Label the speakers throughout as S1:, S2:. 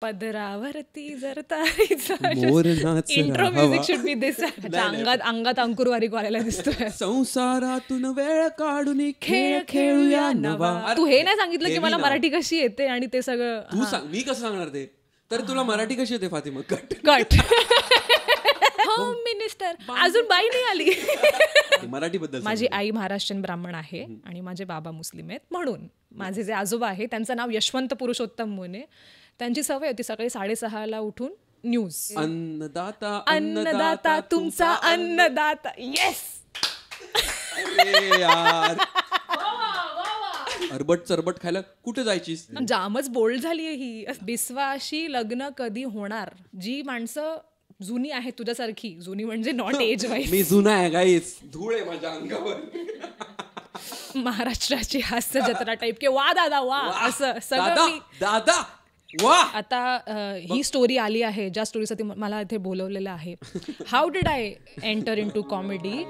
S1: पदरावरती जर तारीचा
S2: मोर नाच
S1: इंट्रो
S2: राहावा.
S1: म्युझिक शुड बी दिस अंगात अंकुरवारी करायला दिसतोय.
S2: संसारातून वेळ काढून खेळ खेळूया नवा.
S1: तू हे नाही सांगितलं की
S2: Heavy
S1: मला
S2: नाव.
S1: मराठी कशी येते आणि ते सगळं
S2: तू सांग, मी कसं सांगणार ते? तर तुला मराठी कशी येते Fatima? Cut.
S1: Cut. Home minister अजून बाई नाही आली.
S2: मराठी बद्दल
S1: माझी आई महाराष्ट्रीयन ब्राह्मण आहे आणि माझे बाबा मुस्लिम आहेत. म्हणून माझे जे आजोबा आहे त्यांचं नाव यशवंत पुरुषोत्तम मोने. त्यांची सवय होती सकाळी 6:30 उठून न्यूज.
S2: अन्नदाता
S1: अन्नदाता तुमचा अन्नदाता. येस.
S2: अरे यार, अरबट चरबट खायला कुठे जायचीस?
S1: जामच बोल्ड झालीये ही. बिस्वाशी लग्न कधी होणार? जी माणसं जुनी आहे तुझ्यासारखी, जुनी म्हणजे नॉट एज वाईज,
S2: मी जुना आहे गाईस, धूळ आहे माझ्या अंगावर.
S1: महाराष्ट्राची हास्य जत्रा टाईप के वा दादा वा असं सगळं.
S2: दादा वा.
S1: आता ही स्टोरी आली आहे ज्या स्टोरीसाठी मला इथे बोलवलेलं आहे. How did I enter in to comedy?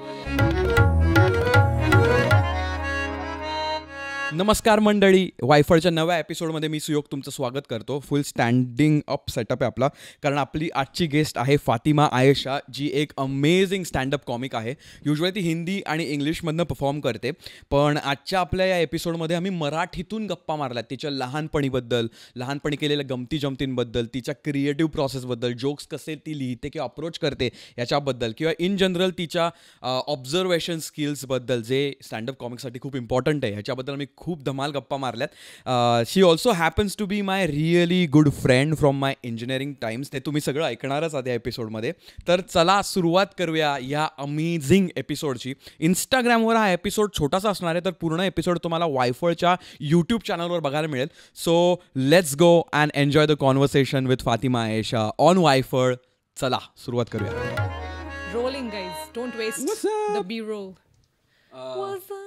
S3: नमस्कार मंडळी, वायफळच्या नव्या एपिसोडमध्ये मी सुयोग तुमचं स्वागत करतो. फुल स्टँडिंग अप सेटअप आहे आपला, कारण आपली आजची गेस्ट आहे फातिमा आयेशा, जी एक अमेझिंग स्टँडअप कॉमिक आहे. युजली ती हिंदी आणि इंग्लिशमधनं परफॉर्म करते, पण आजच्या आपल्या या एपिसोडमध्ये आम्ही मराठीतून गप्पा मारल्यात. तिच्या लहानपणीबद्दल, लहानपणी केलेल्या गमती जमतींबद्दल, तिच्या क्रिएटिव्ह प्रोसेसबद्दल, जोक्स कसे ती लिहिते किंवा अप्रोच करते याच्याबद्दल, किंवा इन जनरल तिच्या ऑब्झर्वेशन स्किल्सबद्दल, जे स्टँडअप कॉमिकसाठी खूप इम्पॉर्टंट आहे, ह्याच्याबद्दल मी खूप धमाल गप्पा मारल्यात. She also happens to be my really good friend from my engineering times. ते तुम्ही सगळं ऐकणारच आहात या एपिसोडमध्ये. तर चला सुरुवात करूया या अमेझिंग एपिसोडची. इंस्टाग्रामवर हा एपिसोड छोटासा असणार आहे, तर पूर्ण एपिसोड तुम्हाला वायफळच्या यूट्यूब चॅनलवर बघायला मिळेल. So let's go and enjoy the conversation with Fatima Ayesha on Waifal. चला सुरुवात करूया.
S1: Rolling guys, don't waste
S2: What's up?
S1: The B roll. What's up?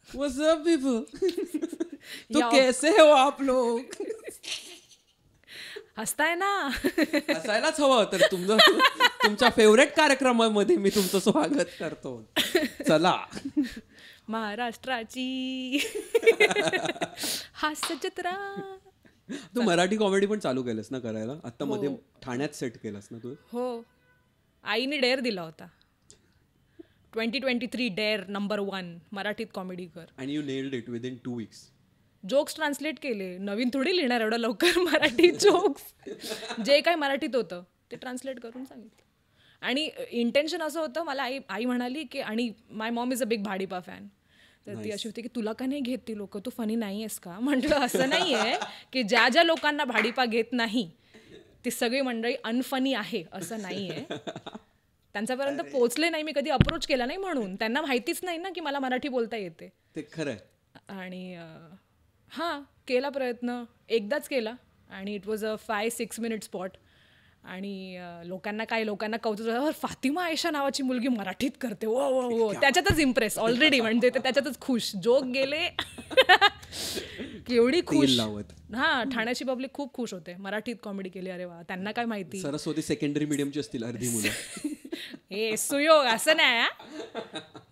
S2: What's up people? तो
S1: Yo.
S2: कैसे हो आप लोग?
S1: हसताय ना.
S2: असायलाच हवं. तर तुमच्या फेवरेट कार्यक्रमामध्ये मी तुमचं स्वागत करतो. चला.
S1: महाराष्ट्राची हास्य जत्रा.
S2: तू मराठी कॉमेडी पण चालू केलंस ना करायला? आता मध्ये ठाण्यात सेट केलंस ना तू?
S1: हो, आईने डेअर दिला होता. 2023 डेअर नंबर 1 मराठीत कॉमेडी कर.
S2: आणि you nailed it within 2 weeks.
S1: Jokes translate केले. नवीन थोडी लिहिणार एवढं लवकर मराठी जोक्स. जे काही मराठीत होतं ते ट्रान्सलेट करून सांगितलं. आणि इंटेन्शन असं होतं, मला आई म्हणाली की, आणि my mom is a big Bhadipa fan, तर ती अशी होती की तुला का नाही घेत ती लोक, तू फनी नाही आहेस का? म्हटलं असं नाही आहे की ज्या ज्या लोकांना भाडीपा घेत नाही ती सगळी मंडळी अनफनी आहे असं नाही आहे. त्यांच्यापर्यंत पोहोचले नाही, मी कधी अप्रोच केला नाही, म्हणून त्यांना माहितीच नाही ना की मला मराठी बोलता येते.
S2: ते खरंय.
S1: आणि हां, केला प्रयत्न, एकदाच केला आणि it was a 5-6 minute spot. आणि लोकांना कौतुक झालं, फातिमा आयेशा नावाची मुलगी मराठीत करते, वो वो वो. त्याच्यातच इम्प्रेस ऑलरेडी, म्हणजे ते त्याच्यातच खुश. जोक गेले केवढी खुश. हां, ठाण्याची पब्लिक खूप खुश होते, मराठीत कॉमेडी केली. अरे वा, त्यांना काय माहिती.
S2: सरस्वती सेकंडरी मीडियमची असतील अर्धी मुलं.
S1: हे सुयोग असं नाही.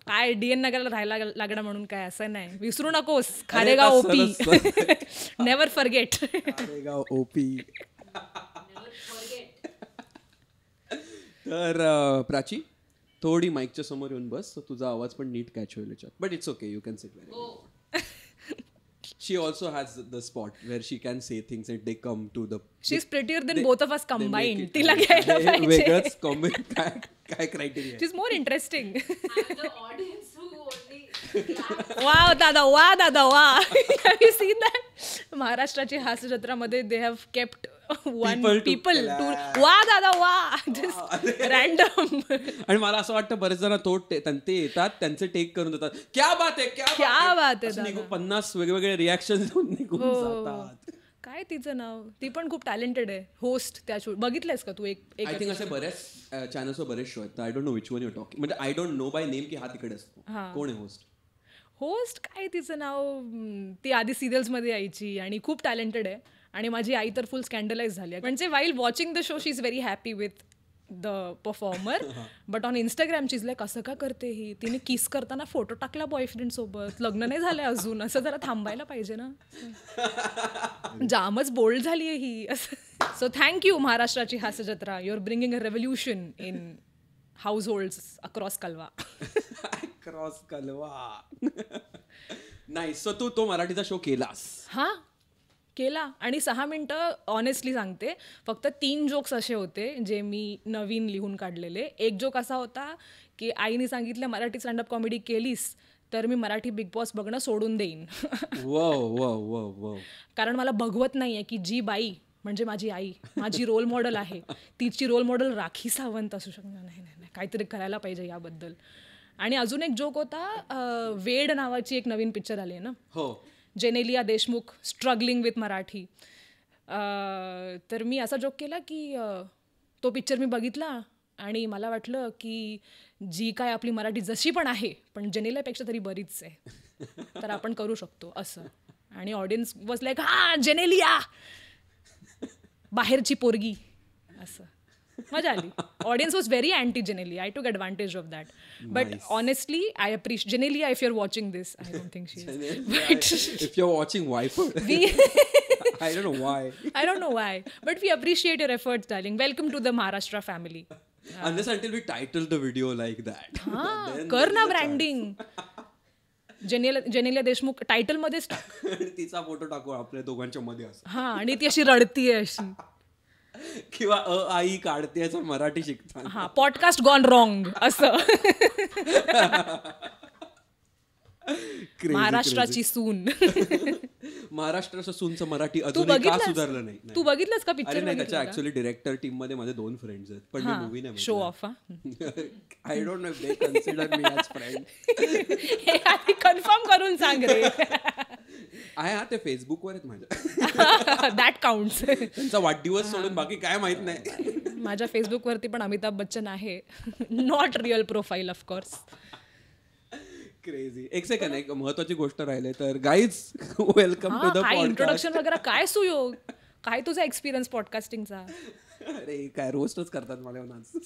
S1: काय DN नगरला राहायला लागणं म्हणून काय असं नाही. विसरू नकोस Kharegaon OP. Never forget.
S2: Kharegaon OP. तर प्राची, थोडी माईकच्या समोर येऊन बस, तुझा आवाज पण नीट कॅच होईल याच्यात. But it's okay, you can sit very well. She also has the spot where she can say things and they come to the.
S1: She's prettier than both of us combined. तिला घ्यायला पाहिजे.
S2: वेगळंच comment काय criteria?
S1: She's more interesting. Wow, दादा वा. Have you seen that? महाराष्ट्राची हास्य जत्रामध्ये they have kept one people to वा दादा वा, just random.
S2: आणि मला असं वाटतं बरेच जण ते येतात, त्यांचे टेक करून देतात, क्या बात है 50 वेगवेगळे रिॲक्शन देऊन निघून जातात.
S1: काय तिचं नाव? ती पण खूप टॅलेंटेड आहे. होस्ट त्या बघितलंयस का तू?
S2: आय थिंक असे बऱ्याच चॅनल्सवर बरेच शो आहेत. I don't know which one you talking. म्हणजे I don't know by name की हा तिकडे असतो. कोण आहे होस्ट? काय तिचं नाव? ती आधी सिरियल्समध्ये यायची आणि खूप टॅलेंटेड आहे. आणि माझी आई तर फुल स्कॅन्डलाइज झाली. म्हणजे while watching the show she is very happy with the performer, but on Instagram ची इज लाईक असं का करते ही? तिने किस करताना फोटो टाकला बॉयफ्रेंड सोबत, लग्न नाही झालंय अजून, असं जरा थांबायला पाहिजे ना. जामच बोल्ड झालीये ही असं.
S1: सो थँक्यू महाराष्ट्राची हास्य जत्रा. Your bringing a revolution in households across Kalwa.
S2: Cross Kalwa. नाही. सो तू तो मराठीचा शो केलास?
S1: हां केला. आणि 6 मिनटं ऑनेस्टली सांगते, फक्त 3 जोक्स असे होते जे मी नवीन लिहून काढलेले. एक जोक असा होता की आईने सांगितलं मराठी स्टँडअप कॉमेडी केलीस तर मी मराठी बिग बॉस बघणं सोडून देईन. कारण मला बघवत नाही आहे की जी बाई म्हणजे माझी आई माझी रोल मॉडेल आहे, तिची रोल मॉडेल राखी सावंत असू शकणार नाही. नाही काहीतरी करायला पाहिजे याबद्दल. आणि अजून एक जोक होता, वेड नावाची एक नवीन पिक्चर आली आहे ना.
S2: हो.
S1: Genelia Deshmukh struggling with Marathi. तर मी असा जोक केला की तो पिक्चर मी बघितला आणि मला वाटलं की जी काय आपली मराठी जशी पण आहे पण जेनेलियापेक्षा तरी बरीच आहे, तर आपण करू शकतो असं. आणि ऑडियन्स वॉज लाईक हा जेनेलिया बाहेरची पोरगी असं. मजा आली. Audience was very anti Genelia. I took advantage of that. But honestly I appreciate Genelia if you are watching this. I don't think she is. But
S2: if you are watching Wayfal. I don't know why.
S1: I don't know why. But we appreciate your efforts, darling. Welcome to the Maharashtra family.
S2: Unless until we title the video like that.
S1: कर ना branding. Genelia Deshmukh title मध्येच टाक.
S2: तिचा photo टाकू आपल्या दोघांच्या मध्ये असं.
S1: हा आणि ती अशी रडतीये अशी.
S2: किंवा आई काढते असं मराठी शिकताना.
S1: हा पॉडकास्ट गॉन रॉंग असं. महाराष्ट्राची सून.
S2: महाराष्ट्राचं सूनचं मराठी अजूनही का सुधारलं नाही?
S1: तू बघितलंस का पिक्चर?
S2: नाही, त्याच्या ऍक्च्युअली डिरेक्टर टीम मध्ये माझे 2 फ्रेंड्स आहेत, पण मी मूवी नाही.
S1: Show off.
S2: I don't know if they consider me as friend.
S1: हे आधी कन्फर्म करून सांग रे.
S2: आहे ते फेसबुकवर आहेत माझ्या.
S1: That counts.
S2: त्यांचा वाढदिवस सोडून बाकी काय माहित नाही.
S1: माझ्या फेसबुकवरती पण अमिताभ बच्चन आहे. Not real profile of course.
S2: Crazy. एक सेकंड, एक महत्वाची गोष्ट राहिले तर guys welcome to the podcast.
S1: Introduction वगैरे काय सुयोग, काय तुझा एक्सपिरियन्स पॉडकास्टिंगचा?
S2: अरे काय रोस्टच करतात मला आज.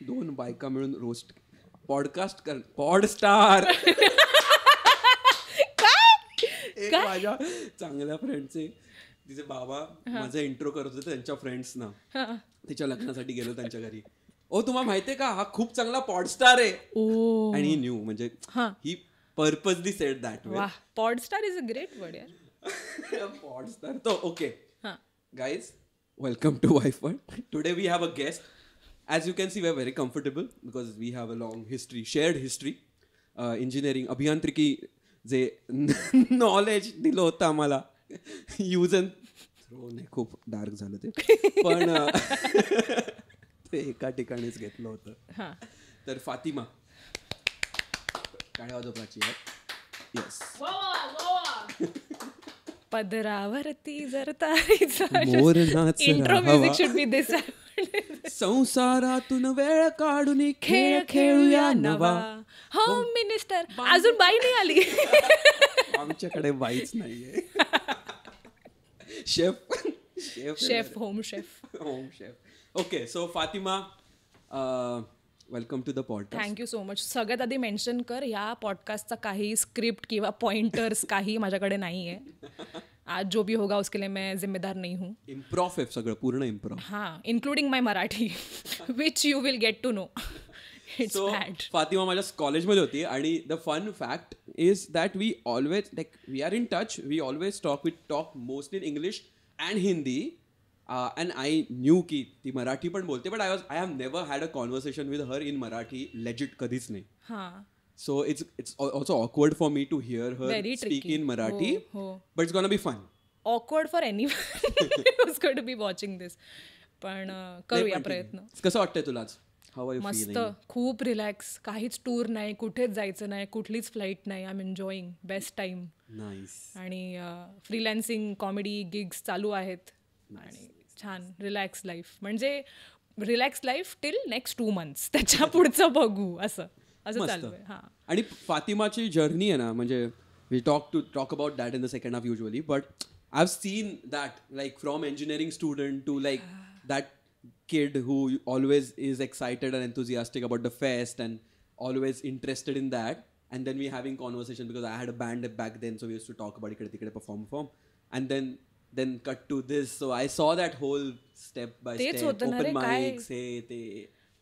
S2: 2 बायका मिळून रोस्ट पॉडकास्ट कर. पॉडस्टार. एक माझ्या चांगल्या फ्रेंडचे तिचे बाबा माझा इंट्रो करत होते त्यांच्या फ्रेंड्सना. तिच्या लग्नासाठी गेलो त्यांच्या घरी. ओ तुम्हाला माहितीये का हा खूप चांगला पॉडस्टार आहे. आणि ही न्यू म्हणजे ही purposely said that way.
S1: Podstar is a great word यार.
S2: पॉडस्टार. तो okay guys welcome to Wayfal. Today we have a guest. As you can see we are very comfortable because we have a long history, shared history. Engineering अभियांत्रिकी जे knowledge दिलं होतं आम्हाला use and throw. नाही खूप dark झालं ते, पण ते एका ठिकाणीच घेतलं होतं. तर फातिमा काय वाजवपाची आहे. येस.
S1: पदरावरती जर तारीचा
S2: मोरनाच
S1: intro music should be this.
S2: संसारातून वेळ काढून खेळ खेळूया नवा.
S1: Home minister. अजून बाई नाही आली.
S2: आमच्याकडे बाईच नाहीये. Chef
S1: chef home chef.
S2: Home chef. Okay so Fatima welcome to the podcast.
S1: Thank you so much. सगळ्यात आधी मेन्शन कर ह्या पॉडकास्टचा काही स्क्रिप्ट किंवा पॉइंटर्स काही माझ्याकडे नाही आहे. आज जो भी होगा उसके लिए मैं जिम्मेदार नहीं हूँ.
S2: इम्प्रोव आहे सगळं, पूर्ण इम्प्रोव.
S1: हां including my Marathi which you will get to know.
S2: So Fatima माझ्या कॉलेजमध्ये होती आणि the fun fact is that we always like we are in touch. We always talk mostly in English and Hindi. And I knew की ती मराठी पण बोलते, but I have never had a conversation with her in Marathi legit, कधीच नाही. So it's also awkward for me to hear her speak in Marathi, but it's gonna be fun.
S1: Awkward for anyone who's going to be watching this. पण करूया प्रयत्न.
S2: कसं वाटतंय तुला आज?
S1: मस्त, खूप रिलॅक्स. काहीच टूर नाही, कुठेच जायचं नाही, कुठलीच फ्लाईट नाही. I am enjoying best time. आणि फ्रीलॅन्सिंग कॉमेडी गिग्स चालू आहेत आणि छान रिलॅक्स लाईफ. म्हणजे relax life till next 2 months. त्याच्या पुढचं बघू असं चालू आहे. हां.
S2: आणि फातिमाची जर्नी आहे ना, म्हणजे we talk about that in the second half usually, but I have seen that like from engineering student to like that kid who always is excited and enthusiastic about the fest and always interested in that, and then we having conversation because I had a band back then, so we used to talk about ikade tikade perform and then then cut to this. So I saw that whole step by
S1: तेच
S2: step,
S1: होतं ना रे,
S2: open
S1: काय?
S2: mics, हे ते.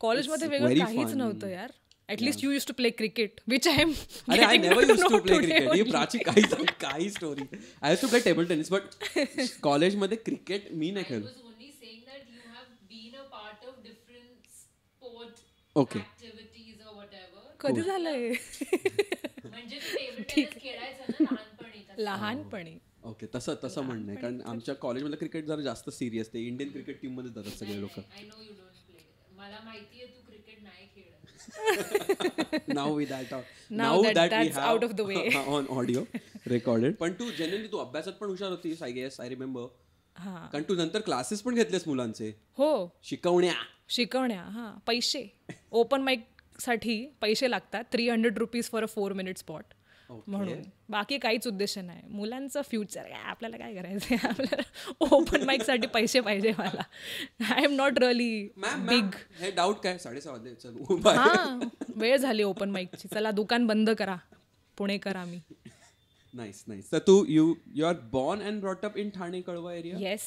S1: कॉलेजमध्ये
S2: It's
S1: वेगळं
S2: very
S1: काहीच
S2: fun.
S1: नव्हतं यार. At least you use to play cricket which I am
S2: अरे I never used to play cricket. ही प्राची काही story. I used to play table tennis, but कॉलेजमध्ये क्रिकेट मी नाही खेळलो.
S4: was only saying that you have been a part of different sport
S2: Okay.
S4: activities or whatever.
S1: कधी झालंय
S4: म्हणजे तू table tennis खेळायचा ना लहानपणी तसं.
S1: लहानपणी.
S2: ओके तसं म्हणणं आहे कारण आमच्या कॉलेजमध्ये क्रिकेट जरा जास्त सिरियस ते इंडियन क्रिकेट टीम मध्ये जातात सगळे लोक.
S4: I know you don't play. मला माहितीये तू क्रिकेट नाही खेळत.
S2: नाव we that
S1: Now that that's out of the way.
S2: On audio recorded. पण तू जनरली तू अभ्यासात पण हुशार होतीस आय गेस आय रिमेंबर. कारण तू नंतर क्लासेस पण घेतलेस मुलांचे
S1: हो
S2: शिकवण्या.
S1: हां पैसे ओपन माईक साठी पैसे लागतात ₹300 फॉर अ 4 minute स्पॉट म्हणून. बाकी काहीच उद्देश नाही. मुलांचं फ्युचर काय आपल्याला काय करायचं आहे. आपल्याला ओपन माईक साठी पैसे पाहिजे मला. I am not really big.
S2: हे डाऊट काय 6:30 वाजले चल
S1: हां वेळ झाली ओपन माईकची. चला दुकान बंद करा पुणेकर आम्ही.
S2: नाईस तर तू you are born and brought up in Thane Kalwa area.
S1: Yes.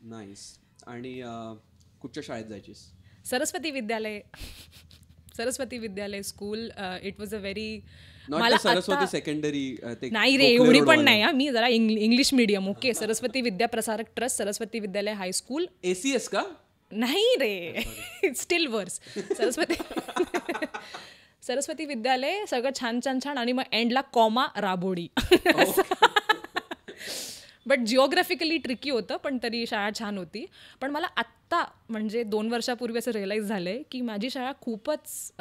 S2: Nice. आणि कुठच्या शाळेत जायचीस.
S1: सरस्वती विद्यालय school. It was a very
S2: मला सरस्वती सेकंडरी
S1: नाही रे एवढी पण नाही. मी जरा इंग्लिश मीडियम. ओके सरस्वती विद्याप्रसारक ट्रस्ट सरस्वती विद्यालय हायस्कूल.
S2: ACS का
S1: नाही रे स्टील वर्स. सरस्वती विद्यालय सगळं छान आणि मग एंडला comma Rabodi. But geographically tricky होतं पण तरी शाळा छान होती. पण मला आत्ता म्हणजे 2 वर्षापूर्वी असं रिअलाईज झालंय की माझी शाळा खूपच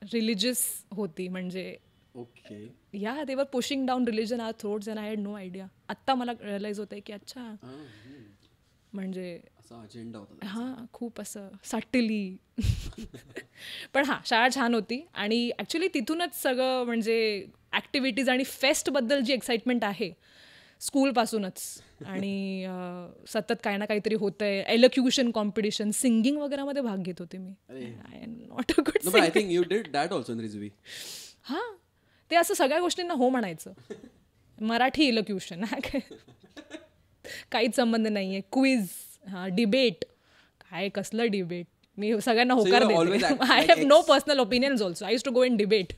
S1: रिलिजियस होती. म्हणजे
S2: okay
S1: yeah they were pushing down religion our throats and I had no idea. आत्ता मला रिअलाईज होतंय की अच्छा म्हणजे
S2: असा अजेंडा होता.
S1: हां खूप असं सटली. पण हां शाळा छान होती आणि ॲक्च्युली तिथूनच सगळं म्हणजे ॲक्टिव्हिटीज आणि फेस्टबद्दल जी एक्साइटमेंट आहे स्कूलपासूनच. आणि सतत काही ना काहीतरी होतंय. एलोक्युशन कॉम्पिटिशन सिंगिंग वगैरेमध्ये भाग घेत होते मी. I am not a good.
S2: I think you did that also in Rizvi.
S1: हां ते असं सगळ्या गोष्टींना हो म्हणायचं. मराठी इलोक्युशन काहीच संबंध नाही आहे. क्विज डिबेट काय कसलं डिबेट. मी सगळ्यांना होकार देते. I have no personal opinions also. I use to go in debate.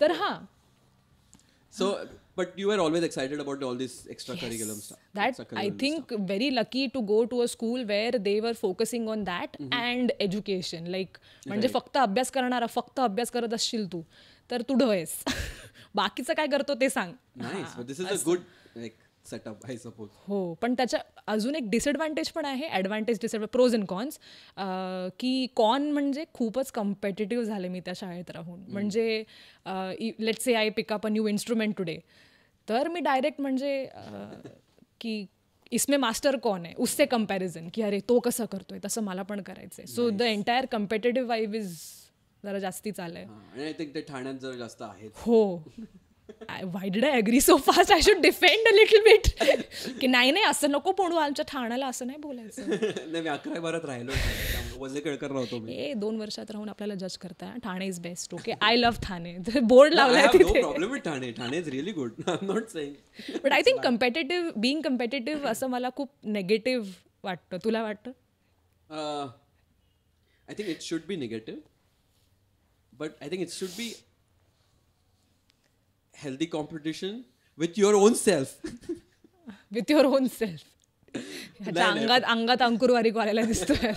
S1: तर हां
S2: so but you were always excited about all this extracurriculum stuff.
S1: That I think very lucky to go to a school where they were focusing on that and education. Like म्हणजे फक्त अभ्यास करत असशील तू तर तू ढयस. बाकीचं काय करतो ते सांग.
S2: Nice, but this is a good like setup I suppose.
S1: हो पण त्याच्या अजून एक डिसएडव्हान्टेज पण आहे. Advantage pros and cons. की कॉन म्हणजे खूपच कम्पेटिटिव्ह झाले मी त्या शाळेत राहून. म्हणजे let's say I pick up a new instrument today तर मी डायरेक्ट म्हणजे की इसमें मास्टर कौन है उससे कंपॅरिझन की अरे तो कसं करतोय तसं मला पण करायचं आहे. So the entire competitive vibe is जरा जास्ती चाललंय.
S2: आणि आय थिंक ते ठाण्यात जरा जास्त आहेत.
S1: हो why did I agree so fast? I should defend a little bit. की नाही असं नको म्हणू आमच्या ठाण्याला असं नाही बोलायचं.
S2: नाही मी 11-12 राहिलो वजे केळकर राहतो मी.
S1: 2 वर्षात राहून आपल्याला जज करताय. Thane is best. Okay I love Thane. Board लावलाय तिथे.
S2: No problem with Thane is really good. I am not saying.
S1: But I think being competitive असं मला खूप नेगेटिव्ह वाटतं. तुला वाटतं?
S2: I think it should be negative but I think it should be healthy competition with your own self.
S1: With your own self. अंगात अंकुरवारी करायला दिसतोय.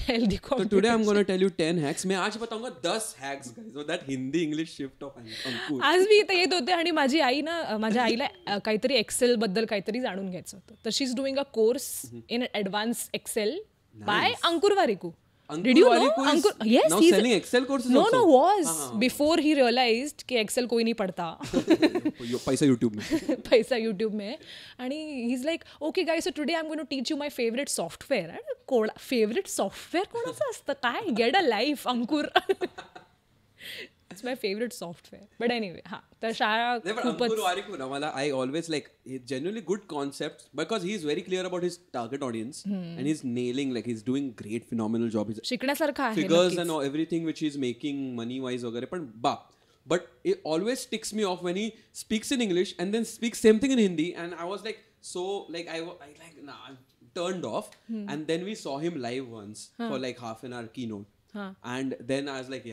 S1: Healthy
S2: competition. So today I'm going to tell you 10 hacks. मैं आज बताऊंगा 10 hacks guys. So that Hindi English shift of अंकुर.
S1: आज मी इथे येत होते आणि माझ्या आईला काहीतरी एक्सेल बद्दल काहीतरी जाणून घ्यायचं होतं. तर she is doing a course in advance excel by Ankur Warikoo. Did you know? Ankur? Yes,
S2: now
S1: he's
S2: selling Excel courses
S1: no,
S2: also.
S1: No, was before he realized कि Excel कोई नहीं पढ़ता.
S2: पैसा YouTube में.
S1: पैसा YouTube में. आणि he's like, okay guys, so today I'm going to teach you my favorite software. Favorite software कोणाचं असतं काय? Get a life, Ankur. It's my favorite software. But anyway, हां तर शाळा खूपच.
S2: अंकुर वारिकू ना मला I always like genuinely good concepts because he is very clear about his target audience and he's nailing like he's doing great phenomenal job.
S1: शिकण्यासारखं आहे.
S2: Figures and everything which he's making money wise वगैरे पण but it always ticks me off when he speaks in English and then speaks same thing in Hindi and I was like So like I turned off, and then we saw him live once for like half an hour keynote, and then I was like,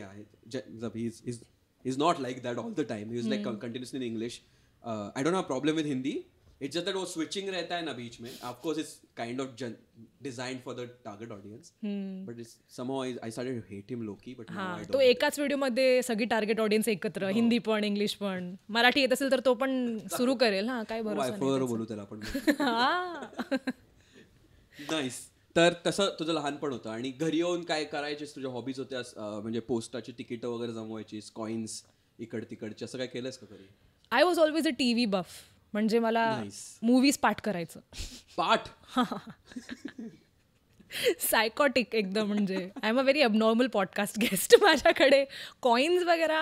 S2: he's not like that all the time. He was like continuously in English. I don't have a problem with Hindi. It's just that वो switching रहता है ना beach में. Of course, it's kind of designed for the target audience. But it's somehow I started to hate him low-key, but now I don't.
S1: तो एकाच video मध्ये सगळी target audience एकत्र, हिंदी पण इंग्लिश पण, मराठी येत असेल तर तो पण सुरू करेल. हा काय भरोसा
S2: वायफळवर बोलू त्याला आपण. नाईस. तर तसं तुझं लहानपण होतं आणि घरी येऊन काय करायचीस, तुझ्या हॉबीज होत्या म्हणजे पोस्टाची तिकीटं वगैरे जमवायचीस, कॉइन्स इकड तिकडचे, असं काय केलंस का घरी?
S1: I was always a TV buff. म्हणजे मला मूवीज पाठ करायचं.
S2: पाठ?
S1: सायकॉटिक एकदम. म्हणजे I am a very abnormal podcast guest. माझ्याकडे कॉइन्स वगैरे.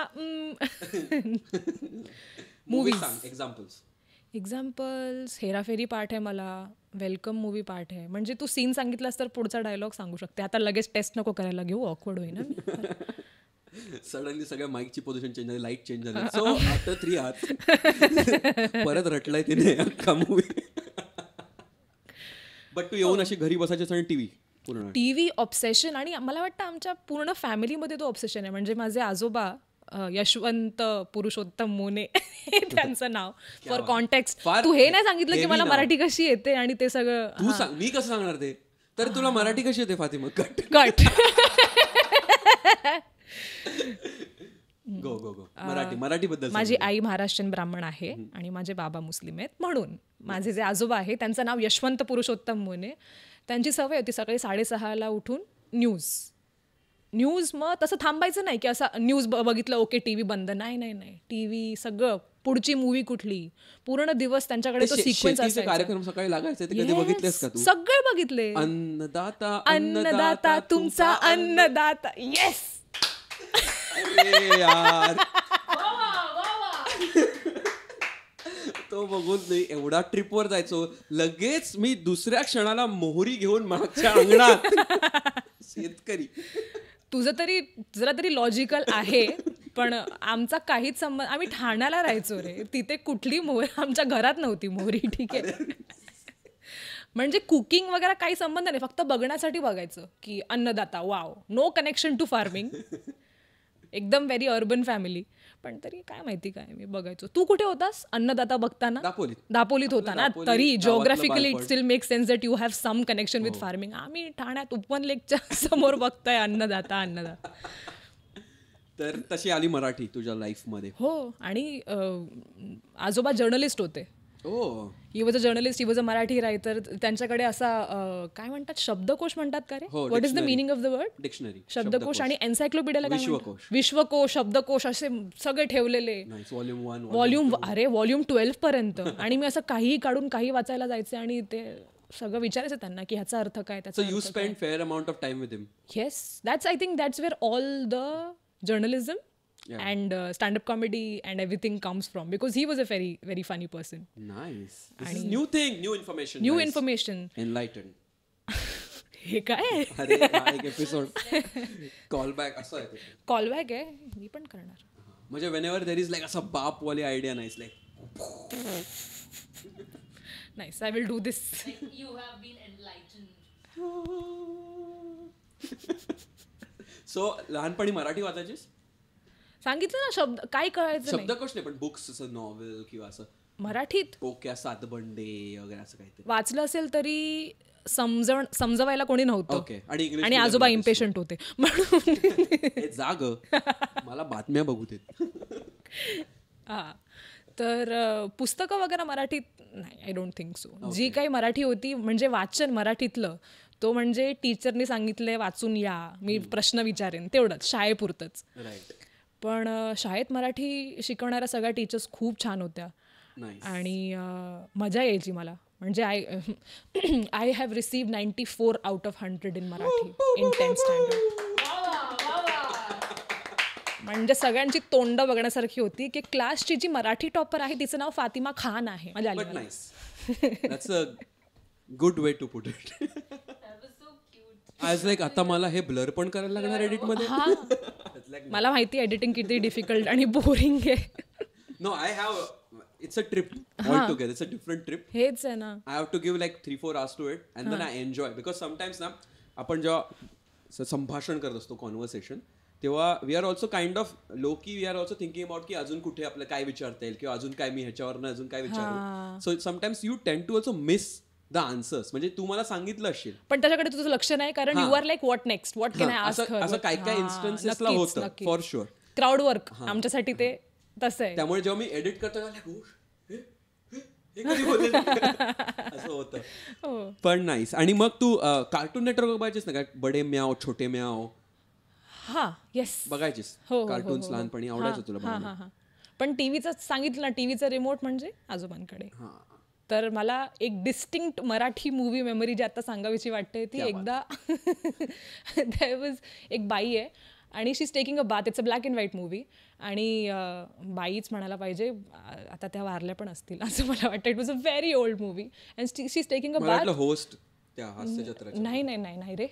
S2: मूवीज
S1: एक्झाम्पल्स हेराफेरी पाठ आहे मला, वेलकम मूवी पाठ आहे. म्हणजे तू सीन सांगितलास तर पुढचा डायलॉग सांगू शकते. आता लगेच टेस्ट नको करायला घेऊ, ऑकवर्ड होईल ना.
S2: सडनली सगळ्या माईकची पोझिशन चेंज झाली, लाईट चेंज झाली. सो आफ्टर 3 hours परत रटलाय तिने अख्खा मूवी. बट तू येऊन अशी घरी बसायची आणि टीव्ही
S1: ऑब्सेशन. आणि मला वाटतं आमच्या पूर्ण फॅमिलीमध्ये तो ऑब्सेशन आहे. म्हणजे माझे आजोबा यशवंत पुरुषोत्तम मोने त्यांचं नाव. फॉर कॉन्टेक्स्ट, तू हे नाही सांगितलं की मला मराठी कशी येते आणि ते सगळं.
S2: तू सांग, मी कसं सांगणार ते? तर तुला मराठी कशी येते फातिमा?
S1: कट.
S2: मराठी बद्दल.
S1: माझी आई महाराष्ट्रीयन ब्राह्मण आहे आणि माझे बाबा मुस्लिम आहेत. म्हणून माझे जे आजोबा आहे त्यांचं नाव यशवंत पुरुषोत्तम मोने. त्यांची सवय होती सकाळी 6:30 उठून न्यूज. मग तसं थांबायचं नाही की असं न्यूज बघितलं ओके टीव्ही बंद. नाही, टीव्ही सगळं, पुढची मूवी कुठली, पूर्ण दिवस त्यांच्याकडे तो सिक्वेन्स असायचा.
S2: कार्यक्रम सकाळी लागायचे ते कधी बघितलेस का तू?
S1: सगळे बघितले. अन्नदाता तुमचा अन्नदाता. येस.
S2: अरे यार, तो बघून नाही एवढा ट्रिपवर जायचो. लगेच मी दुसऱ्या क्षणाला मोहरी घेऊन मागच्या अंगणात. शेतकरी.
S1: तुझं तरी जरा तरी लॉजिकल आहे, पण आमचा काहीच संबंध. आम्ही ठाण्याला राहायचो रे, तिथे कुठली मोहरी आमच्या घरात नव्हती मोहरी. ठीक आहे. म्हणजे कुकिंग वगैरे काही संबंध नाही, फक्त बघण्यासाठी बघायचं की अन्नदाता. Wow. No connection to farming. एकदम व्हेरी अर्बन फॅमिली. पण तरी काय माहिती काय मी बघायचो. तू कुठे होतास अन्नदाता बघताना? दापोलीत होता ना. तरी geographically it still make sense that you have some connection with farming. आम्ही ठाण्यात उपवन लेकच्या समोर बघतोय अन्नदाता.
S2: तर तशी आली मराठी तुझ्या लाईफ मध्ये? हो.
S1: आणि आजोबा जर्नलिस्ट होते. He was a journalist, he was a Marathi writer. त्यांच्याकडे असा काय म्हणतात, शब्दकोश म्हणतात का रे? What is the meaning of the word?
S2: Dictionary.
S1: शब्दकोश. आणि एन्सायक्लोपीडियाला काय म्हणतात? विश्वकोश, शब्दकोश असे सगळे ठेवलेले. व्हॉल्यूम. अरे व्हॉल्यूम 12 पर्यंत. आणि मी असं काही काढून काही वाचायला जायचे आणि ते सगळं विचारायचं त्यांना की ह्याचा अर्थ काय, त्याचा.
S2: You spend fair amount of time with him?
S1: Yes. That's I think that's where all the journalism and stand-up comedy and everything comes from, because he was a very, very funny person.
S2: Nice. This is new thing, new information.
S1: New
S2: nice.
S1: information.
S2: Enlightened.
S1: हे काय?
S2: अरे एक episode callback असं आहे.
S1: Callback आहे, मी पण करणार.
S2: म्हणजे whenever there is like असा बाप वाली आयडिया नाहीस like.
S1: Nice, I will do this.
S4: You have been enlightened.
S2: So लहानपणी मराठी वाचायचीस?
S1: सांगितलं ना, शब्द काय कळायचं.
S2: शब्दकोश नाही, पण बुक्स, असं नॉव्हेल किंवा असं
S1: मराठीत.
S2: ओके, सातबंडे वगैरे असं काहीतरी
S1: वाचलं असेल तरी समजवायला कोणी नव्हतं.
S2: ओके.
S1: आणि आजोबा इम्पेशंट होते म्हणून.
S2: जाग मला बातम्या बघू देत.
S1: हा. तर पुस्तकं वगैरे मराठीत नाही, आय डोंट थिंक सो. जी काही मराठी होती म्हणजे वाचन मराठीतलं, तो म्हणजे टीचरनी सांगितलंय वाचून या, मी प्रश्न विचारेन, तेवढंच शाळेपुरतंच.
S2: राईट.
S1: पण शाळेत मराठी शिकवणाऱ्या सगळ्या टीचर्स खूप छान होत्या. आणि मजा यायची मला. म्हणजे I have received 94 out of 100 in Marathi in 10th standard. म्हणजे सगळ्यांची तोंड बघण्यासारखी होती की क्लासची जी मराठी टॉपर आहे तिचं नाव फातिमा खान आहे. मजा आली.
S2: That's a good way to put it. आज लाईक आता मला हे ब्लर पण करायला लागणार एडिट मध्ये.
S1: मला माहिती एडिटिंग किती डिफिकल्ट आणि बोरिंग आहे.
S2: No, I have it's a trip all together. It's a different trip.
S1: हेच आहे ना.
S2: I have to give like 3-4 hours to it and then I enjoy. Because sometimes ना आपण जेव्हा संभाषण करत असतो कॉन्व्हर्सेशन तेव्हा we are also kind of we are also thinking about की अजून कुठे आपलं काय विचारता येईल किंवा अजून काय मी ह्याच्यावरनं अजून काय विचारू. So sometimes you tend to also miss the answers. म्हणजे तू मला सांगितलं असेल
S1: पण त्याच्याकडे तुझं लक्ष नाही कारण you are like what next, what can I ask her.
S2: असं काय काय इन्स्टन्सेसला होतं फॉर शुअर.
S1: क्राऊड वर्क आमच्यासाठी ते तसं आहे.
S2: त्यामुळे जेव्हा मी एडिट करतो असं होतं. पण नाईस. आणि मग तू कार्टून नेटवर्क बघायचीस ना काय, बडे म्याव छोटे म्याव?
S1: हा येस
S2: बघायचीस कार्टून्स लहानपणी आवडायचं तुला?
S1: पण टीव्हीचं सांगितलं ना, टीव्हीचं रिमोट म्हणजे आजोबांकडे. तर मला एक डिस्टिंक्ट मराठी मूवी मेमरी जी आता सांगावीची वाटते ती एकदा देयर वॉज एक बाई आहे आणि she is taking a bath. It's a black and white movie आणि बाईच म्हणायला पाहिजे, आता त्या वारल्या पण असतील असं मला वाटतं. It was a very old movie and she is taking a bath.
S2: Host
S1: नाही नाही नाही नाही रे,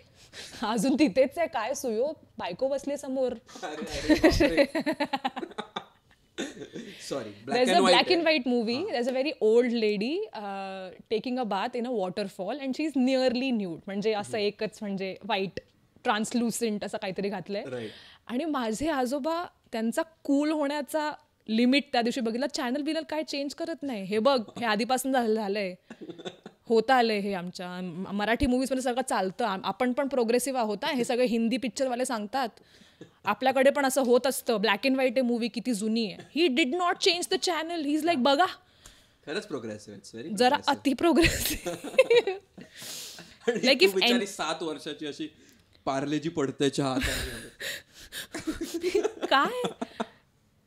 S1: अजून तिथेच आहे. काय सुयो, बायको बसली समोर.
S2: Sorry,
S1: there's a black and white movie. There's a very old lady taking a bath in a waterfall and she's nearly nude. म्हणजे असं एकच म्हणजे व्हाईट ट्रान्सलुसेंट असं काहीतरी घातलंय. आणि माझे आजोबा त्यांचा कूल होण्याचा लिमिट त्या दिवशी बघितला. चॅनल बिनल काय चेंज करत नाही. हे बघ, हे आधीपासून झालंय, होता आलंय हे. आमच्या मराठी मूवीजमध्ये सगळं चालतं, आपण पण प्रोग्रेसिव्ह आहोत. हे सगळे हिंदी पिक्चरवाले सांगतात, आपल्याकडे पण असं होत असतं. ब्लॅक अँड व्हाईट आहे मूवी, किती जुनी आहे. He did not change the channel. He is like बघा,
S2: खरंच प्रोग्रेसिव्ह,
S1: जरा अति प्रोग्रेसिव्ह. लाईक इफ
S2: 7 वर्षाची अशी पार्लेजी पडते चहा
S1: काय.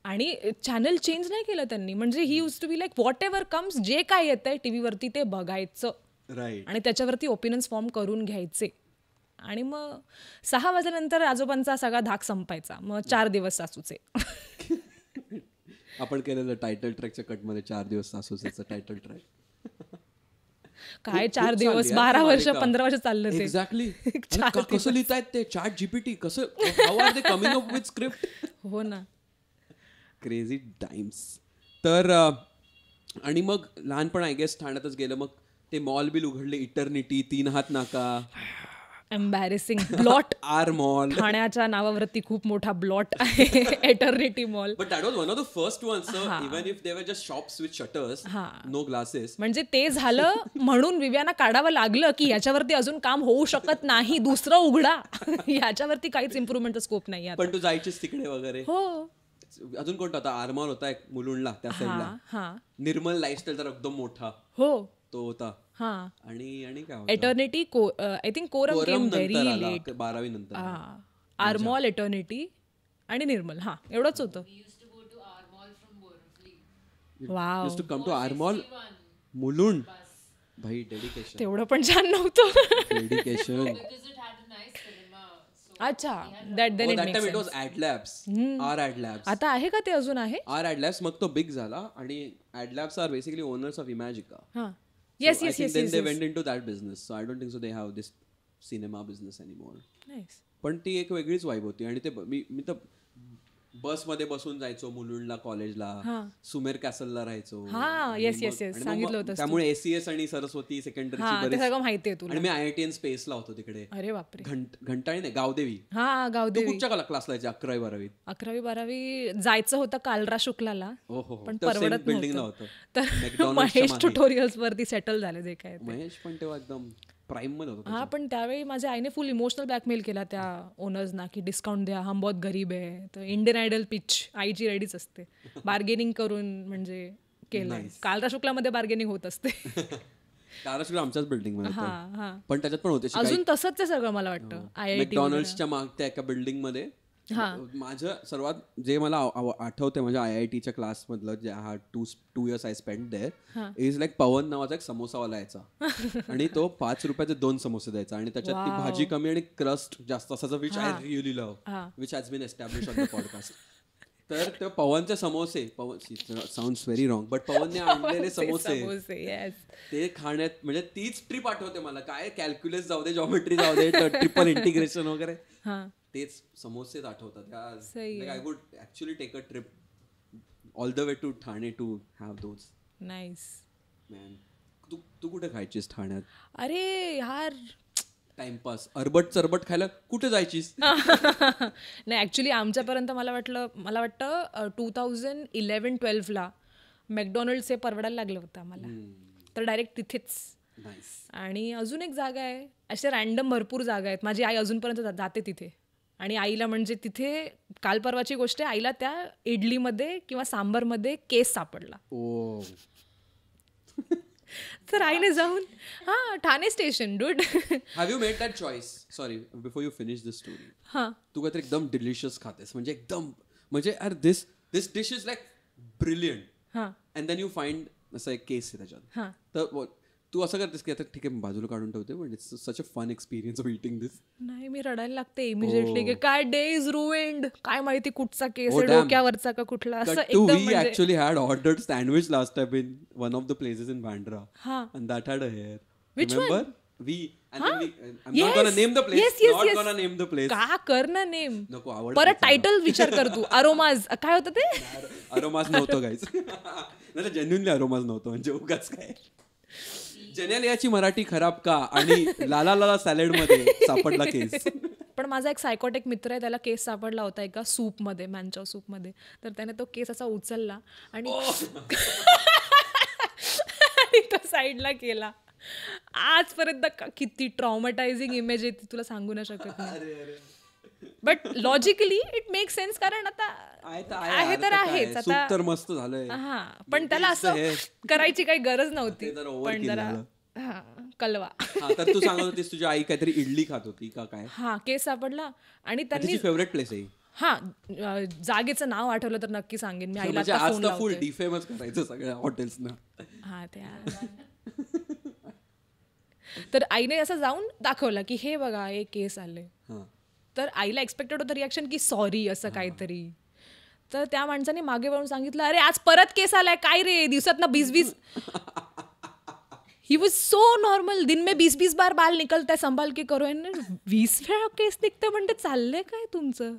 S1: आणि चॅनल चेंज नाही केलं त्यांनी. म्हणजे he use to be like whatever comes, जे काय येतंय टीव्हीवरती ते बघायचं आणि त्याच्यावरती ओपिनियन्स फॉर्म करून घ्यायचे. आणि मग 6 वाजल्यानंतर आजोबांचा सगळा धाक संपायचा. मग 4 दिवस सासूचे.
S2: आपण केलेलं टायटल ट्रॅकच्या कटमध्ये 4 दिवस सासूचं टायटल ट्रॅक.
S1: काय 4 दिवस, 12 वर्ष 15 वर्ष चाललं ते.
S2: एक्झॅक्टली. कसं लिहितायत ते चॅट जीपीटी, कसं how are they coming up with script.
S1: हो ना,
S2: क्रेझी टाइम्स. तर आणि मग लहानपण आय गेस ठाण्यातच गेलं. मग ते मॉल बिल उघडले, इटर्निटी, 3 हात नाका,
S1: एम्बॅरेसिंग ब्लॉट.
S2: आर मॉल,
S1: ठाण्याच्या नावावरती खूप मोठा ब्लॉट आहे, Eternity Mall.
S2: But that was one of the first ones. Even if they were just shops with shutters, no glasses.
S1: म्हणजे ते झालं म्हणून विव्याना काढावं लागलं की याच्यावरती अजून काम होऊ शकत नाही, दुसरं उघडा. याच्यावरती काहीच इम्प्रुव्हमेंटचा स्कोप नाही.
S2: पण तू जायचीस तिकडे वगैरे.
S1: हो.
S2: अजून कोणता होता? आरमॉल होता एक मुलुंडला त्या साईडला. निर्मल लाईफस्टाईल तर एकदम मोठा,
S1: हो
S2: तो होता. आणि काय होतं?
S1: Eternity, I think Korum came very late,
S2: 12वी नंतर.
S1: आरमॉल, एटर्निटी आणि निर्मल. एवढंच होतं. Wow,
S2: used to come to R Mall Mulund. भाई डेडिकेशन.
S1: तेवढं पण छान नव्हतं.
S2: डेडिकेशन.
S1: अच्छा, that then it makes
S2: sense. It was Adlabs, R ॲडलॅब्स.
S1: आता आहे का ते? अजून आहे
S2: आर ॲडलॅब्स. मग तो बिग झाला आणि Adlabs are basically owners of Imagica.
S1: Yes.
S2: Then they went into that business. So I don't think so they have this cinema business anymore.
S1: Nice.
S2: पण ती एक वेगळीच वाईब होती. आणि ते मी तर बसमध्ये बसून जायचो मुलुंडला कॉलेजला, सुमेर कॅसलला राहायचो.
S1: येस सांगितलं होतं.
S2: त्यामुळे एसीएस आणि सरस्वती सेकंडरीची
S1: सगळं माहिती आहे तुला.
S2: आणि मी IITN स्पेसला होतो तिकडे.
S1: अरे बापरे.
S2: घंटाळी नाही, गावदेवी.
S1: गावदेवी.
S2: कुठच्या क्लासला जायची? 11वी 12वी?
S1: 11वी 12वी जायचं होतं कालरा शुक्लाला, पण परवडत
S2: नव्हतं.
S1: तर महेश ट्युटोरियल्स वरती सेटल झाले जे काय.
S2: महेश पण तेव्हा एकदम प्राईम मध्ये होता.
S1: पण त्यावेळी माझ्या आईने फुल इमोशनल ब्लॅकमेल केला त्या ओनर्सना की डिस्काउंट द्या, हम बहुत गरीब आहे. तर इंडियन आयडल पिच आईची रेडीच असते, बार्गेनिंग करून म्हणजे केलं. कालरा शुक्लामध्ये बार्गेनिंग होत असते.
S2: कालरा शुक्ला आमच्याच बिल्डिंग मध्ये, पण त्याच्यात पण होते
S1: अजून तसंच आहे सगळं. मला वाटतं
S2: मॅकडॉनल्ड्सच्या मागच्या एका बिल्डिंग मध्ये माझं सर्वात जे मला आठवते माझ्या IITच्या क्लास मधलं, जे 2 years I spend there, is like Pawan नावाचा एक समोसावाला यायचा. आणि तो 5 रुपयाचे 2 समोसे द्यायचा आणि त्याच्यात ती भाजी कमी आणि क्रस्ट जास्त असायचा, which I really love, which has been establish on the podcast. तर ते पवनचे समोसे, साऊंड्स व्हेरी रॉंग, बट पवनने आणलेले समोसे ते खाण्यात म्हणजे तीच ट्रिप आठवते मला. काय कॅल्क्युलस जाऊ दे, जॉमेट्री जाऊ दे, ट्रिपल इंटिग्रेशन वगैरे, तेच समोसेच आठवतात. I would actually take a trip all the way to Thane to have those
S1: nice.
S2: Man. तू कुठे खायचीस ठाण्यात?
S1: अरे यार
S2: टाइमपास अरबट चरबट खायला कुठे जायचीस?
S1: नाही ॲक्च्युली आमच्यापर्यंत मला वाटतं 2011-12ला मॅकडॉनल्ड्स हे परवडायला लागलं होतं आम्हाला, तर डायरेक्ट तिथेच.
S2: नाईस.
S1: आणि अजून एक जागा आहे, अशा रॅन्डम भरपूर जागा आहेत. माझी आई अजूनपर्यंत जाते तिथे. आणि आईला म्हणजे तिथे काल परवाची गोष्ट आहे, आईला त्या इडलीमध्ये किंवा सांबरमध्ये केस सापडला.
S2: ओ.
S1: तर आईने जाऊन Thane station dude.
S2: Have you made that choice? Sorry before you finish this story. तू काहीतरी एकदम डिलिशियस खातेस म्हणजे एकदम म्हणजे अरे this dish is like brilliant and then you find असं एक केस आहे त्याच्यात. तर तू असं करतेस की आता ठीक आहे बाजूला काढून ठेवते पण it's such a fun experience of eating this.
S1: नाही मी रडायला लागते इमिजिएटली की काय डे इज रुइंड, काय माहिती कुठचा केस आहे, डोक्यावरचा का कुठला, असं एकदम.
S2: We actually had ordered sandwich last time in one of the places in Bandra, and that had a hair.
S1: Which
S2: Remember?
S1: one?
S2: I'm not gonna name the place. Not gonna name the place.
S1: का कर ना name.
S2: नको आवड.
S1: परत title विचार कर तू. Aromas काय होतं ते?
S2: अरोमाज नव्हतं गाईज. नाही जेन्युइनली अरोमाज नव्हतं म्हणजे उगाच काय. जेनेलियाची मराठी खराब का आणि लाला लाला सॅलड मध्ये सापडला केस.
S1: पण माझा एक सायकोटिक मित्र आहे, त्याला केस सापडला होता एका सूपमध्ये, मॅनचाव सूपमध्ये. तर त्याने तो केस असा उचलला आणि तो साईडला केला. आजपर्यंत किती ट्रॉमटायझिंग इमेज आहे ती तुला सांगू नाही शकत नाही. But logically it make sense, कारण आता आहे तर आहेच आता.
S2: तर मस्त झालंय.
S1: पण त्याला असं करायची काही गरज नव्हती. पण जरा कलवा.
S2: तर तू सांगत होतीस तुझी आई काहीतरी इडली खात होती का काय?
S1: केस सापडला आणि त्यांनी
S2: फेवरेट प्लेस आहे.
S1: जागेचं नाव आठवलं तर नक्की सांगेन मी आईला.
S2: आज तर फुल डिफेमस करायचं सगळ्या हॉटेल्सना.
S1: तर आईने असं जाऊन दाखवलं की हे बघा एक केस आले. तर आईला एक्सपेक्टेड होतं रिॲक्शन की सॉरी असं काहीतरी. तर त्या माणसाने मागे वळून सांगितलं अरे आज परत केस आलाय काय रे, दिवसात ना 20-20. He was so normal. दिन में 20-20 बार बाल निकलताय संभाल के करो. 20 वेळा केस निघतं म्हणजे चाललंय काय तुमचं?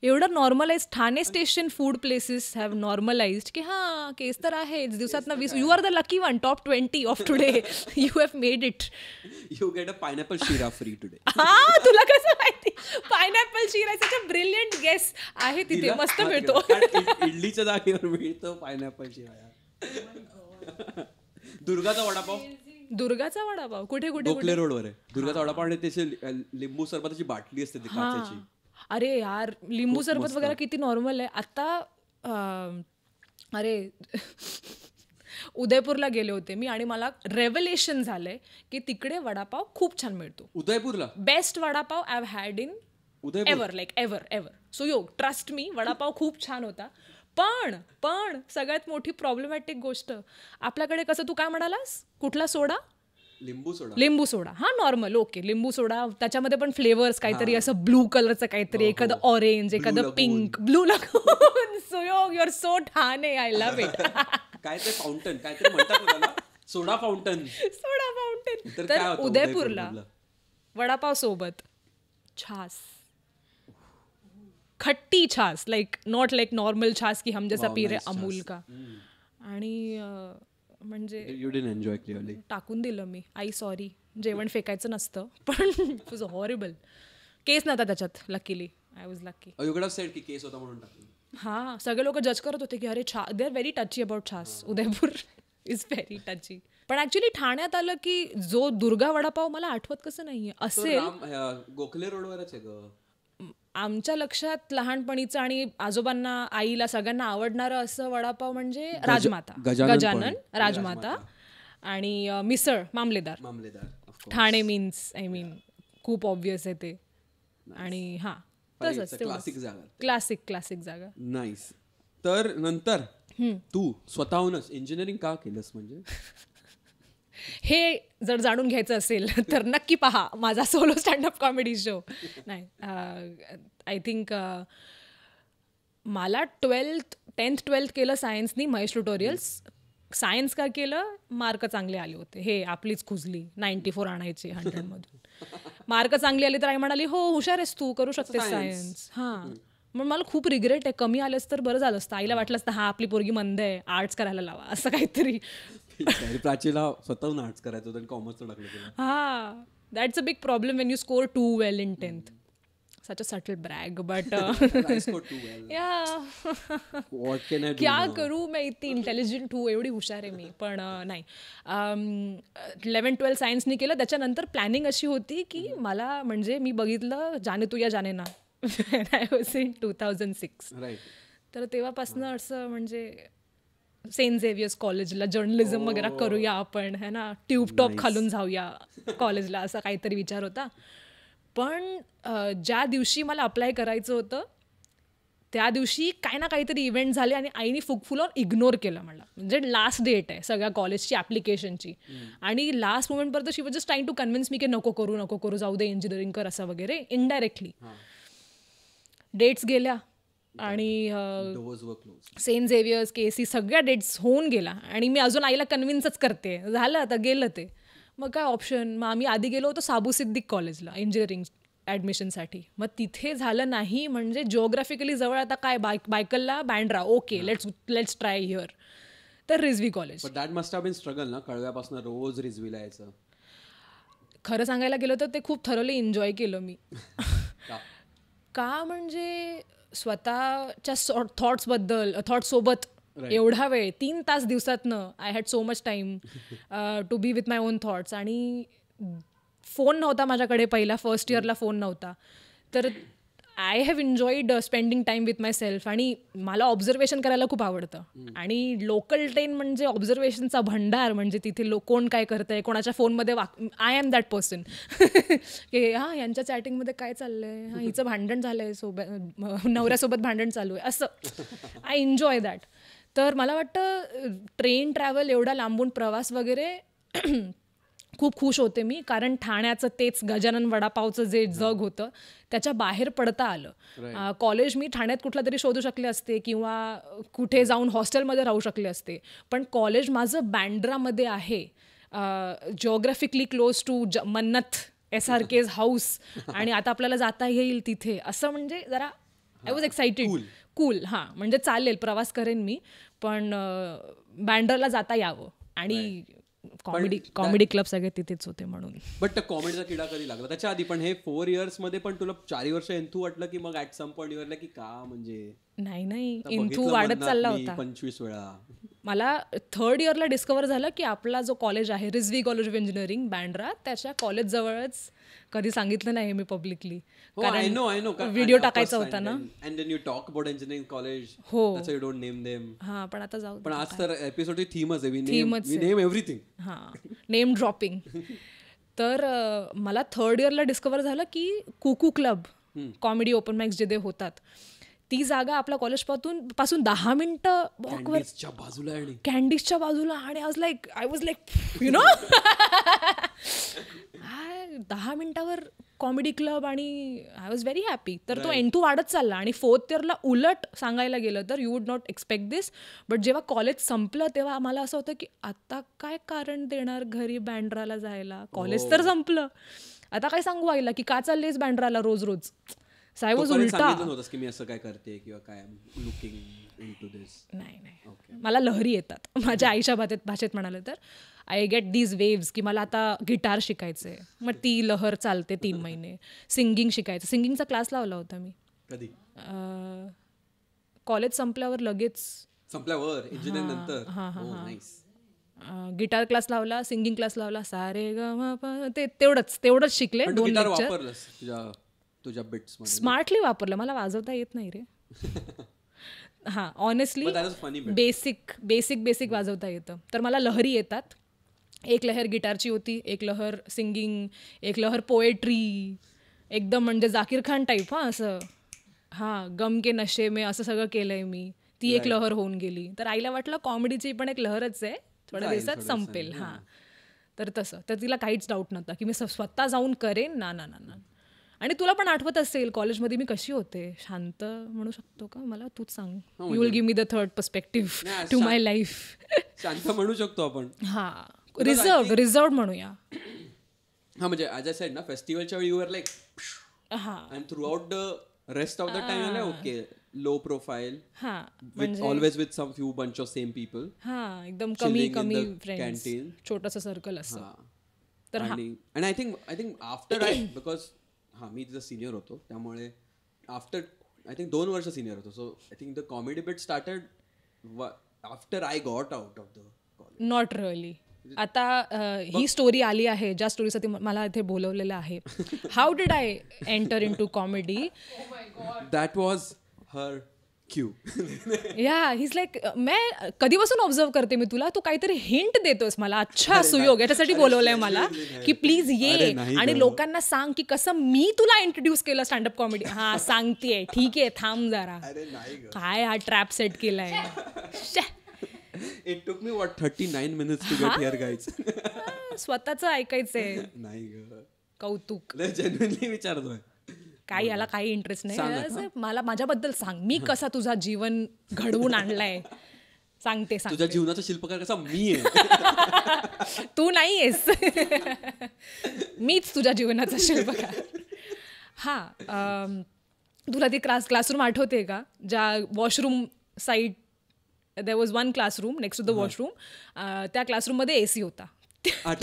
S1: एवढं normalize Thane station food places have normalized की केस तर आहेच दिवसात ना 20. You are the lucky one, top 20 of today. You have made it.
S2: You get a pineapple sheera free today.
S1: तुला कसं माहिती? पायनॅपल शिरा इज अ ब्रिलियंट गेस आहे तिथे, मस्त मिळतो.
S2: इडलीच्या जागेवर मिळतो पायनॅपल शिरा. दुर्गाचा वडापाव.
S1: दुर्गाचा वडापाव कुठे
S2: गोखले रोडवर आहे दुर्गाचा वडापाव. आणि त्याची लिंबू सरबताची बाटली असते ती काचेची.
S1: अरे यार लिंबू सरबत वगैरे किती नॉर्मल आहे आता. अरे उदयपूरला गेले होते मी आणि मला रेव्हलेशन झालंय की तिकडे वडापाव खूप छान मिळतो.
S2: उदयपूरला
S1: best vada pav I have had in ever, like ever. So you trust me, vada pav खूप छान होता. पण सगळ्यात मोठी प्रॉब्लेमॅटिक गोष्ट आपल्याकडे कसं, तू काय म्हणालास कुठला सोडा? लिंबू सोडा. नॉर्मल ओके लिंबू सोडा. त्याच्यामध्ये पण फ्लेवर्स काहीतरी असं ब्लू कलरचं काहीतरी, एखादं ऑरेंज, एखादं pink, blue lagoon. So you are so Thane. I love it.
S2: काय ते फाउंटन काहीतरी म्हणतात सोडा फाउंटन. तर
S1: उदयपूरला वडापाव सोबत छास, खट्टी छास, लाइक नॉट लाइक नॉर्मल छास की हम जैसा पी रहे अमूल का. आणि म्हणजे
S2: यू डिडंट एन्जॉय क्लिअरली.
S1: टाकून दिलं मी. आई सॉरी, जेवण फेकायचं नसतं. पण इट वॉज हॉरिबल. केस नव्हता त्याच्यात luckily. I was lucky.
S2: You कुड हॅव सेड की केस होता म्हणून टाकलं.
S1: सगळे लोक जज करत होते की अरे they are very touchy about chaas. Udaipur is very touchy. पण ऍक्च्युली ठाण्यात आलं की जो दुर्गा वडापाव मला आठवत कसं नाहीये असेल.
S2: गोखले रोडवरच आहे ग.
S1: आमच्या लक्षात लहानपणीचं आणि आजोबांना आईला सगळ्यांना आवडणारं असं वडापाव म्हणजे राजमाता, गजानन राजमाता आणि मिसळ मामलेदार. ठाणे मीन्स खूप ऑब्वियस आहे ते. आणि तसंच क्लासिक जागा.
S2: नाईस. तर नंतर तू स्वतःहूनच इंजिनिअरिंग का केलंस? म्हणजे
S1: हे जर जाणून घ्यायचं असेल तर नक्की पहा माझा सोलो स्टँडअप कॉमेडी शो. नाही आय थिंक मला 10th-12th केलं सायन्सनी, महेश ट्युटोरियल्स. सायन्स का केलं? मार्क चांगले आले होते. हे आपलीच खुजली 94 आणायचे 100 मधून. मार्क चांगली आली तर आई म्हणाली हो हुशार आहेस तू, करू शकतेस सायन्स. मग मला खूप रिग्रेट आहे, कमी आलंच तर बरं झालं असतं. आईला वाटलं असतं हा आपली पोरगी मंद आहे, आर्ट्स करायला लावा असं काहीतरी.
S2: प्राचीला स्वतःहून आर्ट्स करायचं होतं आणि कॉमर्सचं टाकलं तुला.
S1: हा, that's a big problem when you score too well in 10th. Such a subtle brag, but
S2: I scored too well.
S1: yeah.
S2: What can I do
S1: क्या
S2: now?
S1: करू, मैं इतनी इंटेलिजंट हूँ, एवढी हुशार आहे मी. पण नाही, 11-12 सायन्सनी केलं. त्याच्यानंतर प्लॅनिंग अशी होती की मला म्हणजे मी बघितलं जाने तू या जाने ना आय वॉज इन 2006.
S2: Right.
S1: तर तेव्हापासून असं म्हणजे सेंट झेवियर्स कॉलेजला जर्नलिझम वगैरे करूया आपण, है ना, ट्यूब टॉप घालून जाऊया कॉलेजला, असा काहीतरी विचार होता. पण ज्या दिवशी मला अप्लाय करायचं होतं त्या दिवशी काय ना काहीतरी इव्हेंट झाले आणि आईने फुगफुलावर इग्नोर केलं मला. म्हणजे लास्ट डेट आहे सगळ्या कॉलेजची ॲप्लिकेशनची आणि लास्ट मोमेंटपर्यंत she was just trying to convince me की नको करू जाऊ दे, इंजिनिअरिंग कर असं वगैरे इनडायरेक्टली. डेट्स गेल्या आणि सेंट झेवियर्स, KC सगळ्या डेट्स होऊन गेला आणि मी अजून आईला कन्व्हिन्सच करते. झालं आता, गेलं ते. मग काय ऑप्शन, मग आम्ही आधी गेलो होतो साबू सिद्दीक कॉलेजला इंजिनिअरिंग ॲडमिशनसाठी. मग तिथे झालं नाही. म्हणजे जिओग्राफिकली जवळ आता काय, बायकलला Bandra, okay let's try here. तर Rizvi college.
S2: That must have been struggle ना, कळव्यापासून रोज रिझवीला यायचं.
S1: खरं सांगायला गेलं तर ते खूप थरोली एन्जॉय केलं मी. का म्हणजे स्वतःच्या थॉट्ससोबत एवढा वेळ 3 तास दिवसातनं I had so much time to be with my own thoughts. आणि फोन नव्हता माझ्याकडे पहिला, फर्स्ट इयरला फोन नव्हता. तर I have enjoyed spending time with myself. आणि मला ऑब्झर्वेशन करायला खूप आवडतं आणि लोकल ट्रेन म्हणजे ऑब्झर्वेशनचा भंडार. म्हणजे तिथे कोण काय करतंय, कोणाच्या फोनमध्ये आय एम दॅट पर्सन की हां यांच्या चॅटिंगमध्ये काय चाललंय, हां हिचं भांडण झालंय, नवऱ्यासोबत भांडण चालू आहे, असं आय एन्जॉय दॅट. तर मला वाटतं ट्रेन ट्रॅव्हल, एवढा लांबून प्रवास वगैरे खूप खुश होते मी. कारण ठाण्याचं तेच गजानन वडापावचं जे जग होतं त्याच्या बाहेर पडता आलं. कॉलेज मी ठाण्यात कुठला तरी शोधू शकले असते किंवा कुठे जाऊन हॉस्टेलमध्ये राहू शकले असते. पण कॉलेज माझं बँड्रामध्ये आहे, geographically close to Mannat SRK's house. आणि आता आपल्याला जाता येईल तिथे, असं म्हणजे जरा आय वॉज एक्सायटेड. कूल. हां, म्हणजे चालेल, प्रवास करेन मी, पण बँड्राला जाता यावं. आणि कॉमेडी क्लब सगळे तिथेच होते म्हणून.
S2: बट कॉमेडीचा किडा कधी लागला त्याच्या आधी? पण हे 4 years मध्ये पण तुला 4 वर्ष एंथू वाटलं की मग ऍट सम पॉइंट युअर की का, म्हणजे
S1: नाही एंथू वाढत चालला होता.
S2: 25 वेळा. मला
S1: 3rd इयरला डिस्कवर झालं की आपला जो कॉलेज आहे Rizvi college of engineering Bandra, त्याच्या कॉलेज जवळच, कधी सांगितलं नाही मी पब्लिकली कारण व्हिडिओ टाकायचा होता ना.
S2: And then you talk about engineering college.
S1: हो,
S2: that's why you don't name them.
S1: हां, पण आता जाऊ.
S2: पण आज तर एपिसोडची थीमच आहे, वी नेम एव्हरीथिंग.
S1: हां, नेम ड्रॉपिंग. तर मला 3rd इयरला डिस्कवर झालं की कुकू क्लब, कॉमेडी ओपन माइक्स जे होतात, ती जागा आपल्या कॉलेज पासून 10 मिनिटं वॉकवर, कॅन्डीजच्या बाजूला. आणि I was like you know 10 मिनिटावर कॉमेडी क्लब आणि आय वॉज व्हेरी हॅपी. तर तो एंटू वाढत चालला. आणि 4th इयरला उलट सांगायला गेलं तर you would not expect this, but जेव्हा कॉलेज संपलं तेव्हा आम्हाला असं होतं की आता काय कारण देणार घरी बँड्राला जायला, कॉलेज तर संपलं, आता काय सांगू आईला की का चाललीस बँड्राला रोज रोज. साय वॉज उलटा.
S2: मी असं काय करते किंवा काय लुकिंग इनटू दिस.
S1: नाही, मला लहरी येतात. माझ्या आईच्या भाषेत म्हणाले तर आय गेट दीज वेव्स की मला आता गिटार शिकायचंय. मग ती लहर चालते 3 महिने. सिंगिंग शिकायचं, सिंगिंगचा क्लास लावला होता मी.
S2: कधी?
S1: कॉलेज संपल्यावर, लगेच
S2: संपल्यावर, इंजिनिअरिंग नंतर.
S1: गिटार क्लास लावला, सिंगिंग क्लास लावला, सारे ग म प, तेवढंच शिकले. 2 लेक्चर
S2: तुझ्या बिट्स
S1: स्मार्टली वापरलं. मला वाजवता येत नाही रे. हां, ऑनेस्टली बेसिक वाजवता येतं. तर मला लहरी येतात. एक लहर गिटारची होती, एक लहर सिंगिंग, एक लहर पोएट्री, एकदम म्हणजे जाकीर खान टाईप. हां, असं गम के नशे में असं सगळं केलंय मी. ती एक लहर होऊन गेली. तर आईला वाटलं कॉमेडीची पण एक लहरच आहे, थोड्या दिवसात संपेल. हां, तर तसं. तर तिला काहीच डाऊट नव्हता की मी स्वतः जाऊन करेन. ना. आणि तुला पण आठवत असेल कॉलेजमध्ये मी कशी होते, शांत म्हणू शकतो का मला, तूच सांग. You will give me the third perspective to my life.
S2: शांत म्हणू शकतो आपण.
S1: हां, रिझर्व्ड म्हणूया.
S2: हां, म्हणजे ॲज आय सेड ना, फेस्टिवलच्या वेळी यू आर लाईक,
S1: हां,
S2: and throughout the rest of the time okay low profile
S1: हा
S2: always with some few bunch of same people
S1: हा एकदम
S2: Chilling in
S1: कमी
S2: the
S1: फ्रेंड्स
S2: canteen.
S1: छोटंसं सर्कल असं तर हा
S2: आणि आय थिंक आफ्टर बिकॉज मी तिचा सिनियर होतो त्यामुळे आफ्टर आय थिंक 2 वर्ष सिनियर होतो so I think the comedy bit started after I got out of the college
S1: not really आता ही स्टोरी आली आहे ज्या स्टोरीसाठी मला इथे बोलवलेलं आहे how did I enter in to comedy
S2: that was her cue
S1: या हिज लाईक मैं कधीपासून ऑब्झर्व करते मी तुला तू काहीतरी हिंट देतोस मला अच्छा सुयोग याच्यासाठी बोलवलंय मला की प्लीज ये आणि लोकांना सांग की कसं मी तुला इंट्रोड्यूस केलं स्टँडअप कॉमेडी हा सांगतेय ठीक आहे थांब जरा काय हा ट्रॅप सेट केलाय
S2: it took me what 39 minutes to get here guys
S1: स्वतःच ऐकायचंय
S2: नाही ग
S1: कौतुक
S2: जेन्युइनली विचारतोय
S1: काही याला काही इंटरेस्ट नाही असं मला माझ्याबद्दल सांग मी कसा तुझा जीवन घडवून आणलाय सांगते
S2: तुझ्या जीवनाचा शिल्पकार कसा मी आहे
S1: तू नाहीयेस मीच तुझ्या जीवनाचा शिल्पकार हा तुला ती क्लासरूम आठवते का ज्या washroom side there was one classroom next to the washroom त्या क्लासरूममध्ये AC होता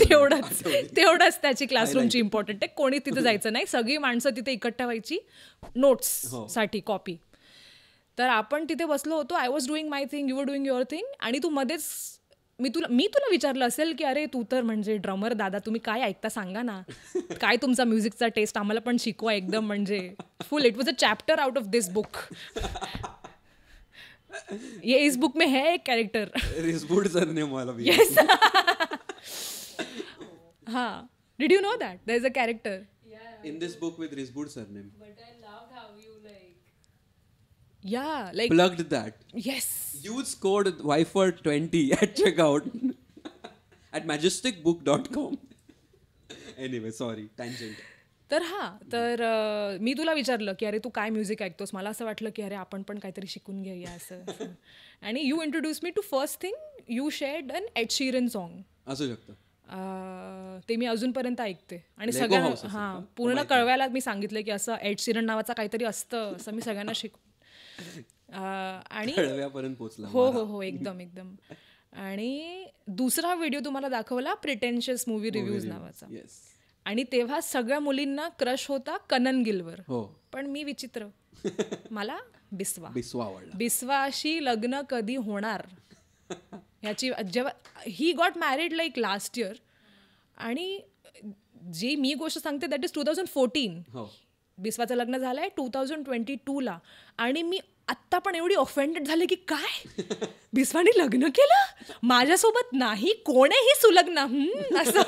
S1: तेवढंच त्याची क्लासरूमची इम्पॉर्टंट आहे कोणी तिथे जायचं नाही सगळी माणसं तिथे इकट्ठा व्हायची नोट्ससाठी कॉपी तर आपण तिथे बसलो होतो I was doing my thing you were doing your thing आणि तू मध्येच मी तुला विचारलं असेल की अरे तू तर म्हणजे ड्रमर दादा तुम्ही काय ऐकता सांगा ना काय तुमचा म्युझिकचा टेस्ट आम्हाला पण शिकवा एकदम म्हणजे फुल it was a chapter out of this book ये इस बुक में है एक कैरेक्टर
S2: रिसबूड सरनेम वाला भी
S1: yes हाँ did you know that there is a character
S2: in this book with Risbud surname
S4: But I loved how you like
S1: yeah like
S2: plugged that
S1: yes
S2: use code YFOR20 at checkout at majesticbook.com anyway sorry tangent
S1: तर तर मी तुला विचारलं की अरे तू काय music ऐकतोस मला असं वाटलं की अरे आपण पण काहीतरी शिकून घेऊया असं आणि you introduce me to first thing you shared an Ed Sheeran song
S2: असू शकतं
S1: ते मी अजूनपर्यंत ऐकते आणि सगळ्यांना हां पूर्ण कळवायला मी सांगितलं की असं एड शीरन नावाचा काहीतरी असतं असं मी सगळ्यांना आणि
S2: कळव्यापर्यंत पोहोचला
S1: हो एकदम आणि दुसरा व्हिडिओ तुम्हाला दाखवला प्रिटेन्शियस मूवी रिव्ह्यूज नावाचा आणि तेव्हा सगळ्या मुलींना क्रश होता कनन गिलवर पण मी विचित्र मला बिस्वाशी लग्न कधी होणार ह्याची जेव्हा he got married like last year आणि जी मी गोष्ट सांगते दॅट इज 2014 बिस्वाचं लग्न झालंय 2022ला आणि मी आत्ता पण एवढी ऑफेंडेड झाले की काय बिस्वानी लग्न केलं माझ्यासोबत नाही कोणीही सुलग्न असं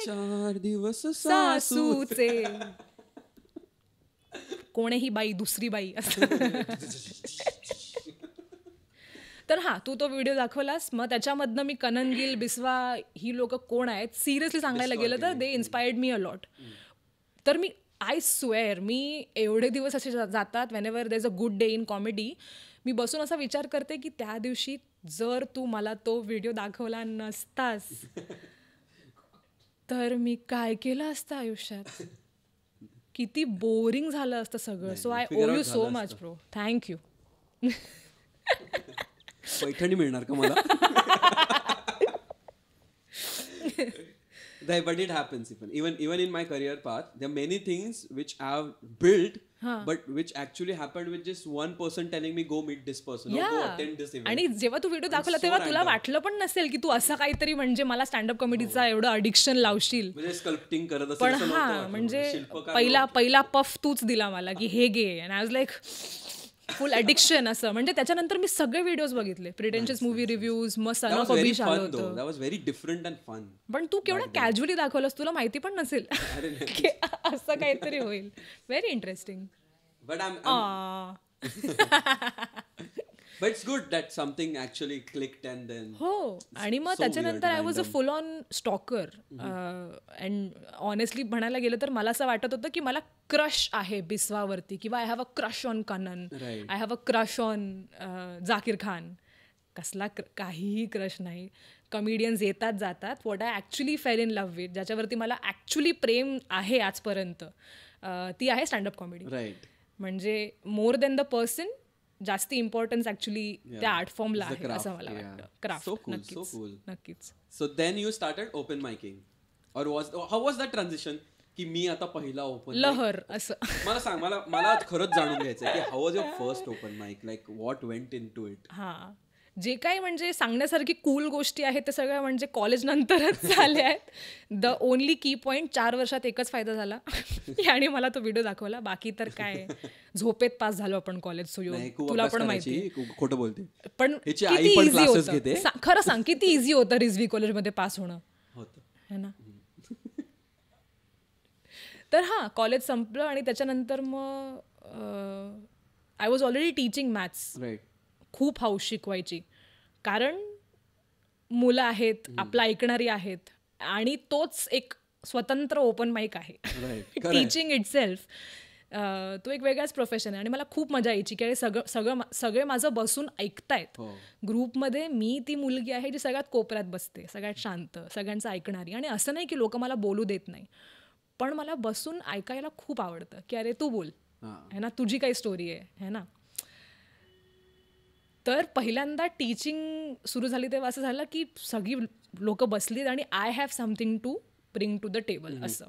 S2: 4 दिवस
S1: सासूचे कोणीही बाई दुसरी बाई असं तर हा तू तो व्हिडिओ दाखवलास मग त्याच्यामधनं मी कनन गिल बिस्वा ही लोक कोण आहेत सिरियसली सांगायला गेलं तर दे इन्स्पायर्ड मी अ लॉट तर मी आय स्वेअर मी एवढे दिवस असे जातात Wien ever there is a good day in comedy मी बसून असा विचार करते की त्या दिवशी जर तू मला तो व्हिडिओ दाखवला नसतास तर मी काय केलं असतं आयुष्यात किती बोरिंग झालं असतं सगळं so I owe you so much bro thank you
S2: Paithani मिळणार का मला but it happens even in my career path there are many things which I have built but which actually happened with just one person telling me go meet this person or go attend this event
S1: आणि जेव्हा तू video दाखवला तेव्हा तुला वाटलं पण नसेल की तू असं काहीतरी म्हणजे मला स्टँडअप कॉमेडीचा एवढं अडिक्शन लावशील
S2: म्हणजे स्कल्प्टिंग करत
S1: पण हा म्हणजे पहिला पफ तूच दिला मला की हे गे and I was like full addiction असं म्हणजे त्याच्यानंतर मी सगळे व्हिडिओज बघितले प्रिटेन्शियस मूवी रिव्ह्यूज मग सन ऑफ अभिष आलं होतं
S2: that was very different and fun
S1: पण तू केवढा कॅज्युअली दाखवलंस तुला माहिती पण नसेल की असं काहीतरी होईल very interesting
S2: but but it's good that something actually clicked and then
S1: हो आणि मग त्याच्यानंतर I was a full on stalker and honestly म्हणायला गेलं तर मला असं वाटत होतं की मला क्रश आहे बिस्वावरती किंवा I have a crush on Kanan I have a crush on Zakir Khan कसला काहीही क्रश नाही कॉमेडियन्स येतात जातात what I actually fell in love with ज्याच्यावरती मला ॲक्च्युली प्रेम आहे आजपर्यंत ती आहे स्टँडअप कॉमेडी.
S2: राईट.
S1: म्हणजे मोर दॅन द पर्सन जास्ती इम्पॉर्टन्स ऍक्च्युली त्या आर्ट फॉर्मला
S2: It's the
S1: आहे
S2: craft,
S1: असं मला
S2: yeah.
S1: वाटतं. क्राफ्ट.
S2: So cool,
S1: नक्कीच
S2: so cool.
S1: नक्कीच.
S2: So then you started open micing, or how was that transition? की मी आता पहिला ओपन
S1: लहर असं.
S2: मला सांग, मला खरंच जाणून घ्यायचं की how was your first open mic, like what went into it.
S1: हां, जे काही म्हणजे सांगण्यासारखी कूल गोष्टी आहेत ते सगळ्या म्हणजे कॉलेज नंतरच झाल्या आहेत. द ओनली की पॉईंट 4 वर्षात एकच फायदा झाला आणि मला तो व्हिडिओ दाखवला. बाकी तर काय झोपेत पास झालो आपण कॉलेज. सुयोग तुला पण माहिती.
S2: खोटं बोलते.
S1: पण
S2: हिची
S1: किती
S2: आई पण
S1: इझी
S2: classes घेते.
S1: होतं. खरं सांग किती इझी होतं रिझवी कॉलेजमध्ये पास होणं, है ना. तर हां, कॉलेज संपलं आणि त्याच्यानंतर मग I was already teaching maths.
S2: Right.
S1: खूप हौस शिकवायची, कारण मुलं आहेत, आपलं ऐकणारी आहेत आणि तोच एक स्वतंत्र ओपन माईक आहे. टीचिंग इट सेल्फ तो एक वेगळाच प्रोफेशन आहे. आणि मला खूप मजा यायची की सगळे माझं बसून ऐकतायत ग्रुपमध्ये. मी ती मुलगी आहे जी सगळ्यात कोपऱ्यात बसते, सगळ्यात शांत, सगळ्यांचं ऐकणारी. आणि असं नाही की लोक मला बोलू देत नाही, पण मला बसून ऐकायला खूप आवडतं की अरे तू बोल, है ना, तुझी काही स्टोरी आहे, है ना. तर पहिल्यांदा टीचिंग सुरू झाली तेव्हा असं झालं की सगळी लोक बसलीत आणि I have something to bring to the table असं.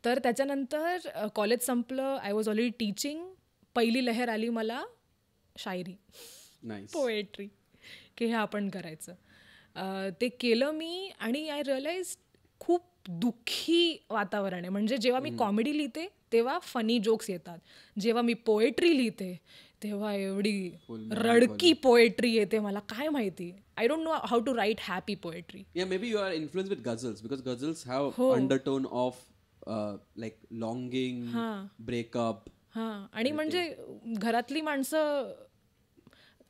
S1: तर त्याच्यानंतर कॉलेज संपलं, आय वॉज ऑलरेडी टीचिंग. पहिली लहर आली मला शायरी, पोएट्री, की हे आपण करायचं. ते केलं मी आणि आय रिअलाइज खूप दुःखी वातावरण आहे. म्हणजे जेव्हा मी कॉमेडी लिहिते तेव्हा फनी जोक्स येतात, जेव्हा मी पोएट्री लिहिते तेव्हा एवढी रडकी पोएट्री येते. मला काय माहिती, I don't know how to write happy poetry.
S2: Maybe you are influence with ghazals, because ghazals have undertone of like longing, breakup.
S1: हां, आणि म्हणजे घरातली माणसं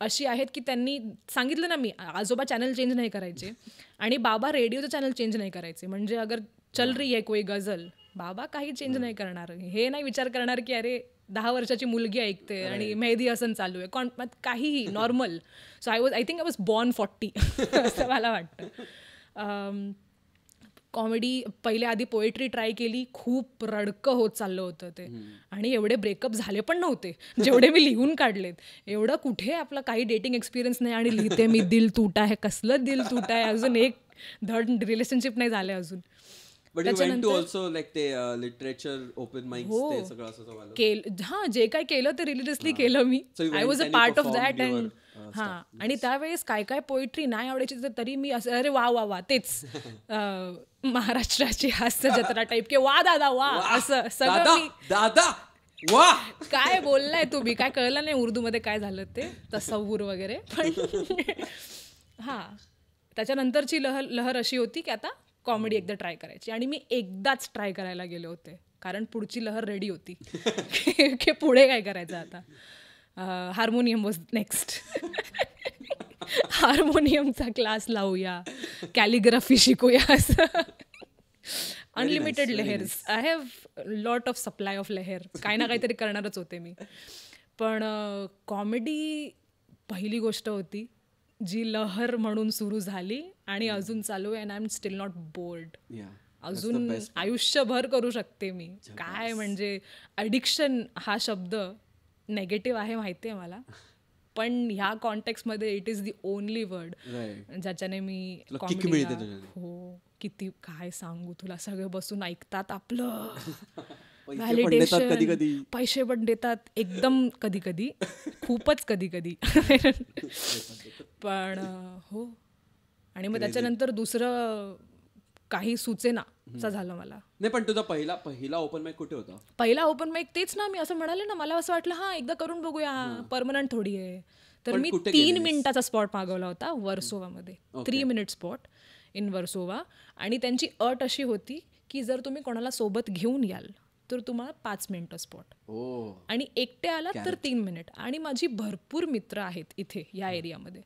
S1: अशी आहेत की त्यांनी सांगितलं ना, मी आजोबा चॅनल चेंज नाही करायचे आणि बाबा रेडिओचं चॅनल चेंज नाही करायचे. म्हणजे अगर चल रही है कोई गझल, बाबा काही चेंज नाही करणार. हे नाही विचार करणार की अरे 10 वर्षाची मुलगी ऐकते आणि मेहदी हसन चालू आहे, काहीही normal. So I think I was born 40 असं मला वाटतं. कॉमेडी पहिले आधी पोएट्री ट्राय केली, खूप रडकं होत चाललं होतं ते. आणि एवढे ब्रेकअप झाले पण नव्हते जेवढे मी लिहून काढलेत. एवढं कुठे आपला काही डेटिंग एक्सपिरियन्स नाही आणि लिहिते मी दिल तुटा आहे. कसलं दिल तुटा आहे, अजून एक धड रिलेशनशिप नाही झाले अजून. हां, जे काय केलं ते रिलिजियसली केलं मी. I was a part of that. And हां, आणि त्यावेळेस काय काय पोएट्री नाही आवडायची तरी मी असं अरे वा वा वा, तेच महाराष्ट्राची हास्य जत्रा टाईप, की वा दादा वा, असं सगळं.
S2: दादा वा,
S1: काय बोललाय तुम्ही, काय कळलं नाही उर्दूमध्ये काय झालं ते, तसव्वुर वगैरे. पण हां, त्याच्यानंतरची लहर अशी होती की आता कॉमेडी एकदा ट्राय करायची. आणि मी एकदाच ट्राय करायला गेले होते, कारण पुढची लहर रेडी होती की पुढे काय करायचं आता. Harmonium was next. हार्मोनियमचा क्लास लावूया, कॅलिग्राफी शिकूया, असं. Unlimited lehars. I have lot of supply of lehar. काही ना काहीतरी करणारच होते मी. पण कॉमेडी पहिली गोष्ट होती जी लहर म्हणून सुरू झाली आणि अजून चालू आहे. And I am still not bored. अजून आयुष्यभर करू शकते मी. काय म्हणजे ॲडिक्शन हा शब्द नेगेटिव्ह आहे माहिती आहे मला, पण ह्या कॉन्टेक्स्टमध्ये it is the only word ज्याच्याने मी कॉमेडीला, हो, किती काय सांगू तुला, सगळे बसून ऐकतात आपलं, व्हॅलिडेशन, पैसे पण देतात एकदम, कधी कधी खूपच कधी कधी. पण हो, आणि मग त्याच्यानंतर दुसरं काही सुचेनाचा झालं मला.
S2: नाही, पण तुझा पहिला ओपन माईक कुठे होता?
S1: पहिला ओपन माईक तेच ना, मी असं म्हणाले ना, मला असं वाटलं हां एकदा करून बघूया, परमनंट थोडी आहे. तर मी 3 मिनिटाचा स्पॉट मागवला होता वर्सोवामध्ये. 3 मिनिट स्पॉट इन वर्सोवा. आणि त्यांची अट अशी होती की जर तुम्ही कोणाला सोबत घेऊन याल तर तुम्हाला 5 मिनिटं स्पॉट, आणि एकटे आला तर 3 मिनिट. आणि माझी भरपूर मित्र आहेत इथे या एरियामध्ये,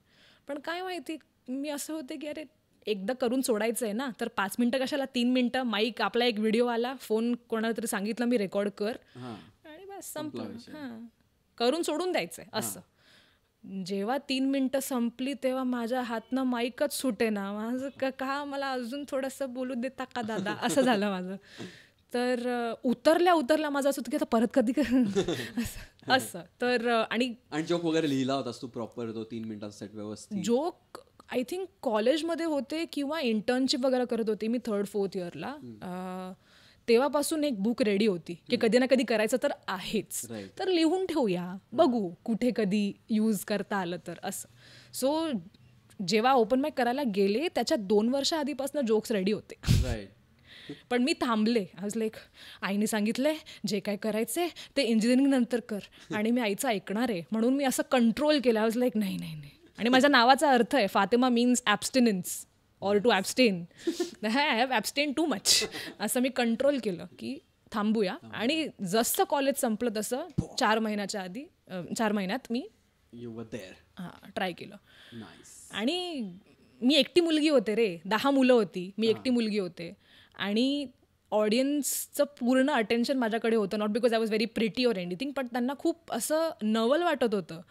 S1: पण काय माहिती मी असं होते की अरे एकदा करून सोडायचं आहे ना, तर 5 मिनिटं कशाला, 3 मिनिटं, माईक आपला एक व्हिडिओ आला, फोन कोणाला तरी सांगितलं मी रेकॉर्ड कर, आणि बस संपलं. हां, करून सोडून द्यायचंय असं. जेव्हा 3 मिनिटं संपली तेव्हा माझ्या हातनं माईकच सुटे ना. माझं का मला अजून थोडंसं बोलू देता का दादा, असं झालं माझं. तर उतरल्या माझं असं होतं की आता परत कधी असं तर आणि
S2: जोक वगैरे लिहिला होतास तू प्रॉपर तो 3 मिनिटाचा सेट व्यवस्थित?
S1: जोक आय थिंक कॉलेजमध्ये होते किंवा इंटर्नशिप वगैरे करत होते मी 3rd-4th इयरला. तेव्हापासून एक बुक रेडी होती की कधी ना कधी करायचं तर आहेच, तर लिहून ठेवूया, बघू कुठे कधी यूज करता आलं तर असं. सो जेव्हा ओपन माईक करायला गेले त्याच्या 2 वर्ष आधीपासून जोक्स रेडी होते. पण मी थांबले. आय वॉज लाईक आईने सांगितलंय जे काय करायचंय ते इंजिनिअरिंग नंतर कर आणि मी आईचं ऐकणार आहे म्हणून मी असं कंट्रोल केलं. आय वॉज लाईक नाही नाही नाही. आणि माझ्या नावाचा अर्थ आहे Fatima means abstinence or to abstain. I have abstain too much. असं मी कंट्रोल केलं की थांबूया. आणि जसं कॉलेज संपलं तसं 4 महिन्यात मी ट्राय केलं. आणि मी एकटी मुलगी होते रे, 10 मुलं होती, मी एकटी मुलगी होते आणि ऑडियन्सचं पूर्ण अटेन्शन माझ्याकडे होतं. Not because I was very pretty or anything, पण त्यांना खूप असं नवल वाटत होतं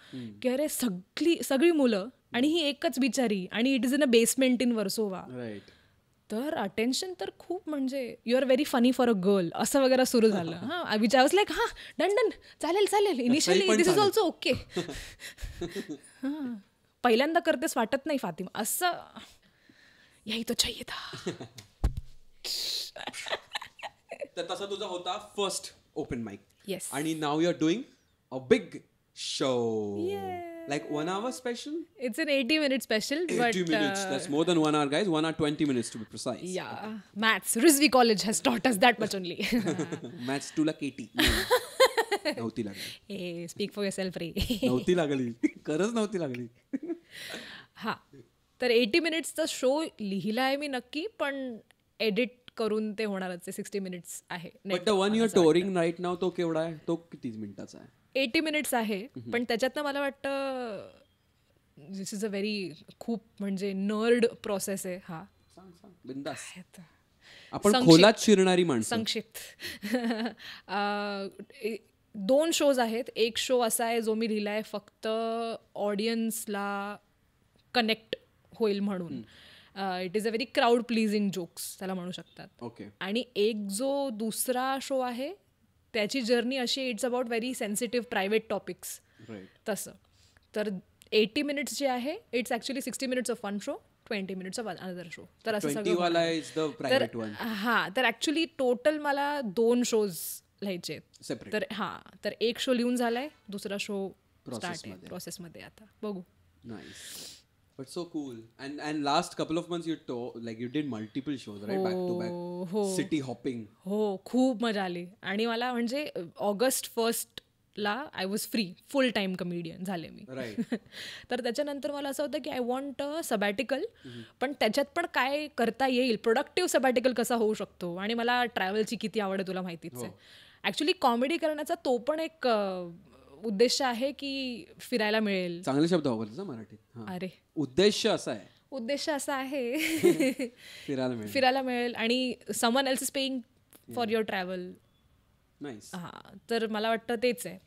S1: की अरे सगळी मुलं आणि ही एकच बिचारी आणि it is in a basement in Versova. तर अटेन्शन तर खूप म्हणजे you are very funny for a girl असं वगैरे सुरू झालं. हां which I was like done चालेल initially this is also okay. हां पहिल्यांदा करतेस वाटत नाही फातिमा असं. यही तो चाहिए था.
S2: तर तसा तुझा होता फर्स्ट ओपन माईक.
S1: येस.
S2: आणि now you are doing a big show. Like 1 hour special?
S1: It's an 80-minute special.
S2: 80 minutes. That's more than 1 hour, guys. 1 hour 20 minutes to be precise.
S1: Yeah. Maths. Rizvi College has taught us that much only.
S2: Maths 2 ला KT. नव्हती लागली.
S1: Hey, speak for yourself, रे.
S2: नव्हती लागली. खरंच नव्हती लागली.
S1: हा. तर 80 मिनिट्सचा शो लिहिला आहे मी नक्की, पण एडिट करून ते होणारच आहे. 60 मिनिट्स आहे.
S2: But the one you're touring right now, तो केवढा आहे? तो किती मिनिटाचा आहे?
S1: 80 मिनिट्स आहे, पण त्याच्यातनं मला वाटतं दिस इज अ व्हेरी खूप म्हणजे नर्ड प्रोसेस आहे हा.
S2: बिंदास. आपण खोलात शिरणारी माणसं.
S1: संक्षिप्त 2 शोज आहेत. एक शो असा आहे जो मी लिहिला आहे फक्त ऑडियन्सला कनेक्ट होईल म्हणून. It is a very crowd pleasing jokes त्याला म्हणू शकतात.
S2: ओके.
S1: आणि एक जो दुसरा शो आहे त्याची जर्नी अशी it's about very sensitive private topics. तसं तर 80 मिनिट्स जे आहे it's actually 60 minutes of one show, 20 minutes of another show. तर असं सगळं. हां तर ॲक्च्युली टोटल मला 2 शोज लिहायचे आहेत. तर हां तर एक शो लिहून झालाय, दुसरा शो स्टार्ट आहे प्रोसेसमध्ये आता. बघू.
S2: But so cool. And last couple of months you did multiple shows, right? Back to back. City hopping.
S1: हो खूप मजा आली. आणि मला म्हणजे August 1st ला I was free, full time comedian झाले मी. तर त्याच्यानंतर मला असं होतं की आय वॉन्ट अ सबॅटिकल, पण त्याच्यात पण काय करता येईल, प्रोडक्टिव्ह सबॅटिकल कसा होऊ शकतो. आणि मला ट्रॅव्हलची किती आवड आहे तुला माहितीच आहे. ॲक्च्युली कॉमेडी करण्याचा तो पण एक उद्देश आहे की फिरायला मिळेल.
S2: चांगले शब्द वापरले मराठीत.
S1: अरे
S2: उद्देश असा आहे फिरायला मिळेल आणि someone else is paying for your travel. हां तर मला वाटतं तेच आहे.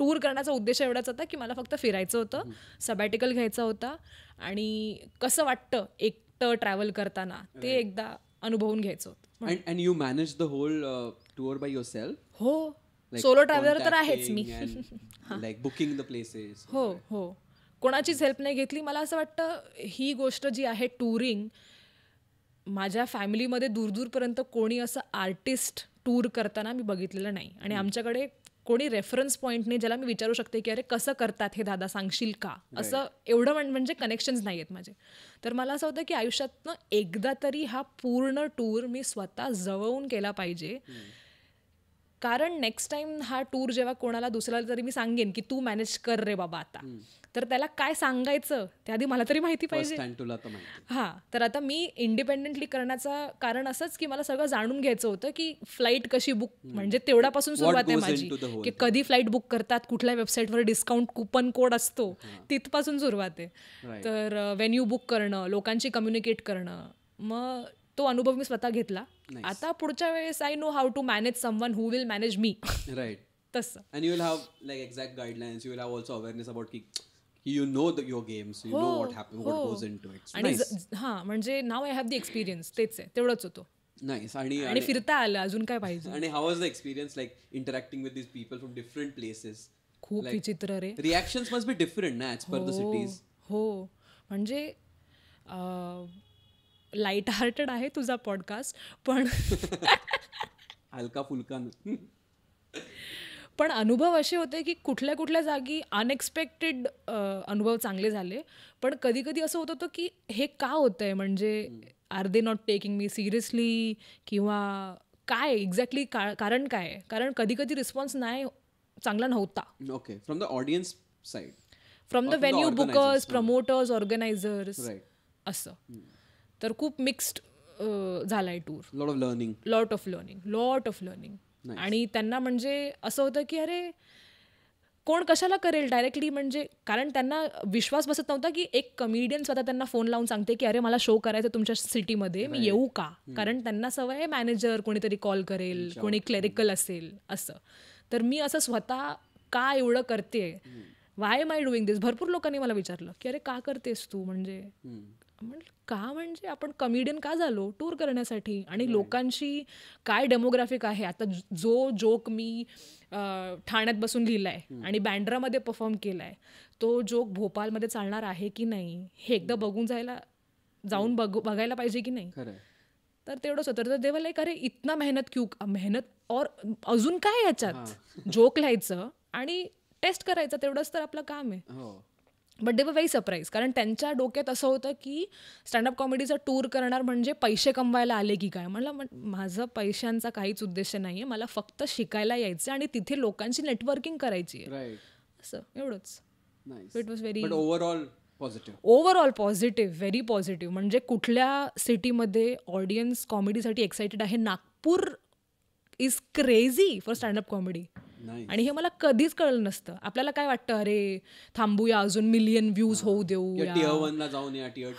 S2: टूर करण्याचा उद्देश एवढाच होता की मला फक्त फिरायचं होतं, सबॅटिकल घ्यायचा होता आणि कसं वाटतं एकटं ट्रॅव्हल करताना ते एकदा अनुभवून घ्यायचं होतं. And you managed the whole tour by yourself?
S1: हो सोलो ट्रॅव्हलर तर आहेच मी.
S2: Like booking the places.
S1: हो कोणाचीच हेल्प नाही घेतली. मला असं वाटतं ही गोष्ट जी आहे टूरिंग, माझ्या फॅमिलीमध्ये दूरपर्यंत कोणी असं आर्टिस्ट टूर करताना मी बघितलेलं नाही. आणि आमच्याकडे कोणी रेफरन्स पॉईंट नाही ज्याला मी विचारू शकते की अरे कसं करतात हे दादा सांगशील का, असं एवढं म्हणजे कनेक्शन्स नाही आहेत माझे. तर मला असं होतं की आयुष्यातनं एकदा तरी हा पूर्ण टूर मी स्वतः जवळून केला पाहिजे. कारण नेक्स्ट टाइम हा टूर जेव्हा कोणाला दुसऱ्याला तरी मी सांगेन की तू मॅनेज कर रे बाबा आता, तर त्याला काय सांगायचं त्याआधी मला तरी माहिती पाहिजे. हां तर आता मी इंडिपेंडेंटली करण्याचं कारण असंच की मला सगळं जाणून घ्यायचं होतं की फ्लाईट कशी बुक, म्हणजे तेवढ्यापासून सुरुवात आहे माझी की कधी फ्लाईट बुक करतात, कुठल्या वेबसाईटवर डिस्काउंट कुपन कोड असतो, तिथपासून सुरुवात आहे. तर व्हेन्यू बुक करणं, लोकांशी कम्युनिकेट करणं, मग तो अनुभव मी स्वतः घेतला. आता पुढच्या वेळेस I know how to manage someone who will manage me.
S2: Right.
S1: तसं.
S2: And you will have like exact guidelines. You will have also awareness about की you know your games, you know what happens, what goes into it.
S1: आणि हां म्हणजे नाव I have the experience. तेच आहे, तेवढंच होतं.
S2: Nice.
S1: आणि फिरता आलं, अजून काय पाहिजे.
S2: आणि how was the experience like interacting with this people from different places?
S1: खूप विचित्र रे.
S2: रिॲक्शन्स मस्ट बी डिफरंट ना ॲज पर द सिटीज.
S1: हो, म्हणजे लाईट हार्टेड आहे तुझा पॉडकास्ट, पण
S2: हलका फुलका.
S1: पण अनुभव असे होते की कुठल्या कुठल्या जागी अनएक्सपेक्टेड अनुभव चांगले झाले. पण कधी कधी असं होत होतं की हे का होतंय, म्हणजे are they not taking me seriously, किंवा काय एक्झॅक्टली कारण काय आहे. कारण कधी कधी रिस्पॉन्स नाही चांगला नव्हता.
S2: Okay, from the audience side,
S1: from the venue Booker's, promoters, organisers, असं. तर खूप मिक्स्ड झालाय टूर. Lot of learning. आणि त्यांना म्हणजे असं होतं की अरे कोण कशाला करेल डायरेक्टली, म्हणजे कारण त्यांना विश्वास बसत नव्हता की एक कमेडियन स्वतः त्यांना फोन लावून सांगते की अरे मला शो करायचा तुमच्या सिटीमध्ये, मी येऊ का. कारण त्यांना सवय आहे मॅनेजर कोणीतरी कॉल करेल, कोणी क्लेरिकल असेल असं. तर मी असं स्वतः का एवढं करते, वाय एम आय डुईंग दिस. भरपूर लोकांनी मला विचारलं की अरे का करतेस तू, म्हणजे म्हटलं का, म्हणजे आपण कमेडियन का झालो, टूर करण्यासाठी. आणि लोकांची काय डेमोग्राफिक आहे. आता जो जोक मी ठाण्यात बसून लिहिलाय आणि बँड्रामध्ये परफॉर्म केलाय, तो जोक भोपाळमध्ये चालणार आहे की नाही हे एकदा जाऊन बघायला पाहिजे की नाही. तर तेवढंच होतं. तर देवा लाईक अरे इतना मेहनत और अजून काय याच्यात, जोक लिहायचं आणि टेस्ट करायचं, तेवढंच तर आपलं काम आहे. बट दे वर व्हेरी सरप्राईज, कारण त्यांच्या डोक्यात असं होतं की स्टँडअप कॉमेडीचा टूर करणार म्हणजे पैसे कमवायला आले की काय. म्हणलं माझं पैशांचा काहीच उद्देश नाही आहे, मला फक्त शिकायला यायचं आणि तिथे लोकांची नेटवर्किंग करायची आहे, असं एवढंच. It was very overall positive, very positive. म्हणजे कुठल्या सिटीमध्ये ऑडियन्स कॉमेडीसाठी एक्सायटेड आहे. Nagpur is crazy for standup comedy. आणि हे मला कधीच कळलं नसतं. आपल्याला काय वाटतं, अरे थांबूया अजून मिलियन व्ह्यूज होऊ देऊया,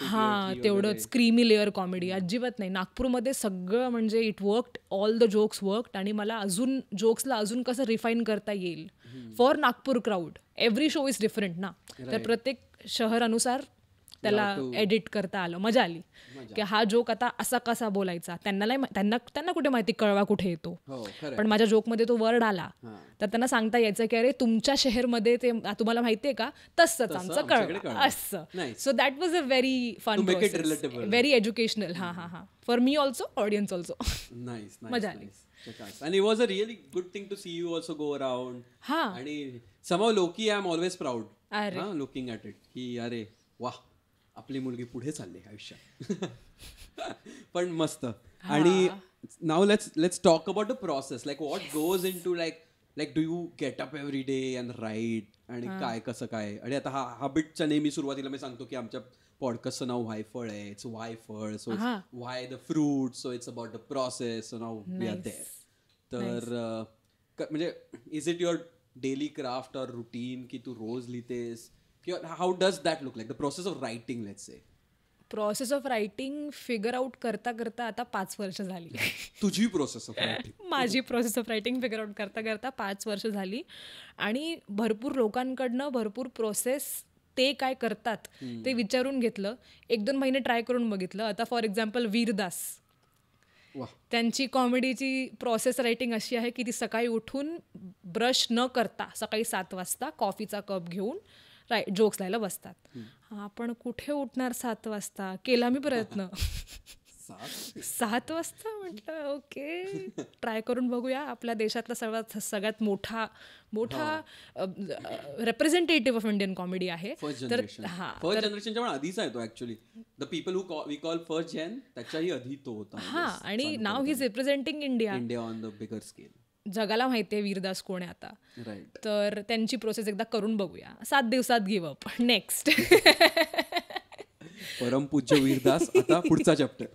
S1: हा तेवढंच क्रीमी लेअर कॉमेडी. अजिबात नाही. नागपूरमध्ये सगळं म्हणजे it worked, all the jokes worked. आणि मला अजून जोक्सला अजून कसं रिफाईन करता येईल for Nagpur crowd. Every show is different ना, तर प्रत्येक शहर अनुसार त्याला एडिट करता आलं. मजा आली की हा जोक आता असा कसा बोलायचा. त्यांना कुठे माहिती कळवा कुठे येतो, पण माझ्या जोकमध्ये तो वर्ड आला तर त्यांना सांगता यायचं की अरे तुमच्या शहरमध्ये ते तुम्हाला माहितीये का, तसंच आमचं कळवा असं. So that was a very fun process, very educational. हा for me also, audience also. मजा आली.
S2: And it was a really good thing to see you also go around. आणि somehow low-key I'm always proud looking at it की अरे वाह, आपली मुलगी पुढे चालली आयुष्यात. पण मस्त. आणि now let's talk about the process. Like what goes into like do you get up every day and right, आणि काय कसं काय. आणि आता हा बिटच्या नेहमी सुरुवातीला मी सांगतो की आमच्या पॉडकास्टचं नाव वायफळ आहे. इट्स वायफळ, so why the fruit, so it's about the process. So now we are there. तर म्हणजे is it your daily craft और रुटीन की तू रोज लिहितेस, किंवा how does that look like the process of writing? Let's say
S1: process of writing figure out करता करता आता 5 वर्ष झाली.
S2: तुझी प्रोसेस ऑफ रायटिंग?
S1: माझी process of writing figure out करता करता 5 वर्ष झाली. आणि भरपूर लोकांकडनं भरपूर प्रोसेस ते काय करतात ते विचारून घेतलं. 1-2 महिने ट्राय करून बघितलं. आता फॉर एक्झाम्पल वीरदास, त्यांची कॉमेडीची प्रोसेस रायटिंग अशी आहे की ती सकाळी उठून ब्रश न करता सकाळी 7 वाजता कॉफीचा कप घेऊन जोक्स लिहायला बसतात. आपण कुठे उठणार 7 वाजता, केला मी प्रयत्न. 7 वाजता म्हटलं ओके ट्राय करून बघूया. आपल्या देशातला सगळ्यात मोठा रिप्रेझेंटेटिव्ह ऑफ इंडियन कॉमेडी आहे.
S2: फर्स्ट जनरेशनच्या पण आधीच आहे तो. Actually the people who we call first gen, त्याच्याही आधी तो होता.
S1: आणि now he is representing India
S2: on the bigger scale.
S1: जगाला माहिती आहे वीरदास कोण आहे आता. तर त्यांची प्रोसेस एकदा करून बघूया. 7 दिवसात गिव्ह अप. नेक्स्ट
S2: परमपूज्य वीरदास, आता पुढचा चॅप्टर.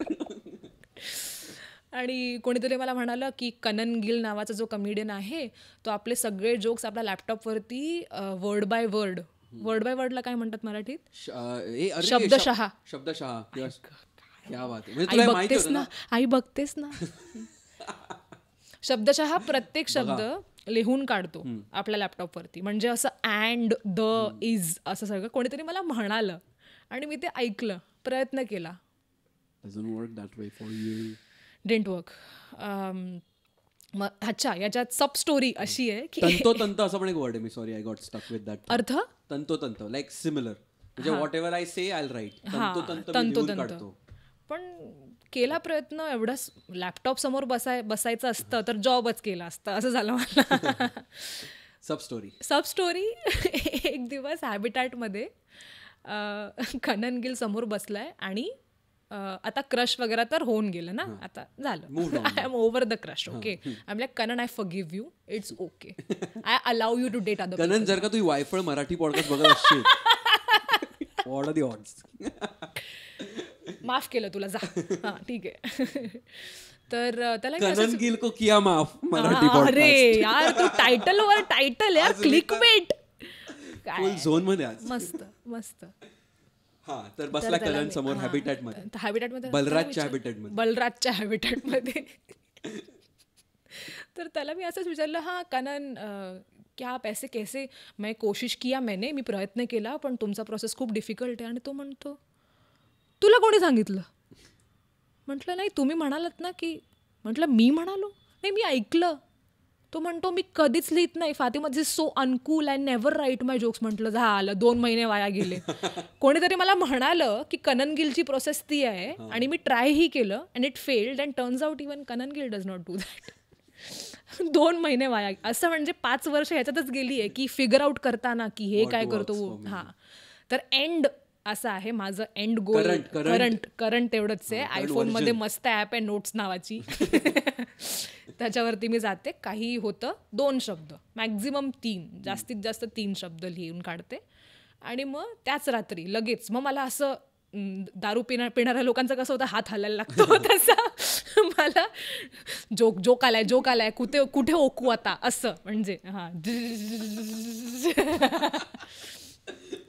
S1: आणि कोणीतरी मला म्हणालं की कनन गिल नावाचा जो कमेडियन आहे तो आपले सगळे जोक्स आपल्या लॅपटॉपवरती वर्ड बाय वर्डला काय म्हणतात मराठीत? शब्दशः. आई बघतेस ना शब्दशः प्रत्येक शब्द लिहून काढतो आपल्या लॅपटॉपवरती. म्हणजे असं अँड, द, इज असं सगळं कोणीतरी मला म्हणालं आणि मी ते ऐकलं, प्रयत्न केला. Didn't work. अच्छा, याच्यात सब स्टोरी अशी आहे की
S2: तंतोतंत असं पण एक वर्ड आहे. मी sorry I got stuck with that.
S1: अर्थ
S2: तंतोतंत लाईक सिमिलर, म्हणजे whatever I say I write. तंतोतंत मी लिहून काढतो.
S1: पण केला प्रयत्न. एवढाच लॅपटॉप समोर बसायचं असतं तर जॉबच केला असतं असं झालं मला.
S2: सब स्टोरी.
S1: एक दिवस हॅबिटॅटमध्ये कनन गिल समोर बसलाय आणि आता क्रश वगैरे तर होऊन गेलं ना, आता झालं. I am over the crush. Okay, I am like Kanan, I forgive you, it's okay, I allow you to date other.
S2: Kanan, जर का तू वायफळ मराठी पॉडकास्ट बघत असशील, व्हॉट आर द ऑड्स?
S1: माफ केलं तुला, जा. हा, ठीक आहे. तर त्याला
S2: कनन गिल को किया माफ मराठी
S1: अरे
S2: पॉडकास्ट.
S1: यार, तो टायटल यार, क्लिकबेट.
S2: फुल झोन मध्ये आज.
S1: मस्त मस्त.
S2: हा, तर बसला कनन समोर हॅबिटॅटमध्ये, बलराजच्या हॅबिटॅटमध्ये.
S1: तर त्याला मी असंच विचारलं, हा कनन, क्या आप ऐसे कैसे, मैं कोशिश किया, मी प्रयत्न केला, पण तुमचा प्रोसेस खूप डिफिकल्ट आहे. आणि तो म्हणतो, तुला कोणी सांगितलं? म्हटलं नाही, तुम्ही म्हणालात ना की. म्हटलं मी म्हणालो? नाही, मी ऐकलं. तो म्हणतो, मी कधीच लिहित नाही, Fatima this is so uncool, I never write my jokes. म्हटलं झालं, 2 महिने वाया गेले. कोणीतरी मला म्हणालं की कनन गिलची प्रोसेस ती आहे, आणि मी ट्रायही केलं and it failed, and turns out even Kanan Gill does not do that. 2 महिने वाया. असं म्हणजे 5 वर्ष ह्याच्यातच गेली आहे की फिगर आउट करताना की हे काय करतो. हां, तर एंड असं आहे माझं, एंड गोल करंट तेवढंच आहे. आयफोनमध्ये मस्त ॲप आहे नोट्स नावाची, त्याच्यावरती मी जाते. काही होतं 2 शब्द, मॅक्झिमम 3, जास्तीत जास्त 3 शब्द लिहून काढते. आणि मग त्याच रात्री लगेच मग मला असं, दारू पिणाऱ्या लोकांचं कसं होतं, हात हलायला लागतो, तसं मला जोक आलाय, कुठे ओकू आता, असं म्हणजे हां,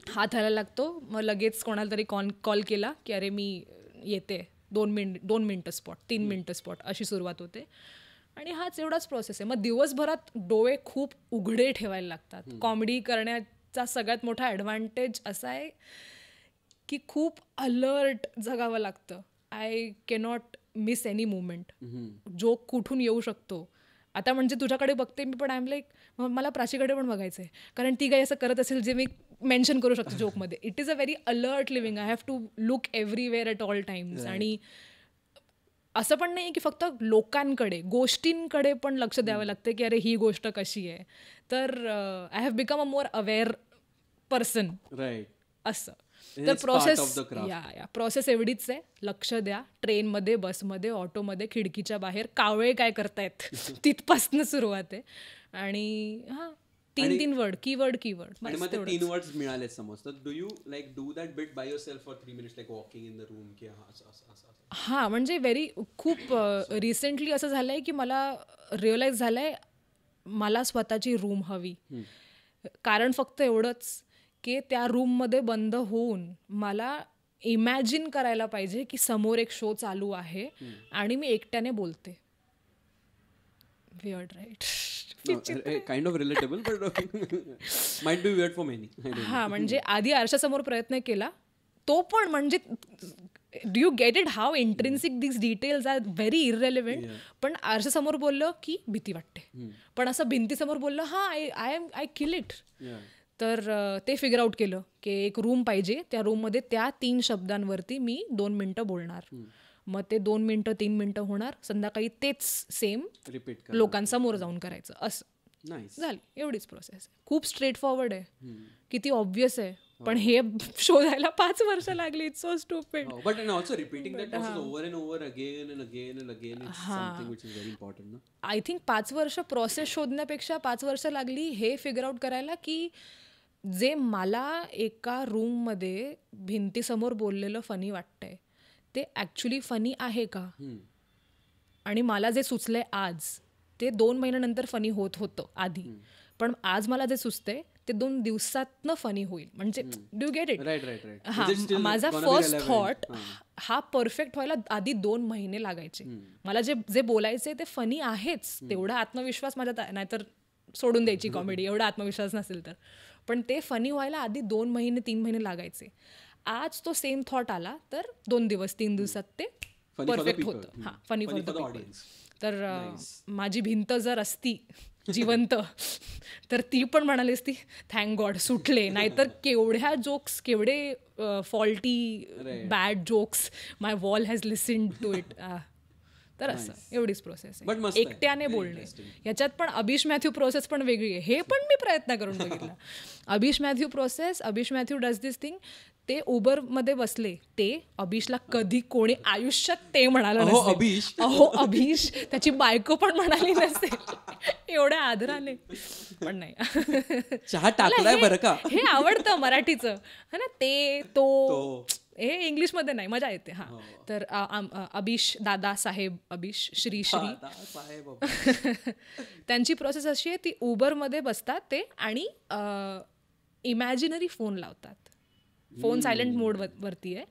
S1: हात हलायला लागतो. मग लगेच कोणाला तरी कॉल केला की अरे मी येते, 2 मिनटं स्पॉट, 3 मिनटं स्पॉट, अशी सुरुवात होते. आणि हाच एवढाच प्रोसेस आहे. मग दिवसभरात डोळे खूप उघडे ठेवायला लागतात. कॉमेडी करण्याचा सगळ्यात मोठा ॲडव्हान्टेज असा आहे की खूप अलर्ट जगावं लागतं. I cannot miss any movement. Joke कुठून येऊ शकतो. आता म्हणजे तुझ्याकडे बघते मी, पण आय एम लाईक, मला प्राचीकडे पण बघायचं आहे, कारण ती काही असं करत असेल जे मी मेन्शन करू शकतो जोकमध्ये. It is a very alert living. I have to look everywhere at all times. आणि असं पण नाही की फक्त लोकांकडे, गोष्टींकडे पण लक्ष द्यावं लागतं की अरे ही गोष्ट कशी आहे. तर I have become a more aware person.
S2: Right.
S1: असं. तर प्रोसेस एवढीच आहे, लक्ष द्या. ट्रेनमध्ये, बसमध्ये, ऑटोमध्ये, खिडकीच्या बाहेर कावळे काय करतायत तिथपासून सुरुवात आहे. आणि हां, 3 वर्ड, कीवर्ड.
S2: आणि मग ते 3 वर्ड्स मिळाले समज, तर do you like do that bit by yourself for 3 minutes, like walking in the room, की
S1: हां, म्हणजे खूप रिसेंटली असं झालंय की मला रिअलाईज झालंय मला स्वतःची रूम हवी. कारण फक्त एवढंच की त्या रूममध्ये बंद होऊन मला इमॅजिन करायला पाहिजे की समोर एक शो चालू आहे आणि मी एकट्याने बोलते. Weird, right?
S2: Kind of relatable, but might be weird for many.
S1: हां, म्हणजे आधी आरशासमोर प्रयत्न केला, तो पण म्हणजे do you get it how intrinsic this details are very irrelevant. पण आरशासमोर बोललं की भीती वाटते, पण असं भिंतीसमोर बोललं हां आय किल इट. तर ते फिगर आउट केलं की एक रूम पाहिजे, त्या रूममध्ये त्या 3 शब्दांवरती मी 2 मिनटं बोलणार. मग ते 2 मिनटं 3 मिनटं होणार, संध्याकाळी तेच सेम
S2: रिपीट
S1: लोकांसमोर जाऊन करायचं. असं झाली, एवढीच प्रोसेस. खूप स्ट्रेट फॉरवर्ड आहे, किती ऑब्वियस आहे, पण हे शोधायला 5 वर्ष लागली. It's so stupid.
S2: But and also repeating that process over and over again and again and again is something which is very important ना.
S1: आय थिंक 5 वर्ष प्रोसेस शोधण्यापेक्षा 5 वर्ष लागली हे फिगर आउट करायला की जे मला एका रूममध्ये भिंतीसमोर बोललेलं फनी वाटतंय ते ॲक्च्युली फनी आहे का. आणि मला जे सुचलंय आज ते 2 महिन्यानंतर फनी होतं आधी, पण आज मला जे सुचतंय ते 2 दिवसातनं फनी होईल. म्हणजे डू गेट इट? हां, माझा फर्स्ट थॉट हा परफेक्ट व्हायला आधी 2 महिने लागायचे. मला जे बोलायचे ते फनी आहेच, तेवढा आत्मविश्वास माझ्यात, नाहीतर सोडून द्यायची कॉमेडी, एवढा आत्मविश्वास नसेल तर. पण ते फनी व्हायला आधी 2 महिने 3 महिने लागायचे. आज तो सेम थॉट आला तर 2 दिवस 3 दिवसात ते
S2: Funny for the
S1: perfect
S2: people.
S1: होतं. हां, funny for the people.
S2: audience.
S1: तर माझी भिंत जर असती जिवंत तर ती पण म्हणाली असती थँक गॉड सुटले, नाहीतर केवढ्या जोक्स, केवढे faulty bad jokes my wall has listen to it. तर असं एवढीच प्रोसेस
S2: But
S1: आहे,
S2: मस्त आहे.
S1: एकट्याने
S2: Very
S1: बोलणे.
S2: interesting.
S1: याच्यात पण अभिष मॅथ्यू प्रोसेस पण वेगळी आहे, हे पण मी प्रयत्न करून बघितला. Abhish Mathew process, Abhish Mathew does this thing. ते उबरमध्ये बसले, ते अभिषला कधी कोणी आयुष्यात ते म्हणालं
S2: अहो,
S1: नसेल.
S2: अभिष.
S1: अहो अभिष, त्याची बायको पण म्हणाली नसेल एवढ्या आदराने, पण नाही.
S2: चहा टाकलाय बरं का.
S1: हे आवडतं मराठीचं है ना, ते तो हे इंग्लिशमध्ये नाही, मजा येते. हा, तर अभिष दादा साहेब, अभिष श्री त्यांची प्रोसेस अशी आहे, ती उबरमध्ये बसतात ते आणि इमॅजिनरी फोन लावतात. फोन सायलेंट मोड वरती आहे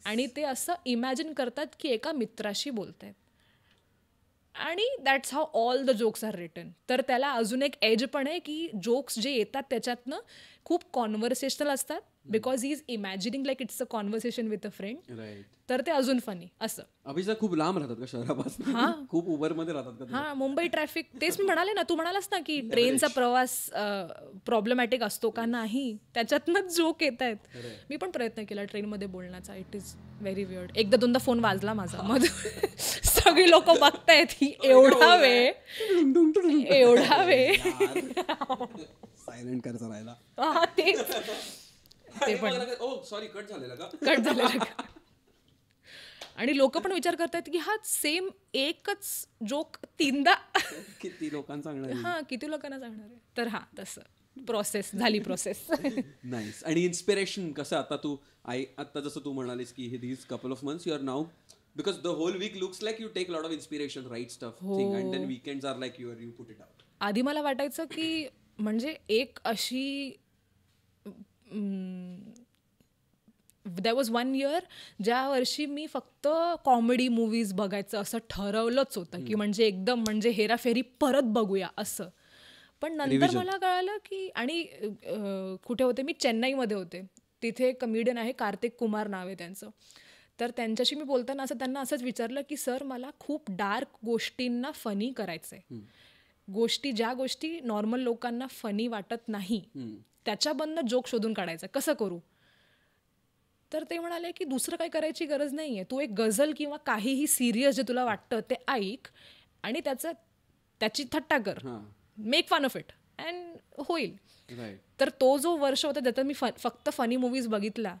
S1: आणि ते असं इमॅजिन करतात की एका मित्राशी बोलतायत. आणि that's how all the jokes are written. तर त्याला अजून एक एज पण आहे की जोक्स जे येतात त्याच्यातनं खूप कॉन्व्हर्सेशनल असतात, because he is imagining like it's a conversation with a friend. तर ते अजून फनी असं.
S2: अभिषा खूप लांब राहतात का शहरापासून? खूप उबरमध्ये राहतात का?
S1: हां, मुंबई ट्रॅफिक, तेच मी म्हणाले ना, तू म्हणालास ना की ट्रेनचा प्रवास प्रॉब्लेमॅटिक असतो का? नाही, त्याच्यातनंच जोक येत आहेत. मी पण प्रयत्न केला ट्रेनमध्ये बोलण्याचा, इट इज व्हेरी वियर्ड. एकदा दोनदा फोन वाजला माझा, मग सगळी लोक बघतायत ही एवढा वेळ
S2: सायलेंट करायचा राहिला.
S1: ते पण
S2: सॉरी, कट झालेला का?
S1: कट झालेला का? आणि लोक पण विचार करतात की हा सेम एकच जोक तीनदा
S2: किती लोकांना सांगणार?
S1: हा, किती लोकांना सांगणार आहे. तर हा, तसं प्रोसेस झाली प्रोसेस.
S2: नाईस. आणि इन्स्पिरेशन कसं, आता जसं तू म्हणालीस की हे these couple of months you are now, because the whole week looks like you take a lot of inspiration, write stuff, thing, and then weekends are like you put it out.
S1: आधी मला वाटायचं की म्हणजे एक अशी there was one year ज्या वर्षी मी फक्त कॉमेडी मूवीज बघायचं असं ठरवलंच होतं की म्हणजे एकदम म्हणजे हेराफेरी परत बघूया असं. पण नंतर मला कळालं की, आणि कुठे होते मी, चेन्नईमध्ये होते. तिथे कमेडियन आहे, कार्तिक कुमार नाव आहे त्यांचं. तर त्यांच्याशी मी बोलताना असं त्यांना असंच विचारलं की सर, मला खूप डार्क गोष्टींना फनी करायचं आहे. ज्या गोष्टी नॉर्मल लोकांना फनी वाटत नाही त्याच्याबद्दल जोक शोधून काढायचं, कसं करू? तर ते म्हणाले की दुसरं काही करायची गरज नाही आहे, तू एक गझल किंवा काहीही सिरियस जे तुला वाटतं ते ऐक आणि त्याची थट्टा कर, make fun of it and होईल. तर तो जो वर्ष होता त्याच्यात मी फक्त फनी मूवीज बघितला,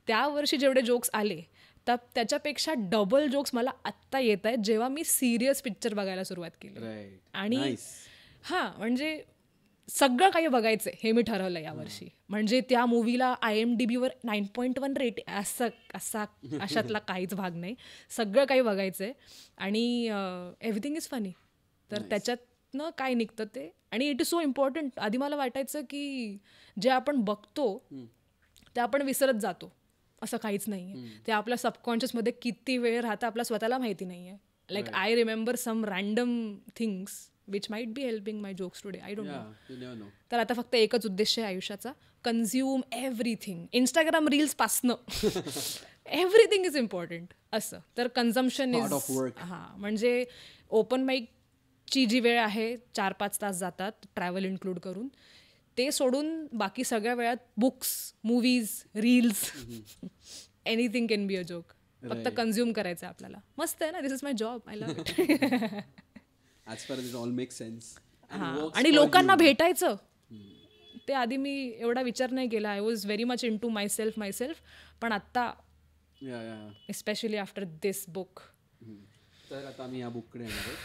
S1: त्या वर्षी जेवढे जोक्स आले तर त्याच्यापेक्षा डबल जोक्स मला आत्ता येत आहेत जेव्हा मी सिरियस पिक्चर बघायला सुरुवात केली. आणि हां, म्हणजे सगळं काही बघायचं हे मी ठरवलं यावर्षी. म्हणजे त्या मूवीला IMDb-वर 9.1 रेट अशातला काहीच भाग नाही, सगळं काही बघायचं आहे आणि एव्हरीथिंग इज फनी. तर त्याच्यातनं काय निघतं ते, आणि इट इज सो इम्पॉर्टंट. आधी मला वाटायचं की जे आपण बघतो ते आपण विसरत जातो, असं काहीच नाही आहे. ते आपल्या सबकॉन्शियसमध्ये किती वेळ राहतं आपल्या स्वतःला माहिती नाही आहे. Like I remember some random things which might be helping my jokes today, I don't know. तर आता फक्त एकच उद्देश आहे आयुष्याचा, कन्झ्युम एव्हरीथिंग. इंस्टाग्राम रील्सपासनं एव्हरीथिंग इज इम्पॉर्टंट असं. तर कन्झम्पशन इज, हां, म्हणजे ओपन माईकची जी वेळ आहे 4-5 तास जातात ट्रॅव्हल इन्क्लूड करून, ते सोडून बाकी सगळ्या वेळात books, movies, reels, anything can be a joke. फक्त कन्झ्युम करायचं आपल्याला. मस्त आहे ना, this is my job, I love it.
S2: As far as it all makes sense.
S1: आणि लोकांना भेटायचं, ते आधी मी एवढा विचार नाही केला. I was very much into myself. पण आत्ता एस्पेशली आफ्टर दिस बुक.
S2: तर आता आम्ही या बुककडे येणार आहोत.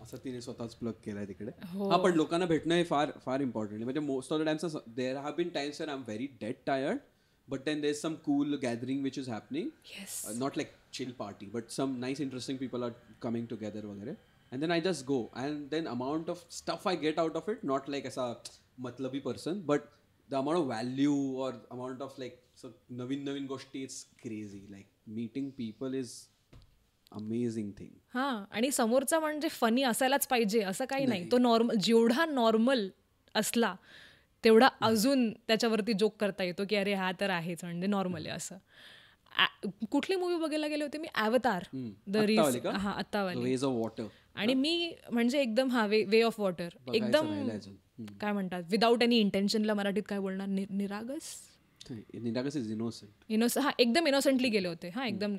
S2: असं तिने स्वतःच प्लग केलाय तिकडे. हा, पण लोकांना भेटणं हे फार फार इम्पॉर्टंट. म्हणजे most of the times there have been times where I am very dead tired, but then there's some cool gathering which is happening.
S1: Yes.
S2: Not like chill party, but some nice interesting people are coming together वगैरे. And then I just go, and then amount of stuff I get out of it, not like as a matlabi person, but the amount of value or amount of like so नवीन गोष्टी, it's crazy. Like meeting people is amazing thing.
S1: हां, आणि समोरचा म्हणजे funny असायलाच पाहिजे असं काही नाही. तो नॉर्मल, जेवढा नॉर्मल असला तेवढा अजून त्याच्यावरती जोक करता येतो की अरे हा तर आहेच, म्हणजे नॉर्मल आहे असं. कुठली मूवी बघायला गेले होते मी, अवतार द
S2: आत्तावाली का?
S1: हा आत्तावाली.
S2: Ways of water.
S1: आणि मी म्हणजे एकदम वे ऑफ वॉटर एकदम काय म्हणतात विदाऊट एनी इंटेन्शनला मराठीत काय बोलणार, निरागस हा एकदम इनोसेंटली गेले होते. हा एकदम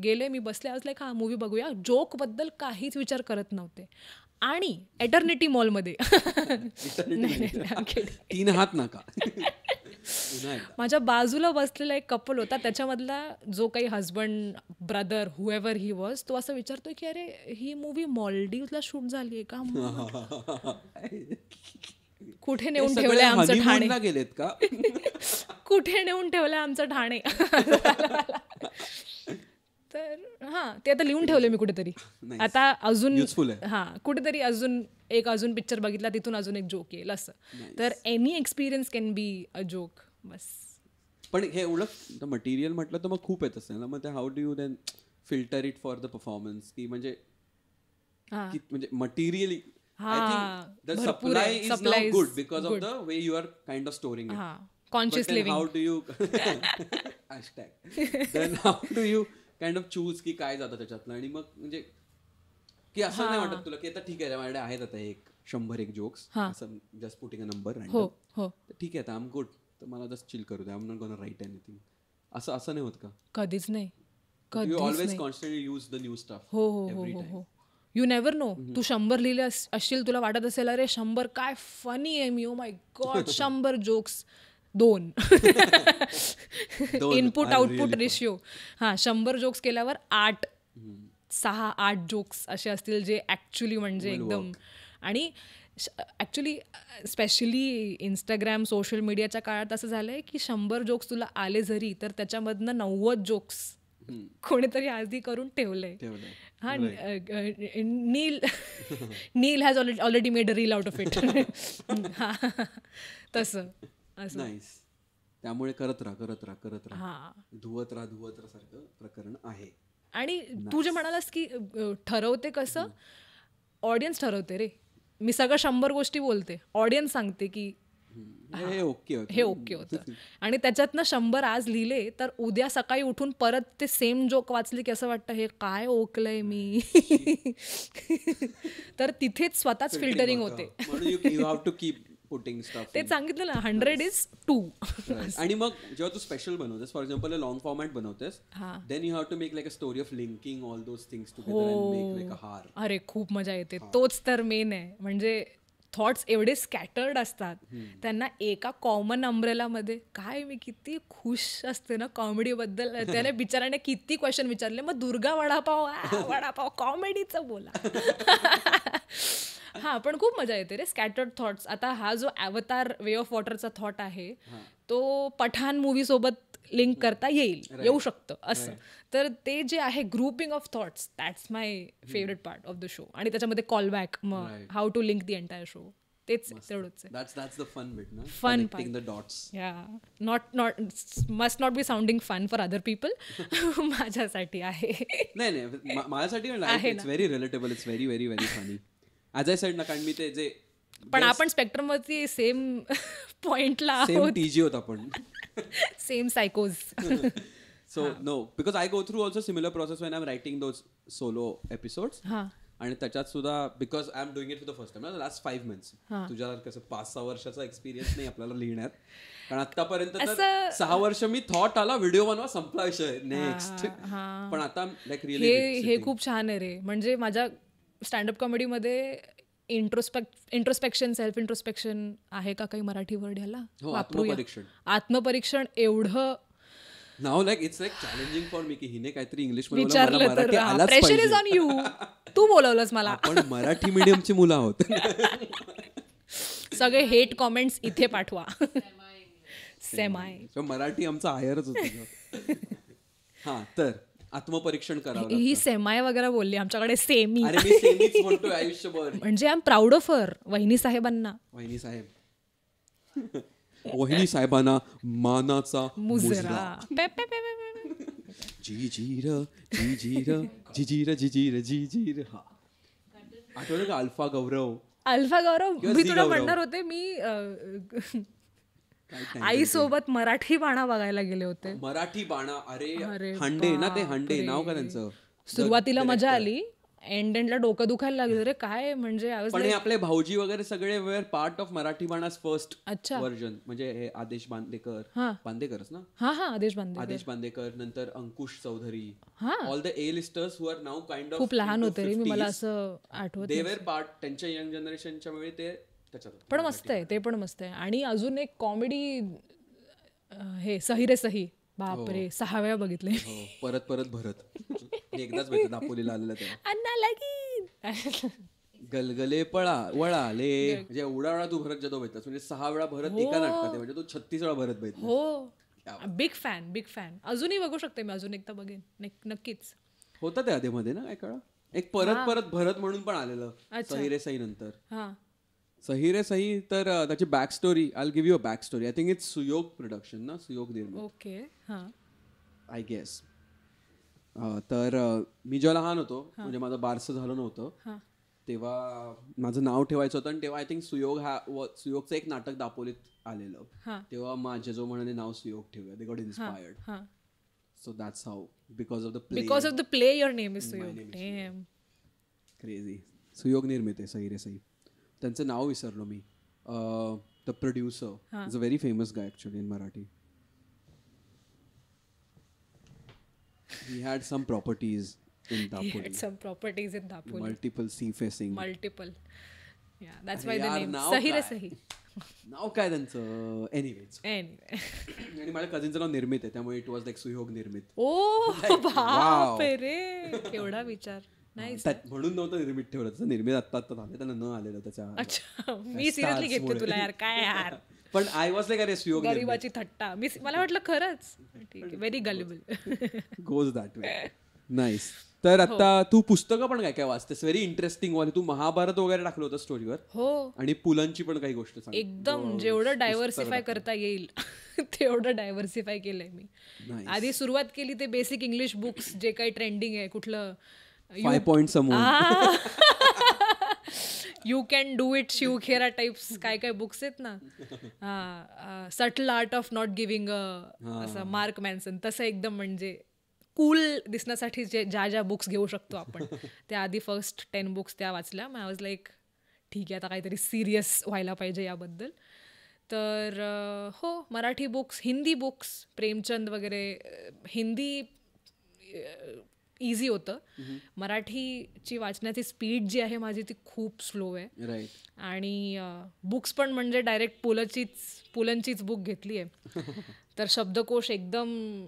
S1: गेले, मी बसले, आज लाईक हा मूवी बघूया, जोक बद्दल काहीच विचार करत नव्हते. आणि एटर्निटी मॉलमध्ये
S2: 3 हात नका.
S1: माझ्या बाजूला बसलेला एक कपल होता, त्याच्यामधला जो काही husband brother whoever he was, तो असं विचारतोय की अरे ही मूवी मॉलडीव्हला शूट झाली आहे का, कुठे नेऊन ठेवलंय आमचं ठाणे,
S2: गेलेत का
S1: कुठे नेऊन ठेवलंय आमचं ठाणे. तर हा ते आता लिहून ठेवले मी कुठेतरी. आता अजून हा कुठेतरी अजून पिक्चर बघितला, तिथून अजून एक जोक येईल असं. तर any experience can be a joke बस.
S2: पण हे एवढं मटेरियल म्हटलं तर मग खूप येत असेल ना, मग ते how do you then filter it for the performance, की म्हणजे materially I think the supply is now good because of the way you are kind of storing it.
S1: Conscious living.
S2: How do you then how do you kind of choose की काय जातं त्याच्यातलं, आणि मग म्हणजे की असं नाही वाटत तुला की आता ठीक आहे माझ्याकडे आहेत आता 100 जोक्स, असं just putting a number random, ठीक आहे आता आय एम गुड, तर मला जस्ट चिल करू दे, I am not gonna write anything, असं नाही होत का?
S1: कधीच नाही.
S2: You always constantly use the new stuff.
S1: हो. You never know. तू 100 लिहिले असशील, तुला वाटत असेल अरे 100 काय फनी आहे मी, oh my god 100 jokes 2 input output ratio. 100 jokes केल्यावर 6-8 जोक्स असे असतील जे ऍक्च्युली म्हणजे एकदम. आणि ऍक्च्युली स्पेशली इंस्टाग्राम सोशल मीडियाच्या काळात असं झालंय की 100 जोक्स तुला आले जरी, तर त्याच्यामधनं 90 जोक्स कोणीतरी आधी करून ठेवलंय. हा Neel has already made a reel out of it. तसं असं.
S2: त्यामुळे करत राहा धुवत राहा सारखं प्रकरण आहे.
S1: आणि तू जे म्हणालास की ठरवते कसं, ऑडियन्स ठरवते रे. मी सगळं 100 गोष्टी बोलते, ऑडियन्स सांगते की हे ओके होतं. आणि त्याच्यातनं 100 आज लिहिले, तर उद्या सकाळी उठून परत ते सेम जोक वाचले की असं वाटतं हे काय ओकलंय मी. तर तिथेच स्वतःच फिल्टरिंग होते. ते सांगितलं ना, 100 is 2.
S2: आणि मग जेव्हा तू स्पेशल बनवतेस, फॉर एक्झाम्पल लॉंग फॉर्मॅट बनवतेस, then you have to make like a story of linking all those things together and make like a haar.
S1: अरे खूप मजा येते. तोच तर मेन आहे. म्हणजे थॉट्स एवढे स्कॅटर्ड असतात, त्यांना एका कॉमन अम्ब्रेलामध्ये. काय मी किती खुश असते ना कॉमेडीबद्दल. त्याने बिचाराने किती क्वेश्चन विचारले, मग दुर्गा वडापाव कॉमेडीचं बोला. पण खूप मजा येते रे स्कॅटर्ड थॉट्स. आता हा जो अवतार वे ऑफ वॉटरचा थॉट आहे, तो पठाण मूवी सोबत लिंक करता येऊ शकतं असं. तर ते जे आहे grouping of thoughts, that's my favourite part of the show. आणि त्याच्यामध्ये कॉल बॅक, मग how to link the entire show, तेच तेवढंच आहे.
S2: That's the fun bit, na?
S1: Fun
S2: Connecting the dots.
S1: Yeah, must not be sounding fun for other people. माझ्यासाठी आहे.
S2: नाही माझ्यासाठी it's very relatable, it's very very very funny. As I said ना, कारण मी ते जे
S1: पण आपण स्पेक्ट्रम वरती सेम पॉइंटला
S2: आहोत, सेम टीजी होत आपण,
S1: same सायकोज.
S2: So no, because I go through also similar process when I'm writing those solo episodes. आणि त्याच्यात सुद्धा because I am doing it for the first time last 5 months. तुझ्या कसं 5-6 वर्षाचा एक्सपिरियन्स नाही आपल्याला लिहिण्यात, कारण आतापर्यंत तर 6 वर्ष मी थॉट आला व्हिडिओ बनवा संपला विषय नेक्स्ट. पण आता लाईक रिअली
S1: हे खूप छान आहे रे. म्हणजे माझ्या स्टँडअप कॉमेडीमध्ये इंट्रोस्पेक्शन, सेल्फ इंट्रोस्पेक्शन आहे का काही मराठी वर्ड ह्याला? आत्मपरीक्षण एवढं
S2: नाव like it's like challenging for me की हिने काहीतरी इंग्लिश
S1: विचारलं तर प्रेशर इज ऑन यू. तू बोलवलंस मला.
S2: आपण मराठी मीडियमची मुलं आहोत.
S1: सगळे हेट कॉमेंट्स इथे पाठवा. सेमाय
S2: मराठी आमचा आयरच होतं. हा तर आत्मपरीक्षण करावं.
S1: ही सेमाय वगैरे बोलली, आमच्याकडे सेमी.
S2: अरे मी सेमीच म्हणतोय आयुष्यभर.
S1: म्हणजे I am proud of her. वहिनी साहेबांना,
S2: वहिनी साहेबांना मानाचा मुजरा. जिजीर जिजीर जिजीर जिजीर जिजीर. हा आठवलं का अल्फा गौरव?
S1: मी तुला म्हणणार होते, मी आईसोबत मराठी बाणा बघायला गेले होते.
S2: मराठी बाणा. अरे
S1: अरे
S2: हंडे ना ते, हंडे नाव का त्यांचं.
S1: सुरुवातीला मजा आली, एंडला डोकं दुखायला लागलं. अरे काय म्हणजे
S2: पण हे आपले भाऊजी वगैरे सगळे वेअर पार्ट ऑफ मराठी बाणास फर्स्ट
S1: अच्छा
S2: व्हर्जन. म्हणजे हे आदेश बांदेकर, बांदेकरच ना,
S1: हा आदेश
S2: बांदेकर, नंतर अंकुश चौधरी,
S1: हा.
S2: All the A listers who R now kind of
S1: खूप लहान होते रे मी, मला असं आठवत
S2: दे वेअर पार्ट. त्यांच्या यंग जनरेशनच्या वेळी ते त्याच्यात.
S1: पण मस्त आहे ते, पण मस्त आहे. आणि अजून एक कॉमेडी हे सही रे सही, बापरे 6 वेळा बघितले.
S2: परत परत भरत. एकदाच भेटत दापोलीला आलेला तेव्हा.
S1: अन्ना लगीन
S2: गलगले पळा वळाले, म्हणजे एवढा वेळा तू भरत जातो भेटतास, म्हणजे 6 वेळा भरत एका नाटकात, म्हणजे तू 36 वेळा भरत भेट.
S1: हो, बिग फॅन. अजूनही बघू शकते मी, अजून एकदा बघेन नक्कीच.
S2: होतं ते आधी मध्ये ना काय काळ, एक परत परत भरत म्हणून पण आलेलं सही रे सही नंतर. सही रे सही. तर त्याची back story, I give you a back story. I think it's Suyog production ना, सुयोग निर्मित.
S1: ओके.
S2: I guess. तर मी जेव्हा लहान होतो, म्हणजे माझं बारसं झालं नव्हतं, तेव्हा माझं नाव ठेवायचं होतं. आणि तेव्हा आय थिंक सुयोगचं एक नाटक दापोलीत आलेलं, तेव्हा माझ्या जो म्हणाले नाव सुयोग ठेवूया. They got inspired. So that's how, because of the play
S1: your name is Suyog. Damn
S2: crazy. Suyog निर्मित आहे सही रे सही. त्यांचं नाव विसरलो मी. The producer is a very famous guy actually in Marathi. He had some properties in Dapoli. Multiple sea facing.
S1: Yeah, that's why the name. सही रे सही.
S2: नाव काय त्यांचं. एनिवेज. आणि माझ्या कझिनचं नाव निर्मित आहे, त्यामुळे इट वॉज लाईक सुयोग निर्मित.
S1: ओ बापरे, केवढा विचार.
S2: म्हणून नव्हतं निर्मित ठेवलं, तसं निर्मित आत्ता झालं, त्यांना न आलेलं त्याच्या.
S1: अच्छा, मी सिरियसली घेते तुला यार, काय यार.
S2: पण आय वॉज लाईक अरे सुयोग
S1: गरीबाची थट्टा. मला वाटलं खरंच. ठीक आहे, very gullible.
S2: Goes that way. Nice. तर आता तू पुस्तकं पण काय काय वाचतेस, व्हेरी इंटरेस्टिंग वाले. तू महाभारत वगैरे टाकलं होतं स्टोरीवर.
S1: हो.
S2: आणि पुलंची पण काही गोष्ट सांग.
S1: एकदम जेवढं डायव्हर्सिफाय करता येईल तेवढं डायव्हर्सिफाय केलंय मी. आधी सुरुवात केली ते बेसिक इंग्लिश बुक्स, जे काही ट्रेंडिंग आहे, कुठलं
S2: 5 पॉइंट समोर,
S1: you can do it, शिवखेरा types काय काय बुक्स आहेत ना. Subtle art of not giving असं मार्क मॅन्सन, तसं एकदम म्हणजे कूल दिसण्यासाठी ज्या बुक्स घेऊ शकतो आपण, त्या आधी फर्स्ट 10 बुक्स त्या वाचल्या. आय वॉज लाईक ठीक आहे, आता काहीतरी सिरियस व्हायला पाहिजे याबद्दल. तर हो, मराठी बुक्स, हिंदी बुक्स, प्रेमचंद वगैरे. हिंदी इझी होतं. मराठीची वाचण्याची स्पीड जी आहे माझी ती खूप स्लो आहे. आणि बुक्स पण म्हणजे डायरेक्ट पुलंचीच बुक घेतली आहे. तर शब्दकोश एकदम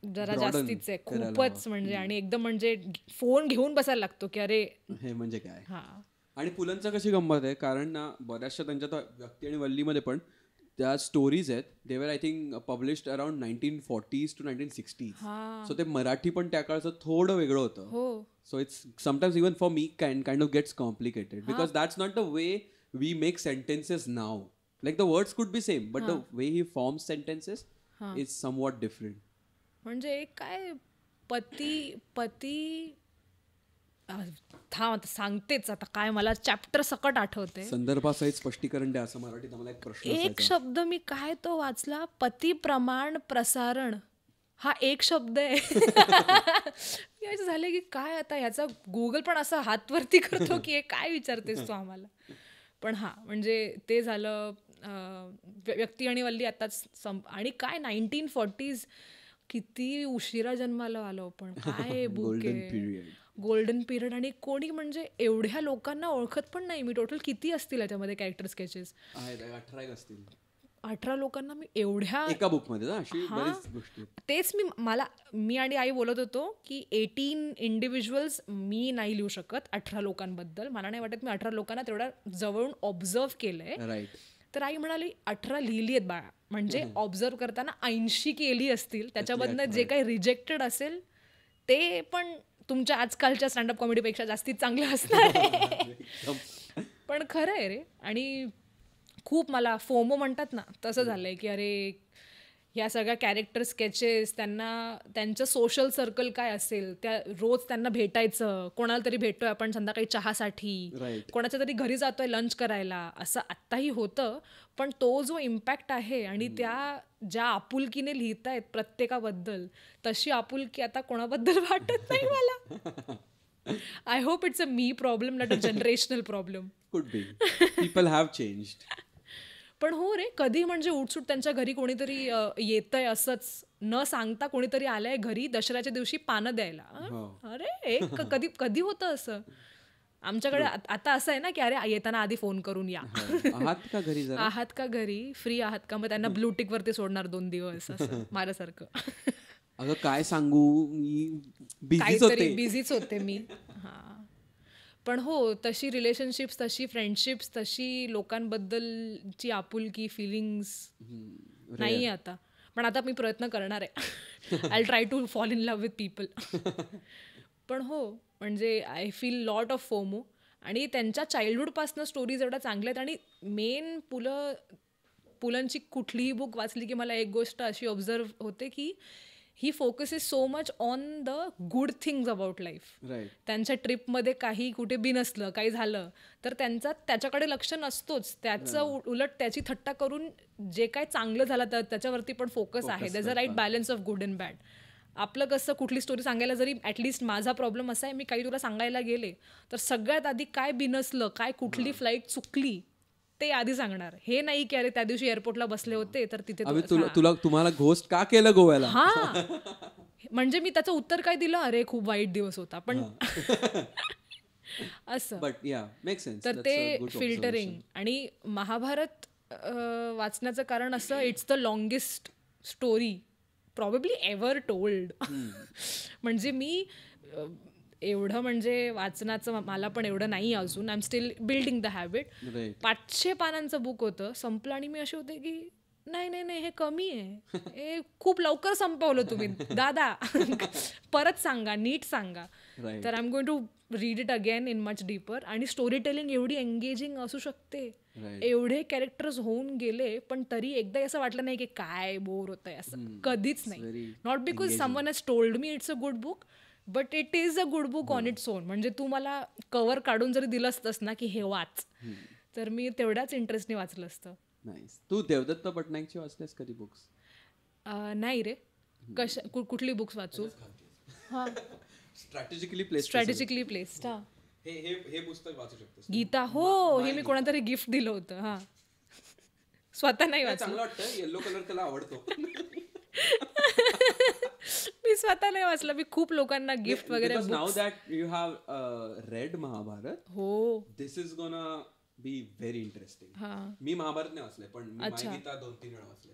S1: जरा जास्तीच आहे, खूपच म्हणजे. आणि एकदम म्हणजे फोन घेऊन बसायला लागतो की अरे
S2: हे म्हणजे काय. आणि पुलंचं कशी गंमत आहे, कारण ना बऱ्याचशा त्यांच्या व्यक्ती आणि वल्लीमध्ये पण त्या स्टोरीज आहेत. They were I think published around 1940s to 1960s. So ते मराठी पण त्या काळचं थोडं वेगळं होतं. So it's sometimes even for me kind of gets complicated, because that's not the way we make sentences now. Like the words could be same, but the way he forms sentences is somewhat different.
S1: म्हणजे काय पती आता सांगतेच, आता काय मला chapter सकट आठवते,
S2: संदर्भासहित स्पष्टीकरण द्या असं मराठीत मला एक प्रश्न.
S1: एक शब्द मी काय तो वाचला, पती प्रमाण प्रसारण, हा एक शब्द आहे. असं झालं की काय आता ह्याचा गुगल पण असं हातवरती करतो की हे काय विचारतेस तू आम्हाला. पण म्हणजे ते झालं. व्यक्ती आणि वल्ली आताच आणि काय 1940s, किती उशिरा जन्माला आलो पण. काय बुक आहे, गोल्डन पिरियड. आणि कोणी म्हणजे एवढ्या लोकांना ओळखत पण नाही मी. टोटल किती असतील याच्यामध्ये कॅरेक्टर स्केचेस? 18 लोकांना मी एवढ्या
S2: एका बुकमध्ये.
S1: तेच मी आणि आई बोलत होतो की 18 इंडिव्हिज्युअल्स मी नाही लिहू शकत 18 लोकांबद्दल. मला नाही वाटत मी 18 लोकांना तेवढा जवळून ऑब्झर्व केलंय. तर आई म्हणाली 18 लिहिली आहेत बाळा, म्हणजे ऑब्झर्व करताना 80 केली असतील. त्याच्याबद्दल जे काही रिजेक्टेड असेल ते पण तुमच्या आजकालच्या स्टँडअप कॉमेडीपेक्षा जास्तीत चांगलं असणार आहे. पण खरं आहे रे. आणि खूप मला फोमो म्हणतात ना, तसं झालंय की अरे ह्या सगळ्या कॅरेक्टर स्केचेस, त्यांना त्यांचं सोशल सर्कल काय असेल, त्या रोज त्यांना भेटायचं, कोणाला तरी भेटतोय आपण संध्याकाळी चहासाठी, कोणाच्या तरी घरी जातोय लंच करायला, असं आत्ताही होतं. पण तो जो इम्पॅक्ट आहे आणि त्या ज्या आपुलकीने लिहितायत प्रत्येकाबद्दल, तशी आपुलकी आता कोणाबद्दल वाटत नाही मला. I hope it's a me problem, not a generational problem.
S2: Could be, people have changed.
S1: पण हो रे, कधी म्हणजे उठसूट त्यांच्या घरी कोणीतरी येतंय असंच न सांगता, कोणीतरी आलंय घरी दसऱ्याच्या दिवशी पानं द्यायला. अरे कधी कधी होतं असं आमच्याकडे. आता असं आहे ना की अरे येताना आधी फोन करून या,
S2: आहात का घरी,
S1: आहात का घरी, फ्री आहात का, मग त्यांना ब्लू टिक वरती सोडणार 2 दिवस असं माझ्यासारखं.
S2: अगं काय सांगू, मी
S1: काहीतरी बिझीच होते मी. हा, पण हो, तशी रिलेशनशिप्स, तशी फ्रेंडशिप्स, तशी लोकांबद्दलची आपुलकी, फिलिंग्स नाही आता. पण आता मी प्रयत्न करणार आहे. I try to fall in love with people. पण हो, म्हणजे I feel lot of FOMO. आणि त्यांच्या चाइल्डहूडपासनं स्टोरीज एवढ्या चांगल्या आहेत. आणि मेन पुलंची कुठलीही बुक वाचली की मला एक गोष्ट अशी ऑब्झर्व होते की ही focuses so much on the good things about life. त्यांच्या ट्रिपमध्ये काही कुठे बी नसलं, काही झालं तर त्याच्याकडे लक्ष नसतोच. त्याचं उलट त्याची थट्टा करून जे काय चांगलं झालं तर त्याच्यावरती पण फोकस आहे. There's a right balance of good and bad. आपलं कसं कुठली स्टोरी सांगायला, जरी ॲटलिस्ट माझा प्रॉब्लेम असा आहे, मी काही तुला सांगायला गेले तर सगळ्यात आधी काय बिनसलं, काय कुठली फ्लाईट चुकली ते आधी सांगणार. हे नाही की अरे त्या दिवशी एअरपोर्टला बसले होते तर तिथे
S2: तुम्हाला घोस्ट का केलं गोव्याला.
S1: हा, म्हणजे मी त्याचं उत्तर काय दिलं, अरे खूप वाईट दिवस होता. पण असं तर ते फिल्टरिंग. आणि महाभारत वाचण्याचं कारण असं, it's the longest story probably ever told. म्हणजे मी एवढं म्हणजे वाचनाचं मला पण एवढं नाही अजून. I am still building the habit. 500 पानांचं बुक होतं, संपलं आणि मी असे होते की नाही हे कमी आहे, हे खूप लवकर संपवलं तुम्ही दादा, परत सांगा, नीट सांगा. तर I am going to read it again in much deeper. आणि स्टोरी टेलिंग एवढी एंगेजिंग असू शकते, एवढे कॅरेक्टर्स होऊन गेले पण तरी एकदा असं वाटलं नाही की काय बोर होत आहे, असं कधीच नाही. Not because someone has told me it's a good book, but it is a good book on its own. म्हणजे तू मला कव्हर काढून जरी दिलं असतंस ना की हे वाच, तर मी तेवढ्याच इंटरेस्टने वाचलं असतं.
S2: तू देवदत्त पटनायकची वाचतेस कधी बुक्स?
S1: नाही रे. कुठली बुक्स वाचू? हा,
S2: स्ट्रॅटेजिकली
S1: प्लेस्ड. हा,
S3: हे पुस्तक वाचू शकतेस.
S1: गीता. हो, हे मी कोणातरी गिफ्ट दिलं होतं. हा, स्वतः नाही वाचलं.
S3: चांगलं वाटतं, येलो कलर त्याला आवडतो.
S1: मी स्वतः नाही वाचलं, मी खूप लोकांना गिफ्ट वगैरे.
S2: Now that you have read Mahabharat,
S1: हो,
S2: this is gonna be very interesting. मी महाभारत नाही वाचले, पण गीता 2-3 वेळा वाचले.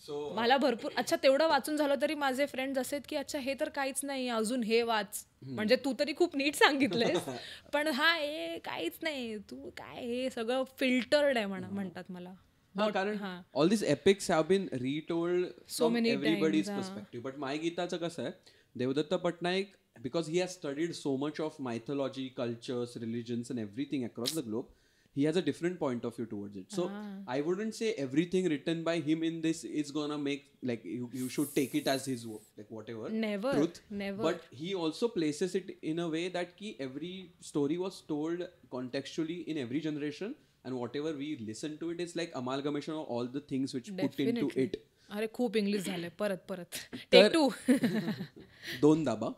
S2: सो मला
S1: भरपूर. अच्छा, तेवढं वाचून झालं तरी माझे फ्रेंड्स असेत की अच्छा हे तर काहीच नाही, अजून हे वाच. म्हणजे तू तरी खूप नीट सांगितलंयस, पण हे काहीच नाही, तू काय हे सगळं फिल्टर्ड आहे म्हणतात मला.
S2: कारण all this epics have been retold from everybody's perspective. But my गीताचं कसं आहे, Devdutt Pattanaik, because he has studied so much of mythology, cultures, religions and everything across the globe, he has a different point of view towards it. So I wouldn't say everything written by him in this is gonna make like you should take it as his like whatever truth. Never. But he also places it in a way that every story was told contextually in every generation, and whatever we listen to it is like amalgamation of all the things which put into it.
S1: अरे खूप English झाले. परत take 2
S2: 2 दाबा.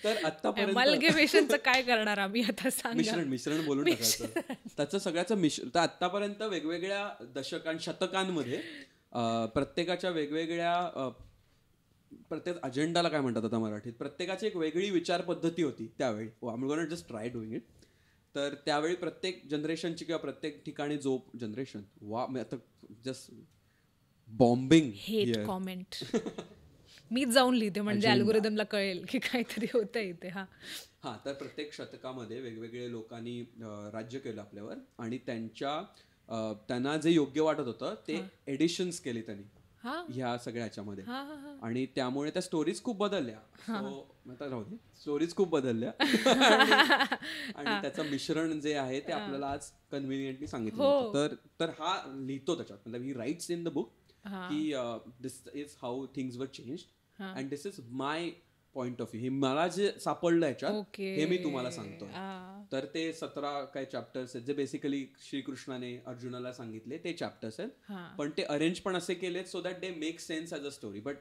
S2: तर
S1: अमॅलगमेशनचं काय करणार आम्ही आता, सांगा.
S2: मिश्रण बोलून टाकायचं त्याचं सगळ्याचं मिश्रण. तर आतापर्यंत वेगवेगळ्या शतकांमध्ये प्रत्येकाच्या वेगवेगळ्या प्रत्येक अजेंडाला काय म्हणतात आता मराठीत, प्रत्येकाची एक वेगळी विचार पद्धती होती त्यावेळी. I am gonna just try doing it. तर त्यावेळी प्रत्येक जनरेशनची किंवा प्रत्येक ठिकाणी जो जनरेशन आता जस्ट बॉम्बिंग
S1: हेट कॉमेंट मीच जाऊन लिहिते म्हणजे अल्गोरिदमला कळेल की काहीतरी होतं इथे.
S2: हा, तर प्रत्येक शतकामध्ये वेगवेगळे लोकांनी राज्य केलं आपल्यावर, आणि त्यांना जे योग्य वाटत होतं ते एडिशन्स केले त्यांनी. ह्या सगळ्या ह्याच्यामध्ये. आणि त्यामुळे त्या स्टोरीज खूप बदलल्या. आता राहू दे, स्टोरीज खूप बदलल्या. आणि त्याचं मिश्रण जे आहे ते आपल्याला आज कन्व्हिनियंटली सांगितलं होतं. तर हा लिहितो त्याच्यात, मतलब he writes in the book की this is how things were changed and this is my point of view. हे मला जे सापडलं ह्याच्यात हे मी तुम्हाला सांगतोय. तर ते 17 काय चॅप्टर्स आहेत जे बेसिकली श्रीकृष्णाने अर्जुनाला सांगितले ते चॅप्टर्स आहेत. पण ते अरेंज पण असे केलेत so that they make sense as a story. But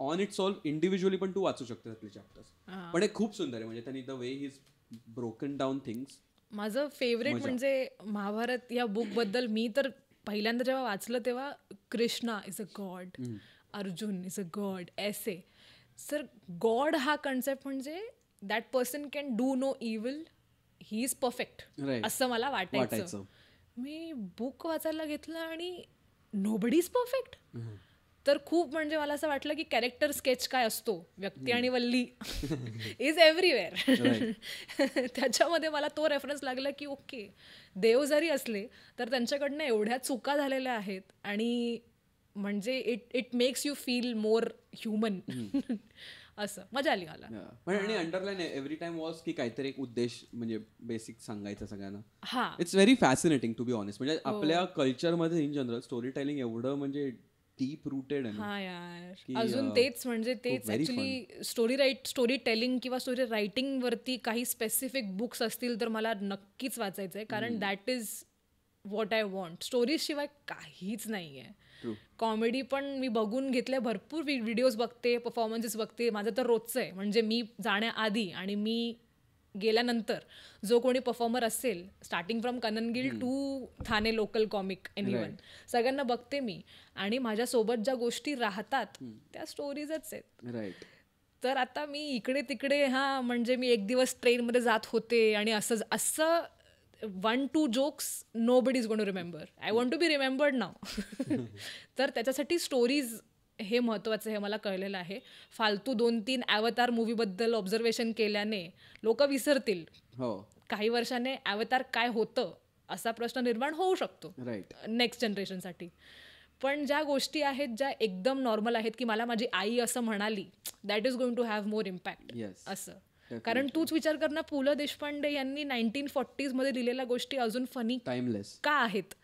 S2: on it's all individually पण तू वाचू शकतो त्यातले चॅप्टर्स. पण हे खूप सुंदर आहे. म्हणजे त्यांनी the way he is broken down things.
S1: माझं फेवरेट म्हणजे महाभारत या बुक बद्दल मी तर पहिल्यांदा जेव्हा वाचलं तेव्हा Krishna is a god, Arjun is a god, ऐसे. सर गॉड हा कन्सेप्ट म्हणजे that person can do no evil, he is perfect असं मला वाटायचं. मी बुक वाचायला घेतलं आणि नोबडी इज परफेक्ट. तर खूप म्हणजे मला असं वाटलं की कॅरेक्टर स्केच काय असतो, व्यक्ती आणि वल्ली इज एव्हरीवेअर. त्याच्यामध्ये मला तो रेफरन्स लागला की ओके, देव जरी असले तर त्यांच्याकडनं एवढ्या चुका झालेल्या आहेत आणि म्हणजे it makes you feel more human. असं मजा आली मला.
S2: आणि अंडरलाईन एव्हरी टाइम वॉज की काहीतरी एक उद्देश म्हणजे बेसिक सांगायचं सगळ्यांना. It's very fascinating to be honest. म्हणजे आपल्या कल्चरमध्ये इन जनरल स्टोरी टेलिंग एवढं म्हणजे डीप रूटेड आहे.
S1: हा यार, अजून तेच म्हणजे तेच ऍक्च्युली स्टोरी टेलिंग किंवा स्टोरी रायटिंग वरती काही स्पेसिफिक बुक्स असतील तर मला नक्कीच वाचायचंय. कारण that is what I want. Stories शिवाय काहीच नाही आहे. कॉमेडी पण मी बघून घेतल्या, भरपूर व्हिडिओज बघते, परफॉर्मन्सेस बघते. माझं तर रोजचं आहे. म्हणजे मी जाण्याआधी आणि मी गेल्यानंतर जो कोणी परफॉर्मर असेल, starting from Kanan Gill to Thane local comic anyone, सगळ्यांना बघते मी. आणि माझ्यासोबत ज्या गोष्टी राहतात त्या स्टोरीजच आहेत. तर आता मी इकडे तिकडे म्हणजे मी एक दिवस ट्रेनमध्ये जात होते आणि असं 1-2 jokes nobody is going to remember. I want to be remembered now. तर त्याच्यासाठी स्टोरीज हे महत्त्वाचं हे मला कळलेलं आहे. फालतू 2-3 अवतार मूवीबद्दल ऑब्झर्वेशन केल्याने लोक विसरतील. काही वर्षाने अवतार काय होतं असा प्रश्न निर्माण होऊ शकतो नेक्स्ट जनरेशनसाठी. पण ज्या गोष्टी आहेत ज्या एकदम नॉर्मल आहेत की मला माझी आई असं म्हणाली, that is going to have more impact असं. कारण तूच विचार कर ना, पु ल देशपांडे यांनी 1940s मध्ये लिहिलेल्या गोष्टी अजून फनी
S2: टाइमलेस
S1: का आहेत?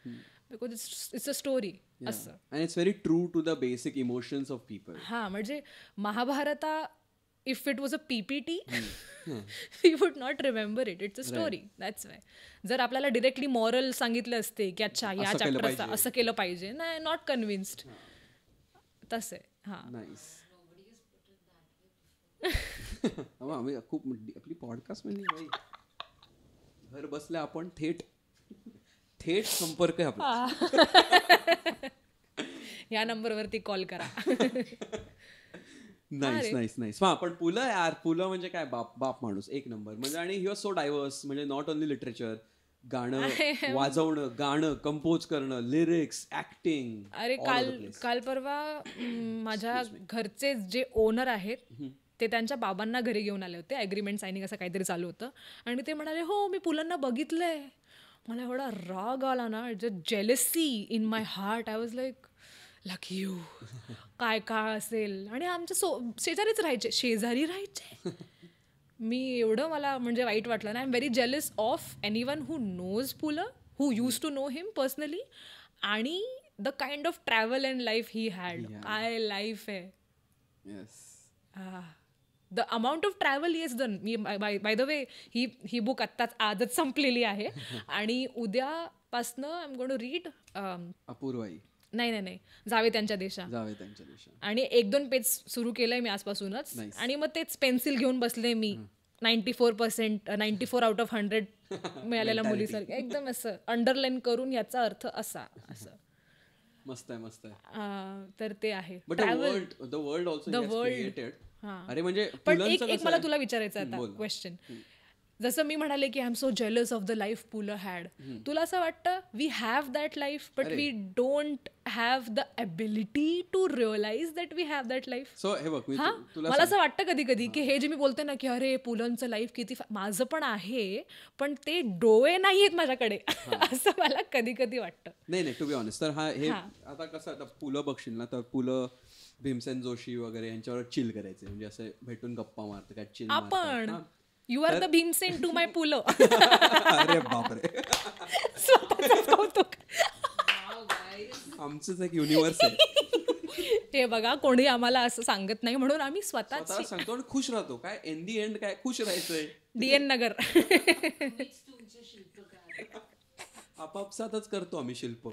S1: बिकॉज इट्स अ स्टोरी असं.
S2: And it's very true to the basic emotions of people.
S1: म्हणजे Mahabharata if it was a PPT we would not remember it. It's a story. That's why. जर आपल्याला directly moral सांगितलं असते की अच्छा या चॅप्टरचा असं केलं पाहिजे, नाही, नॉट कन्व्हिन्स्ड. तसं आहे.
S2: आम्ही खूप आपली पॉडकास्ट म्हणजे घर बसल्या आपण थेट संपर्क आहे आपला.
S1: या नंबरवरती कॉल करा.
S2: नाईस. पण पु ल म्हणजे काय, बाप माणूस, एक नंबर. म्हणजे आणि ही वॉज सो डायव्हर्स. म्हणजे नॉट ओनली लिटरेचर, गाणं वाजवणं, गाणं कंपोज करणं, लिरिक्स, ऍक्टिंग.
S1: अरे काल परवा माझ्या घरचे जे ओनर आहेत ते त्यांच्या बाबांना घरी घेऊन आले होते. ॲग्रीमेंट सायनिंग असं काहीतरी चालू होतं आणि ते म्हणाले हो मी पुलांना बघितलंय. मला एवढा राग आला ना, it's a jealousy in my heart. I was like lucky you. काय असेल. आणि आमच्या शेजारी राहायचे. मी एवढं मला म्हणजे वाईट वाटलं ना. I am very jealous of anyone who knows Pu La, who use to know him personally, आणि the kind of travel and life he had. काय लाईफ आहे. The amount of travel yes done. मी बाय द वे ही book आजच संपलेली आहे आणि उद्यापासनं I am going to read
S2: Apurvai.
S1: नाही, जावे त्यांच्या देशा. आणि 1-2 पेज सुरू केलंय मी आजपासूनच. आणि मग तेच पेन्सिल घेऊन बसले मी. 94 आउट ऑफ 100 मिळालेल्या मुलीसारखं एकदम असं अंडरलाईन करून याचा अर्थ असा असं.
S2: मस्त आहे.
S1: तर ते आहे.
S2: The world also created. अरे म्हणजे
S1: पण एक मला तुला विचारायचं आता क्वेश्चन. जसं मी म्हणाले की I am so jealous of the life Pula had, तुला असं वाटतं we have that life but we don't have the ability to realize that we have that life?
S2: So हे बघ मी
S1: हा, मला असं वाटतं कधी कधी की हे जे मी बोलते ना की अरे पुलंचं लाईफ किती माझं पण आहे, पण ते डोळे नाही आहेत माझ्याकडे असं मला कधी कधी वाटतं.
S2: नाही टू बी ऑनेस्ट. तर हे आता कसं आता पुलं बघशील ना तर पुलं भीमसेन जोशी वगैरे यांच्यावर चिल करायचे, म्हणजे असं भेटून गप्पा मारते काय चिल
S1: आपण you are the Bhimsen to my Pula.
S2: अरे बापरे,
S1: स्वतःच कौतुक.
S2: आमचंच एक युनिव्हर्स आहे.
S1: हे बघा कोणी आम्हाला असं सांगत नाही म्हणून आम्ही स्वतःच
S2: स्वतःला सांगतो आणि खुश राहतो. काय इन दी एंड काय खुश राहायचंय.
S1: DN नगर
S2: आपापसातच करतो आम्ही शिल्प.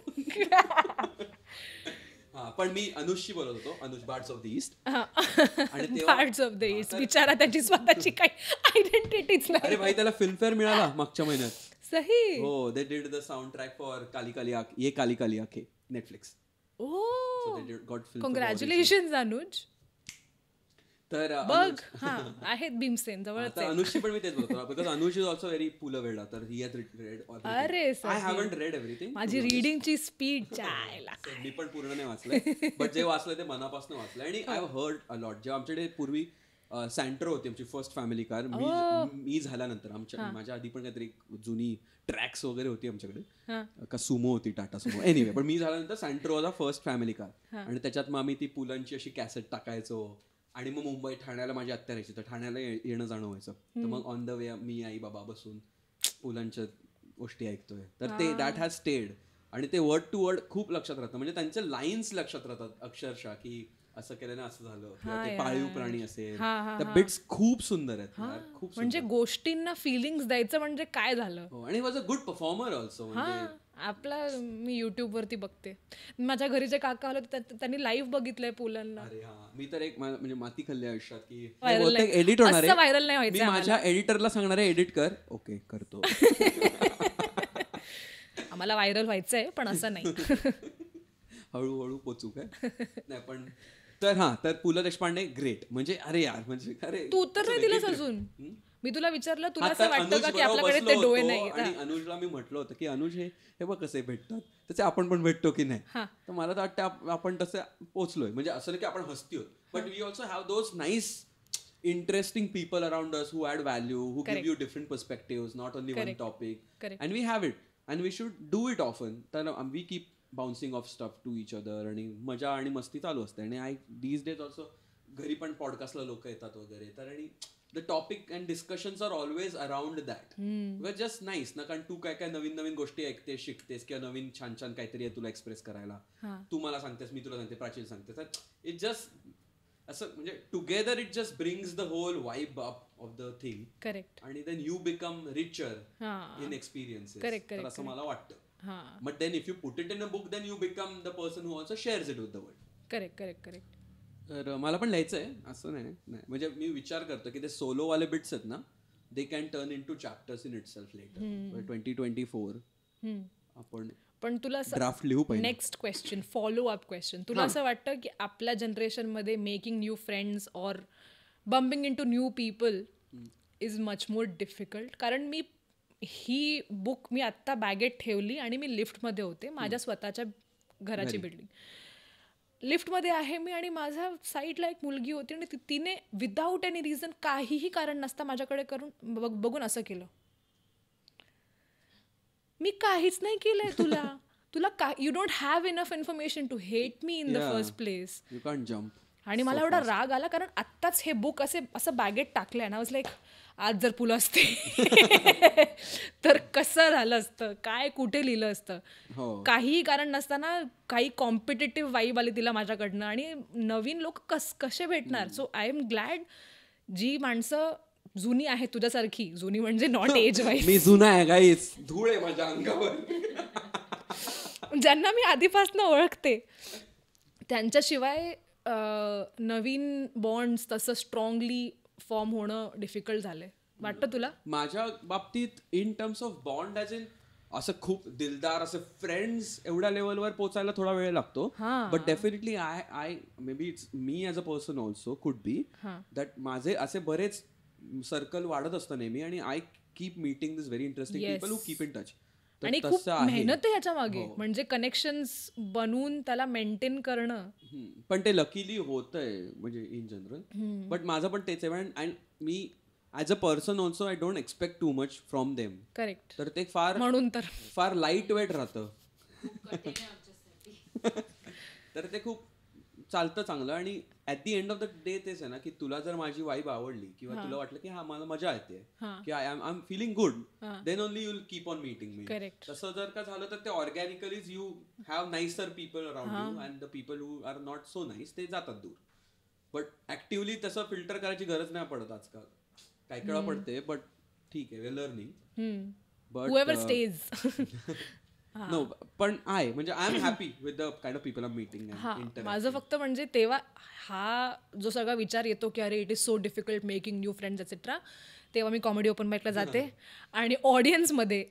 S2: हा, पण मी अनुजशी बोलत होतो, Anuj birds of the east. आणि
S1: पार्ट्स ऑफ द ईस्ट बिचारा, त्याची स्वतःची काही आयडेंटिटीच नाही.
S2: अरे भाई, त्याला फिल्मफेअर मिळाला मागच्या महिन्यात.
S1: सही.
S2: हो, they did the soundtrack for काली काली ये काली काली आखे नेटफ्लिक्स.
S1: कॉंग्रॅच्युलेशन अनुज.
S2: तर
S1: बघ हा आहेत भीमसेन जवळच.
S2: अनुजशी पण मी तेच बोलतो because Anuj is also very Pula वेडा. तर ही हॅज रेड.
S1: अरे
S2: आय हॅवंट रेड एव्हरीथिंग.
S1: माझी रीडिंगची स्पीड जायला.
S2: मी पण पूर्ण नाही वाचलंय, बट जे वाचलंय ते मनापासून वाचलंय. आणि I have heard a lot. जेव्हा आमच्याकडे पूर्वी सँट्रो होती आमची फर्स्ट फॅमिली कार, मी झाल्यानंतर माझ्या आधी पण काहीतरी जुनी ट्रॅक्स वगैरे होती आमच्याकडे, का सुमो होती, टाटा सुमो. एनिवे, पण मी झाल्यानंतर Santro was a first family car. आणि त्याच्यात मग आम्ही ती पुलांची अशी कॅसेट टाकायचो. आणि मग मुंबई ठाण्याला माझी आत्या राहायची, तर ठाण्याला येणं जाणं व्हायचं. तर मग ऑन द वे मी आई बाबा बसून पुलांच्या गोष्टी ऐकतोय. तर ते दॅट हॅज स्टेड. आणि ते वर्ड टू वर्ड खूप लक्षात राहतं. म्हणजे त्यांचे लाईन्स लक्षात राहतात अक्षरशः, की असं केलं ना असं झालं, किंवा ते पाळीव प्राणी असेल. त्या बिट्स खूप सुंदर आहेत, खूप
S1: म्हणजे गोष्टींना फिलिंग्स द्यायचं म्हणजे काय झालं.
S2: आणि was a good performer also.
S1: आपला मी युट्यूब वरती बघते. माझ्या घरी जे काका आले त्यांनी लाईव्ह बघितलंय पुलांना.
S2: अरे हा, मी तर एक म्हणजे माती खाल्ली आयुष्यात की
S1: एडिट होणार आहे, व्हायरल नाही व्हायचं.
S2: मी माझ्या एडिटरला सांगणार आहे एडिट कर. ओके, करतो.
S1: आम्हाला व्हायरल व्हायचंय पण असं नाही.
S2: हळूहळू पोचू काय नाही. पण तर हा, तर पु ल देशपांडे ग्रेट. म्हणजे अरे यार, म्हणजे अरे
S1: तू उत्तर नाही दिलंस अजून. मी तुला विचारलं तुला असं वाटतं का की आपल्याकडे ते डोळे नाही.
S2: आणि अनुजला मी म्हटलं होतं की अनुज हे बघ कसे भेटतात, तसे आपण पण भेटतो की नाही. तर मला तर वाटतं आपण तसं पोचलोय. म्हणजे असं नाही की आपण हसती होत, but we also have those nice interesting people around us who add value, who give you different perspectives, not only one topic. And we have it, and we should do it often. तर we keep bouncing off stuff to each other, आणि मजा आणि मस्ती चालू असते. आणि these days also घरी पण पॉडकास्टला लोक येतात वगैरे. तर आणि the topic and discussions are always around that. Because just nice ना, कारण तू काय काय नवीन नवीन गोष्टी ऐकतेस, शिकतेस, किंवा नवीन छान छान काहीतरी आहे तुला एक्सप्रेस करायला. तू मला सांगतेस, मी तुला सांगते, प्राचील सांगते. तर इट जस्ट असं म्हणजे together it just brings the whole vibe up of the thing.
S1: Correct.
S2: आणि then you become richer in experiences. तर असं मला वाटतं. But then if you put it in a book, then you become the person who also shares it with the world.
S1: Correct.
S2: तर मला पण लिहायचंय, असं नाही. म्हणजे मी विचार करतो की ते सोलोवाले बिट्स आहेत ना, they can turn into chapters in itself later. 2024 आपण
S1: पण तुला
S2: ड्राफ्ट लिहू पाहिजे.
S1: Next question, follow up question. तुला असं वाटतं की आपल्या जनरेशनमध्ये making new friends or bumping into new people is much more difficult? कारण मी ही बुक मी आत्ता बॅगेत ठेवली आणि मी लिफ्टमध्ये होते, माझ्या स्वतःच्या घराची बिल्डिंग. लिफ्टमध्ये आहे मी आणि माझ्या साईडला एक मुलगी होती आणि तिने विदाऊट एनी रिझन, काहीही कारण नसता माझ्याकडे करून बघून असं केलं. मी काहीच नाही केलंय तुला you don't have enough information to hate me in the first place.
S2: You can't jump.
S1: आणि मला एवढा राग आला कारण आत्ताच हे बुक असं बॅगेत टाकलंय ना. वाज लाईक आज जर पुलं असते तर कसं झालं असतं, काय कुठे लिहिलं असतं. काहीही कारण नसताना काही कॉम्पिटेटिव्ह वाईब आली तिला माझ्याकडनं, आणि नवीन लोक कसे भेटणार. सो आय एम ग्लॅड जी माणसं जुनी आहे तुझ्यासारखी, जुनी म्हणजे नॉट एज वाईज,
S2: मी जुना आहे गाईस, धूळ आहे माझ्या अंगावर,
S1: ज्यांना मी आधीपासून ओळखते, त्यांच्याशिवाय नवीन बॉन्ड्स तसं स्ट्रॉंगली फॉर्म होणं डिफिकल्ट झालंय वाटतं तुला?
S2: माझ्या बाबतीत in terms of bond as in असं खूप दिलदार असं फ्रेंड्स एवढ्या लेवलवर पोचायला थोडा वेळ लागतो. But definitely I may be it's me as a person also could be that माझे असे बरेच सर्कल वाढत असतं नेहमी, आणि I keep meeting this very interesting people who keep in touch.
S1: आणि खूप मेहनत आहे ह्याच्या मागे, म्हणजे कनेक्शन्स बनवून त्याला मेंटेन करणं.
S2: पण ते लकीली होतंय म्हणजे इन जनरल. बट माझं पण तेच आहे. And me as a person also I don't expect too much from them.
S1: Correct.
S2: तर ते फार
S1: म्हणून तर
S2: फार लाईट वेट राहतं. तर ते खूप चालतं चांगलं. आणि at the end of the day तेच आहे ना की तुला जर माझी वाईब आवडली किंवा तुला वाटलं की हा मला मजा येते की I am feeling good, then only you will keep on meeting me. तसं जर का झालं तर ते ऑर्गॅनिकलीच you have nicer people around you and the people who are not so nice ते जातात दूर. बट ऍक्टिव्हली तसं फिल्टर करायची गरज नाही पडत आजकाल. काही वेळा पडते बट ठीक आहे, we are learning. But
S1: whoever stays.
S2: No पण आहे म्हणजे I am happy with the kind of people I am meeting.
S1: माझं फक्त म्हणजे तेव्हा हा जो सगळा विचार येतो की अरे it is so difficult making new friends etcetera, तेव्हा मी कॉमेडी ओपन माईकला जाते आणि ऑडियन्समध्ये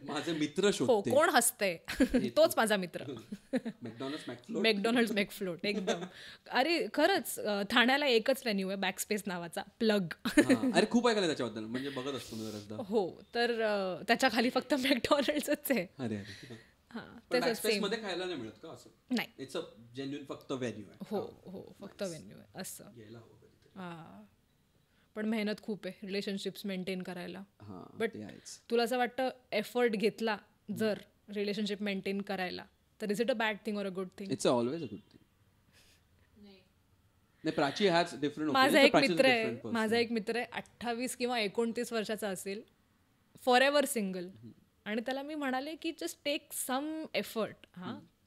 S2: माझे मित्र
S1: हो
S2: शोधते.
S1: कोण हसतंय तोच माझा मित्र.
S2: मॅकडॉनल्ड्स
S1: मॅकफ्लोट एकदम. अरे खरंच ठाण्याला एकच व्हेन्यू आहे बॅकस्पेस नावाचा, प्लग.
S2: अरे खूप ऐकलं त्याच्याबद्दल, म्हणजे बघत असतो मी बऱ्याचदा.
S1: हो तर त्याच्या खाली फक्त मॅकडॉनल्ड्सच आहे.
S2: अरे बॅकस्पेस मध्ये खायला नाही मिळत का असं?
S1: नाही.
S2: इट्स अ जेन्युइन फक्त व्हेन्यू आहे.
S1: हो हो फक्त व्हेन्यू आहे असं. पण मेहनत खूप आहे रिलेशनशिप्स मेंटेन करायला. बट तुला असं वाटतं एफर्ट घेतला जर रिलेशनशिप मेंटेन करायला तर is it a bad thing or a good thing?
S2: It's always a good thing. नाही प्राची हॅज डिफरंट.
S1: माझा एक मित्र आहे 28 किंवा 29 वर्षाचा असेल, फॉर एव्हर सिंगल. आणि त्याला मी म्हणाले की जस्ट टेक सम एफर्ट,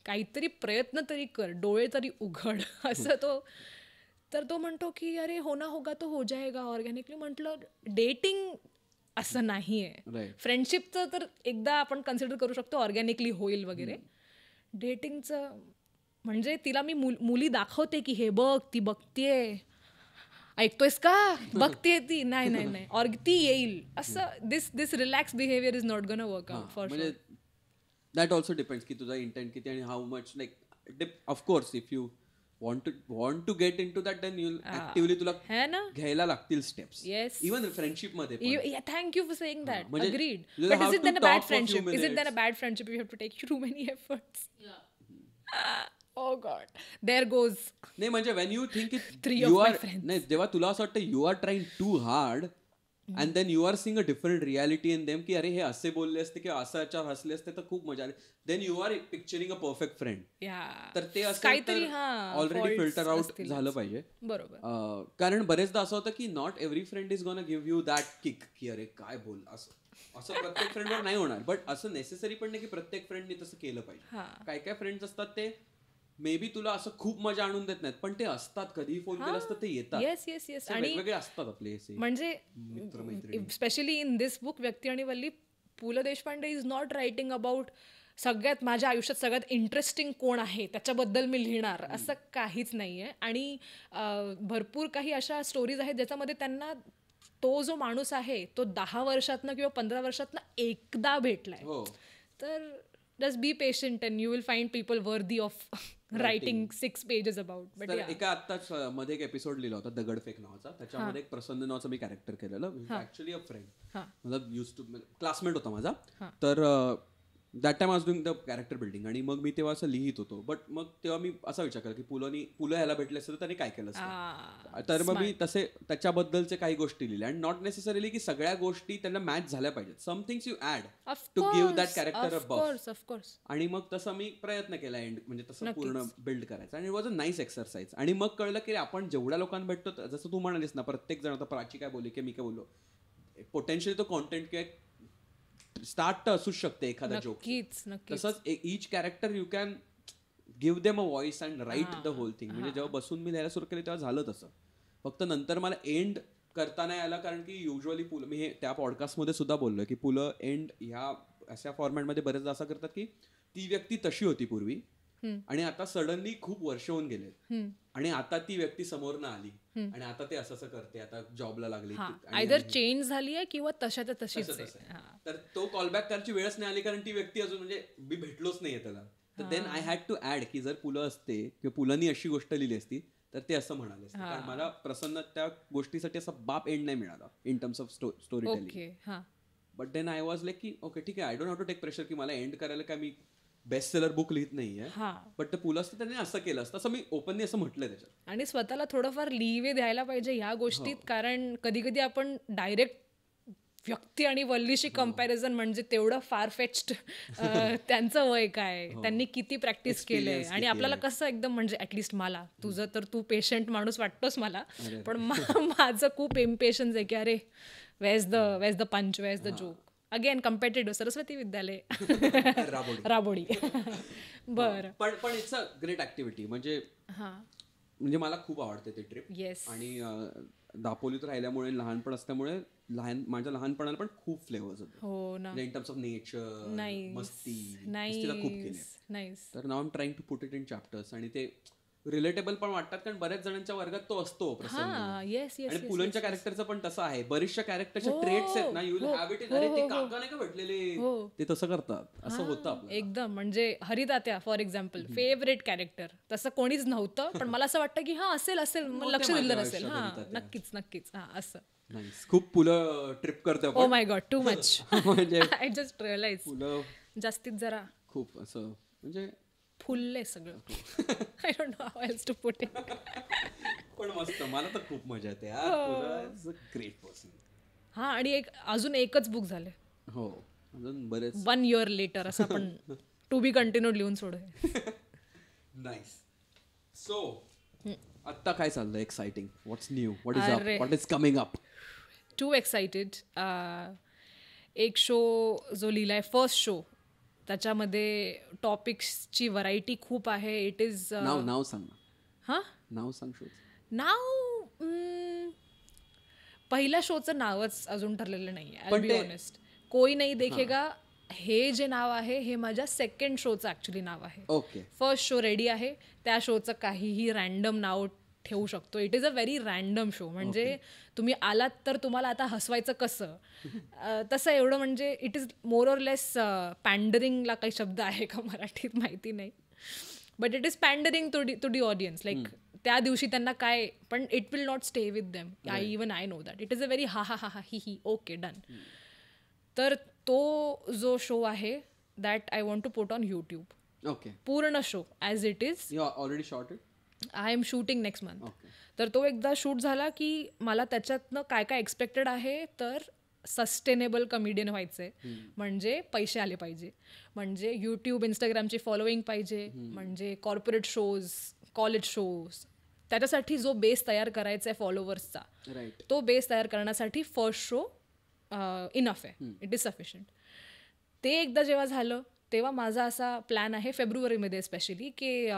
S1: काहीतरी प्रयत्न तरी कर, डोळे तरी उघड असं. तर तो म्हणतो की अरे होना होगा तो हो जाएगा ऑर्गॅनिकली. म्हटलं डेटिंग असं नाही आहे. फ्रेंडशिपचं तर एकदा आपण कन्सिडर करू शकतो ऑर्गॅनिकली होईल वगैरे. डेटिंगचं म्हणजे तिला मी मुली दाखवते की हे बघ ती बघतीये, ऐकतोयस का, बघतीये ती, नाही नाही नाही और ती येईल असं. This relax behaviour is not gonna work out for sure.
S2: That also depends की तुझा इंटेंट किती आणि how much. Like of course if you want to get into that, then you'll actively तुला घ्यायला लागतील स्टेप्स. इवन फ्रेंडशिप मध्ये.
S1: Thank you for saying that. Agreed. But is it then a bad friendship? Is it then a bad friendship? You have to take too many efforts. Oh God. There goes.
S2: नाही म्हणजे when you think it,
S1: three of my friends.
S2: नाही जेव्हा तुला असं वाटतं you are trying too hard and then you are seeing a different reality in them की अरे हे असे बोलले असते किंवा असं याच्यावर हसले असते तर खूप मजा आली, then you are picturing a perfect friend. तर ते असं ऑलरेडी फिल्टर आउट झालं पाहिजे.
S1: बरोबर.
S2: कारण बरेचदा असं होतं की not every friend is gonna give you that kick की अरे काय बोल असं प्रत्येक फ्रेंडवर नाही होणार. बट असं नेसेसरी पण नाही की प्रत्येक फ्रेंडने तसं केलं पाहिजे. काय काय फ्रेंड्स असतात ते मे बी तुला असं खूप मजा आणून देत नाहीत पण ते असतात, कधीही फोन केला असतं ते येतात.
S1: येस. आणि
S2: वेगवेगळे असतात आपले
S1: म्हणजे स्पेशली इन दिस बुक व्यक्ती आणि वल्ली, पु ल Deshpande is not writing about सगळ्यात माझ्या आयुष्यात सगळ्यात इंटरेस्टिंग कोण आहे त्याच्याबद्दल मी लिहिणार असं काहीच नाही आहे. आणि भरपूर काही अशा स्टोरीज आहेत ज्याच्यामध्ये त्यांना तो जो माणूस आहे तो 10 वर्षातनं किंवा 15 वर्षातनं एकदा भेटलाय. तर just be patient and you will find people worthy of writing 6 pages about. But
S2: एका आत्ताच मध्ये एक एपिसोड लिहिला होता दगडफेक नावाचा. त्याच्यामध्ये एक प्रसन्न नावाचं मी कॅरेक्टर केलेलं, ऍक्च्युअली अ फ्रेंड, मतलब यूज टू क्लासमेट होता माझा. तर that time I was doing the character building आणि मग मी तेव्हा असं लिहित होतो. बट मग तेव्हा मी असा विचार केला की पुलं ह्याला भेटले असतं तर त्यांनी काय केलं असतं. तर मग मी तसे त्याच्याबद्दलचे काही गोष्टी लिहिल्या. अँड नॉट नेसेसरीली की सगळ्या गोष्टी त्यांना मॅच झाल्या पाहिजेत. Some things you add to give that character a buff. आणि मग तसं मी प्रयत्न केला एंड म्हणजे तसं पूर्ण बिल्ड करायचं. आणि it was a nice exercise. आणि मग कळलं की आपण जेवढ्या लोकांना भेटतो, जसं तू म्हणालीस ना, प्रत्येक जण आता प्राची काय बोलली की मी काय बोललो, पोटेन्शियल तो कॉन्टेंट किंवा स्टार्ट असूच शकते एखादा जोक. तसंच each character you can give them a voice and write the whole thing. म्हणजे जेव्हा बसून मी लिहायला सुरू केलं तेव्हा झालं तसं. फक्त नंतर मला एंड करता नाही आला कारण की युजली मी हे त्या पॉडकास्टमध्ये सुद्धा बोललो की पुलं एंड ह्या अशा फॉर्मॅटमध्ये बरेचदा असं करतात की ती व्यक्ती तशी होती पूर्वी आणि आता सडनली खूप वर्ष होऊन गेलेत आणि आता ती व्यक्ती समोर ना आली आणि आता ते असं करते, आता जॉबला लागली,
S1: आयदर चेंज झाली आहे किंवा तशाच्या तशीच.
S2: तर तो कॉलबॅक करायची वेळच नाही आली कारण ती व्यक्ती अजून म्हणजे मी भेटलोच नाहीये त्याला. तर then I had to add की जर पुलं असते किंवा पुलांनी अशी गोष्ट लिहिली असती तर ते असं म्हणाले असते. कारण मला प्रसन्न त्या गोष्टीसाठी असा बाप एंड नाही मिळाला in terms of story telling. But then I was like की ओके ठीक आहे, I don't have to take pressure की मला एंड करायला काय मी बेस्ट सेलर बुक लिहित नाहीये, बट पुलं असतं त्याने असं केलं असतं, असं मी ओपनली असं म्हटलंय त्याच्यात.
S1: आणि स्वतःला थोडंफार लीवे द्यायला पाहिजे ह्या गोष्टीत, कारण कधी कधी आपण डायरेक्ट व्यक्ती आणि वल्लीशी कम्पॅरिझन म्हणजे तेवढं फार फेच्ड त्यांचं वय काय, त्यांनी किती प्रॅक्टिस केलंय, आणि आपल्याला कसं एकदम म्हणजे ऍटलिस्ट मला, तुझं तर तू पेशंट माणूस वाटतोस मला, पण माझं खूप इम्पेशन्स आहे की अरे where's the punch, where's the joke. Again competitive, Saraswati Vidyalaya Rabodi. बरं,
S2: पण इट्स अ ग्रेट ऍक्टिव्हिटी. म्हणजे मला खूप आवडते ते ट्रिप.
S1: येस.
S2: आणि दापोलीत राहिल्यामुळे, लहानपण असल्यामुळे माझ्या लहानपणाला पण खूप फ्लेवर्स होते.
S1: हो ना.
S2: इन टर्म्स ऑफ नेचर, मस्तीला खूप केली.
S1: नाईस.
S2: तर नाव I am trying to put it in chapters, आणि ते रिलेटेबल पण वाटतात, कारण बऱ्याच जणांच्या वर्गात तो असतो प्रसंग.
S1: येस.
S2: आणि पुलंच्या कॅरेक्टरचं पण तसं आहे, बरीचशा कॅरेक्टरचे ट्रेट्स आहेत ना, you will have it in. अरे ते काका नाही का भेटलेले, ते तसं करतात, असं होतं आपलं
S1: एकदम. म्हणजे हरितात्या फॉर एक्झाम्पल, फेवरेट कॅरेक्टर, तसं कोणीच नव्हतं, पण मला असं वाटतं की असेल लक्ष दिलं नसेल. नक्कीच असं.
S2: खूप पुलं ट्रिप करते.
S1: Oh my God, too much.
S2: म्हणजे
S1: आय जस्ट रिअलाइज
S2: पुलं
S1: जास्तीत जरा
S2: खूप असं म्हणजे
S1: फुलले सगळं. I don't know how else to put it.
S2: पण मस्त, मला तर खूप मजा येते यार. Great person.
S1: हा, आणि अजून एकच बुक झाले.
S2: हो, अजून बरेच
S1: 1 year लेटर असं आपण टू बी कंटिन्यूड लिहून सोडूया.
S2: नाईस. सो आत्ता काय चाललंय exciting? What's new? What is coming up?
S1: To excited. एक शो जो लिहिलाय, फर्स्ट शो, त्याच्यामध्ये टॉपिक्सची व्हरायटी खूप आहे. इट इज
S2: नाव सांग ना.
S1: हा,
S2: नाव सांग शो.
S1: नाव पहिल्या शोचं नावच अजून ठरलेलं नाही आहे. I be honest. कोई नाही देखेगा हे जे नाव आहे हे माझ्या सेकंड शोचं ऍक्च्युली नाव आहे.
S2: ओके.
S1: फर्स्ट शो रेडी आहे, त्या शोचं काहीही रॅन्डम नाव ठेवू शकतो. It is a very random show. म्हणजे तुम्ही आलात तर तुम्हाला आता हसवायचं कसं, तसं एवढं म्हणजे it is more or less पॅन्डरिंगला काही शब्द आहे का मराठीत माहिती नाही, but it is pandering to the audience. Like त्या दिवशी त्यांना काय, पण it will not stay with them. I know that. It is a very हा ही ओके डन. तर तो जो शो आहे that I want to put on YouTube.
S2: Okay.
S1: पूर्ण show as it is.
S2: You already shot it?
S1: I am shooting next month. तर तो एकदा शूट झाला की मला त्याच्यातनं काय काय एक्सपेक्टेड आहे, तर सस्टेनेबल कमेडियन व्हायचंय, म्हणजे पैसे आले पाहिजे, म्हणजे यूट्यूब इंस्टाग्रामची फॉलोईंग पाहिजे, म्हणजे कॉर्पोरेट शोज, कॉलेज शोज, त्याच्यासाठी जो बेस तयार करायचा आहे फॉलोवर्सचा, तो बेस तयार करण्यासाठी फर्स्ट शो इनफ आहे. It is sufficient. ते एकदा जेव्हा झालं तेव्हा माझा असा प्लॅन आहे फेब्रुवारीमध्ये स्पेशली की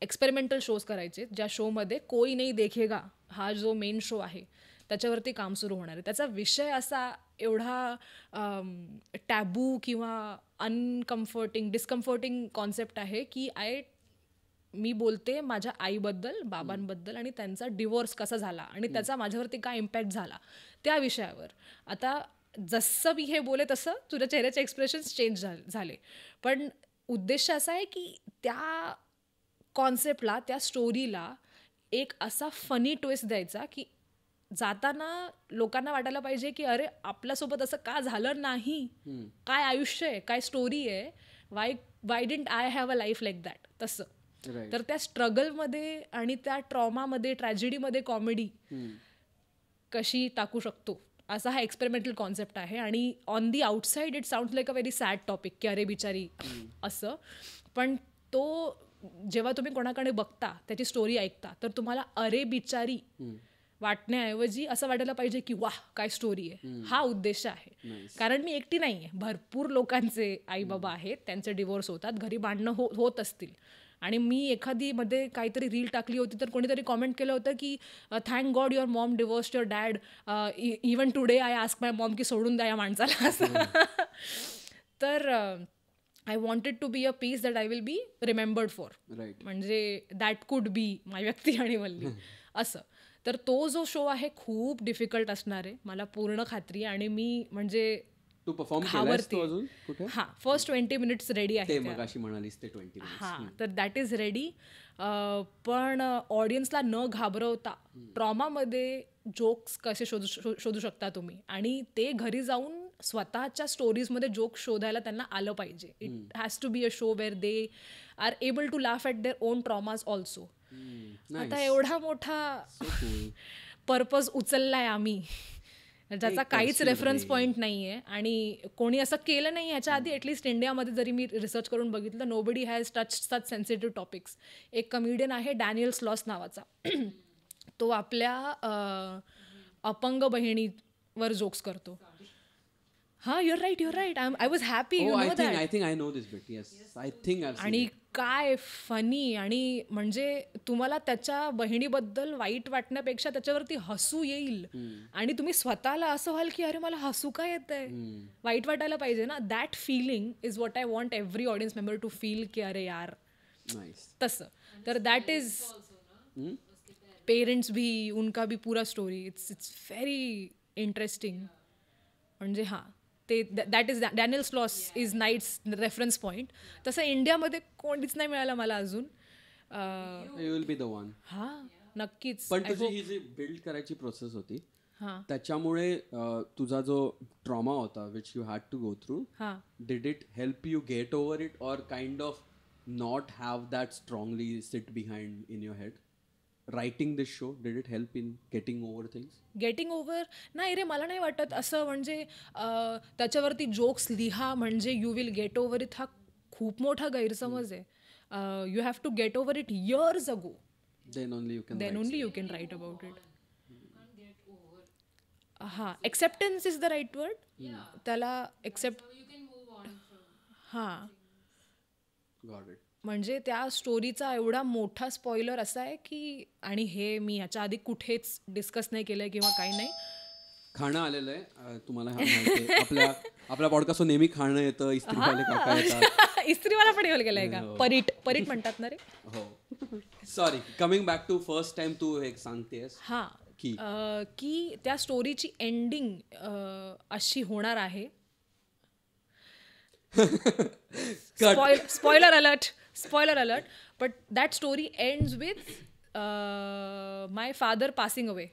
S1: एक्सपेरिमेंटल शोज करायचे, ज्या शोमध्ये कोई नाही देखेगा हा जो मेन शो आहे त्याच्यावरती काम सुरू होणार आहे. त्याचा विषय असा एवढा टॅबू किंवा अनकम्फर्टिंग, डिस्कम्फर्टिंग कॉन्सेप्ट आहे की मी बोलते माझ्या आईबद्दल, बाबांबद्दल, आणि त्यांचा डिवोर्स कसा झाला आणि त्याचा माझ्यावरती काय इम्पॅक्ट झाला त्या विषयावर. आता जसं मी हे बोले तसं तुझ्या चेहऱ्याचे एक्सप्रेशन्स चेंज झाले, पण उद्देश असा आहे की त्या कॉन्सेप्टला, त्या स्टोरीला एक असा फनी ट्विस्ट द्यायचा की जाताना लोकांना वाटायला पाहिजे की अरे आपल्यासोबत असं का झालं नाही, काय आयुष्य आहे, काय स्टोरी आहे, Y didn't I have a life like that. तसं. तर त्या स्ट्रगलमध्ये आणि त्या ट्रॉमामध्ये, ट्रॅजेडीमध्ये कॉमेडी कशी टाकू शकतो, असा हा एक्सपेरिमेंटल कॉन्सेप्ट आहे. आणि on the outside it sounds like a very sad topic की अरे बिचारी असं, पण तो जेव्हा तुम्ही कोणाकडे बघता, त्याची स्टोरी ऐकता, तर तुम्हाला अरे बिचारी वाटण्याऐवजी असं वाटायला पाहिजे की वाह काय स्टोरी आहे. हा उद्देश आहे. कारण मी एकटी नाही आहे, भरपूर लोकांचे आई बाबा आहेत, त्यांचे डिवोर्स होतात, घरी भांडणं होत असतील. आणि मी एखादी मध्ये काहीतरी रील टाकली होती तर कोणीतरी कॉमेंट केलं होतं की thank God your mom divorced your dad, even today I ask my mom की सोडून द्या या माणसाला असं. तर I wanted to be a piece that I will be remembered for. म्हणजे दॅट कुड बी माय व्यक्ती आणि वल्ली असं. तर तो जो शो आहे खूप डिफिकल्ट असणार आहे, मला पूर्ण खात्री. आणि मी म्हणजे
S2: तू परफॉर्म केलास तो अजून कुठे?
S1: हां, फर्स्ट 20 मिनिट्स रेडी आहे.
S2: मगाशी म्हणालीस ते 20 मिनिट्स.
S1: हां, तर दॅट इज रेडी. पण ऑडियन्सला न घाबरवता ट्रॉमामध्ये जोक्स कसे शोधू शकता तुम्ही, आणि ते घरी जाऊन स्वतःच्या स्टोरीजमध्ये जोक शोधायला त्यांना आलं पाहिजे. It has to be a show where they are able to laugh at their own traumas also. आता एवढा मोठा पर्पज उचललाय आम्ही ज्याचा काहीच रेफरन्स पॉईंट नाही आहे आणि कोणी असं केलं नाही ह्याच्या आधी. ॲटलिस्ट इंडियामध्ये जरी मी रिसर्च करून बघितलं, nobody has touch such sensitive topics. एक कमेडियन आहे डॅनियल स्लॉस नावाचा, तो आपल्या अपंग बहिणीवर जोक्स करतो. हां, your right. I was happy you know that.
S2: I think I know this bit. Yes, I think.
S1: आणि काय फनी, आणि म्हणजे तुम्हाला त्याच्या बहिणीबद्दल वाईट वाटण्यापेक्षा त्याच्यावरती हसू येईल आणि तुम्ही स्वतःला असं व्हाल की अरे मला हसू काय येतंय, वाईट वाटायला पाहिजे ना. That feeling is what I want every audience member to feel की अरे यार तसं. तर दॅट इज पेरेंट्स भी, उनका भी पूरा स्टोरी. It's very interesting. म्हणजे हां, ते that is Daniel Sloss is nights reference point. तसं इंडियामध्ये कोणीच नाही मिळालं मला अजून.
S2: You will be the one.
S1: हां, नक्कीच.
S2: पण तुझी ही जी बिल्ड करायची प्रोसेस होती
S1: हां
S2: त्याच्यामुळे तुझा जो ट्रॉमा होता which you had to go through,
S1: हां
S2: did it help you get over it or kind of not have that strongly sit behind in your head? Writing this show, did it help in getting over things?
S1: Getting over नाही रे, मला नाही वाटत असं. म्हणजे त्याच्यावरती jokes लिहा म्हणजे you will get over it, हा खूप मोठा गैरसमज आहे. You have to get over it years ago,
S2: then only
S1: you can write about it. हां, acceptance is the right word. त्याला एक्सेप्ट. हां,
S2: गॉट इट.
S1: म्हणजे त्या स्टोरीचा एवढा मोठा स्पॉइलर असा आहे की, आणि हे मी ह्याच्या आधी कुठेच डिस्कस नाही केलंय किंवा काही नाही.
S2: खाणं आलेलं आहे तुम्हाला माहिती आहे. आपल्या पॉडकास्टवर नेहमी खाणं येतं, इस्त्रीवाले काका येतात.
S1: इस्त्रीवाला पण येऊन गेलाय का? परीट म्हणतात ना रे.
S2: हो, sorry. Coming back to first time, तू एक सांगतेस
S1: हां की त्या स्टोरीची एंडिंग अशी होणार आहे. Spoiler alert. But that story ends with my father passing away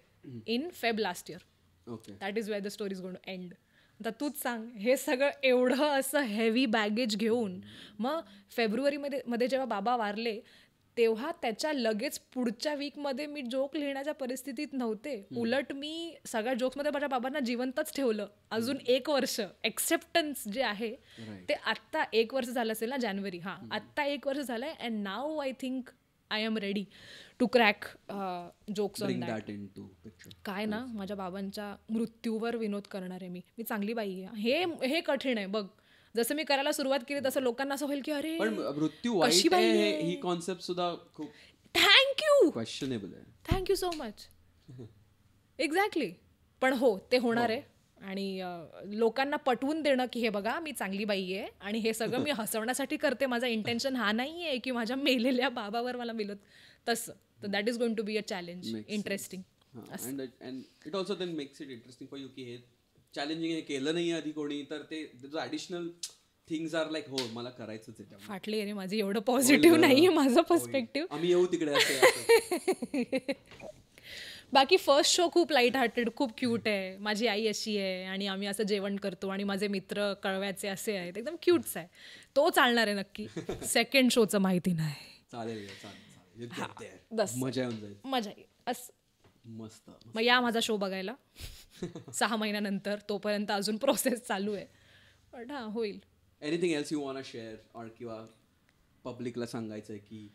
S1: in feb last year.
S2: Okay,
S1: that is where the story is going to end. आता तूच सांग, हे सगळं एवढं असं हेवी बॅगेज घेऊन मग फेब्रुवारीमध्ये जेव्हा बाबा वारले तेव्हा त्याच्या लगेच पुढच्या वीकमध्ये मी जोक लिहिण्याच्या परिस्थितीत नव्हते. उलट मी सगळ्या जोक्समध्ये माझ्या बाबांना जिवंतच ठेवलं अजून 1 वर्ष. एक्सेप्टन्स जे आहे ते आत्ता 1 वर्ष झालं असेल ना, जानेवारी. हां, आत्ता 1 वर्ष झालंय. And now I think I am ready to crack jokes on that. काय ना, माझ्या बाबांच्या मृत्यूवर विनोद करणार आहे मी चांगली बाई आहे. हे कठीण आहे बघ. जसं मी करायला सुरुवात केली तसं लोकांना असं होईल की अरे
S2: पण मृत्यू वाईट आहे ही कॉन्सेप्ट सुद्धा खूप क्वेश्चनेबल आहे.
S1: Thank you so much. एक्झॅक्टली. पण हो, ते होणार आहे. आणि लोकांना पटवून देणं की हे बघा मी चांगली बाई आहे आणि हे सगळं मी हसवण्यासाठी करते, माझा इंटेन्शन हा नाही आहे की माझ्या मेलेल्या बाबावर मला मिळत तसं. तर that is going to be a challenge. Interesting.
S2: And it also then makes it interesting for you की हे चॅलेंजिंग हे केलं नाही आधी कोणी, तर ते ॲडिशनल थिंग्स आर लाईक हो मला करायचंच आहे.
S1: फाटली रे माझी, एवढं पॉझिटिव्ह नाहीये माझं पर्स्पेक्टिव्ह.
S2: आम्ही येऊ तिकडे.
S1: बाकी फर्स्ट शो खूप लाईट हार्टेड, खूप क्यूट आहे. माझी आई अशी आहे आणि आम्ही असं जेवण करतो आणि माझे मित्र कळव्याचे असे आहेत, एकदम क्यूटच आहे. तो चालणार आहे नक्की. सेकंड शोचं माहिती नाही.
S2: चालेल, मजा येऊन जाईल.
S1: मजा येईल असं.
S2: मस्त.
S1: मग या माझा शो बघायला 6 महिन्यानंतर. तोपर्यंत अजून प्रोसेस चालू आहे, पण हां होईल.
S2: Anything else you want share or किंवा पब्लिकला सांगायचं आहे की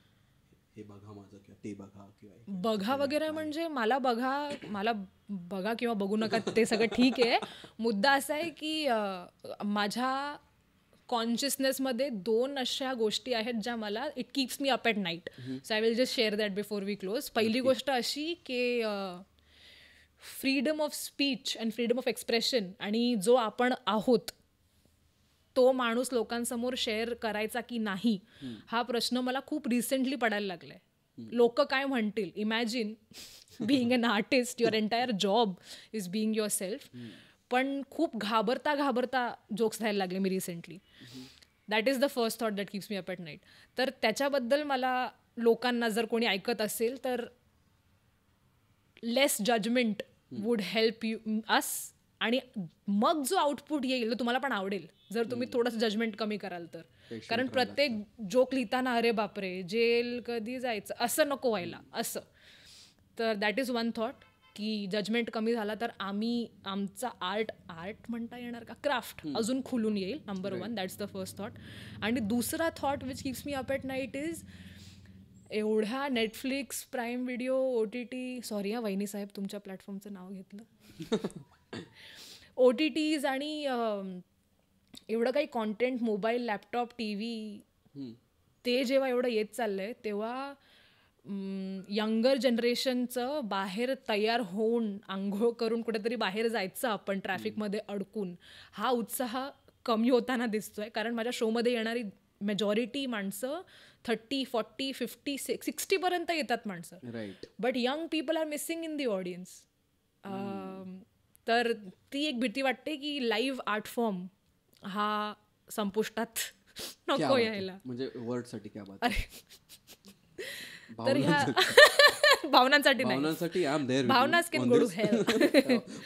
S2: हे बघा माझं किंवा ते बघा किंवा
S1: बघा वगैरे? म्हणजे मला बघा किंवा बघू नका ते सगळं ठीक आहे. मुद्दा असा आहे की माझ्या कॉन्शियसनेसमध्ये 2 अशा गोष्टी आहेत ज्या मला it keeps me up at night. So I will just share that before we close. पहिली गोष्ट अशी की freedom of speech and freedom of expression आणि जो आपण आहोत तो माणूस लोकांसमोर शेअर करायचा की नाही हा प्रश्न मला खूप रिसेंटली पडायला लागलाय. लोक काय म्हणतील. Imagine being an artist, your entire job is being yourself. पण खूप घाबरता जोक्स द्यायला लागले मी recently. That is the first thought that keeps me up at night. तर त्याच्याबद्दल मला लोकांना जर कोणी ऐकत असेल तर less judgement would help you us आणि मग जो आउटपुट येईल तो तुम्हाला पण आवडेल जर तुम्ही थोडंसं जजमेंट कमी कराल तर. कारण प्रत्येक जोक लिहिताना अरे बापरे जेल कधी जायचं असं नको व्हायला असं. तर दॅट इज वन थॉट की जजमेंट कमी झाला तर आम्ही आमचा आर्ट म्हणता येणार का क्राफ्ट अजून खुलून येईल. Number 1 that's the first thought. आणि दुसरा thought which keeps me up at night is एवढ्या Netflix Prime Video OTT sorry हा वहिनी साहेब तुमच्या प्लॅटफॉर्मचं नाव घेतलं OTTs आणि एवढं काही कॉन्टेंट मोबाईल लॅपटॉप TV ते जेव्हा एवढं येत चाललंय तेव्हा यंगर जनरेशनचं बाहेर तयार होऊन आंघोळ करून कुठेतरी बाहेर जायचं आपण ट्रॅफिकमध्ये अडकून हा उत्साह कमी होताना दिसतोय. कारण माझ्या शोमध्ये येणारी मेजॉरिटी माणसं 30, 40, 50, 60 पर्यंत येतात माणसं. But young people are missing in the audience. तर ती एक भीती वाटते की लाईव्ह आर्ट फॉर्म हा संपुष्टात नको यायला.
S2: म्हणजे वर्डसाठी काय बात.
S1: तर ह्या भावनांसाठी भावनाच can go to hell.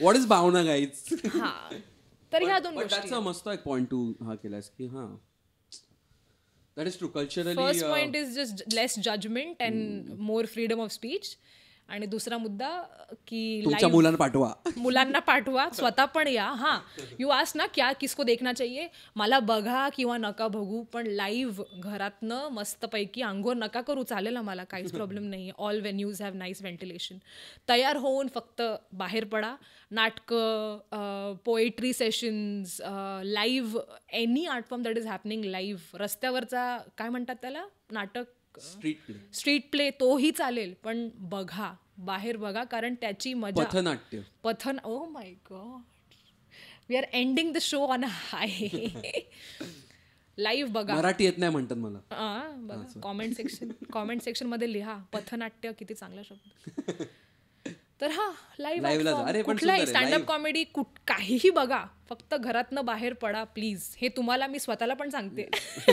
S2: What is भावना गाईज.
S1: हा तर ह्या दोन गोष्टी
S2: मस्त एक पॉइंट तू हा केलास की हा that is true culturally.
S1: First point is just less judgment and more freedom of speech. आणि दुसरा मुद्दा की मुलांना पाठवा स्वतः पण या. हां यू आस्क ना क्या किसको देखना चाहिए मला बघा किंवा नका बघू पण लाईव्ह घरातनं मस्तपैकी आंघोळ नका करू चालेल मला काहीच प्रॉब्लेम नाही. All venues have nice ventilation. तयार होऊन फक्त बाहेर पडा. नाटकं poetry sessions live any art form that is happening live. रस्त्यावरचा काय म्हणतात त्याला नाटक स्ट्रीट प्ले तोही चालेल पण बघा बाहेर बघा कारण त्याची मजा पथन. Oh my God we are ending the show on a high. Live बघा.
S2: मराठी येत नाही म्हणतात मला.
S1: बघा कॉमेंट सेक्शन मध्ये लिहा पथनाट्य किती चांगला शब्द. तर हा लाईव्ह कुठलाही स्टँडअप कॉमेडी काहीही बघा फक्त घरातनं बाहेर पडा प्लीज. हे तुम्हाला मी स्वतःला पण सांगते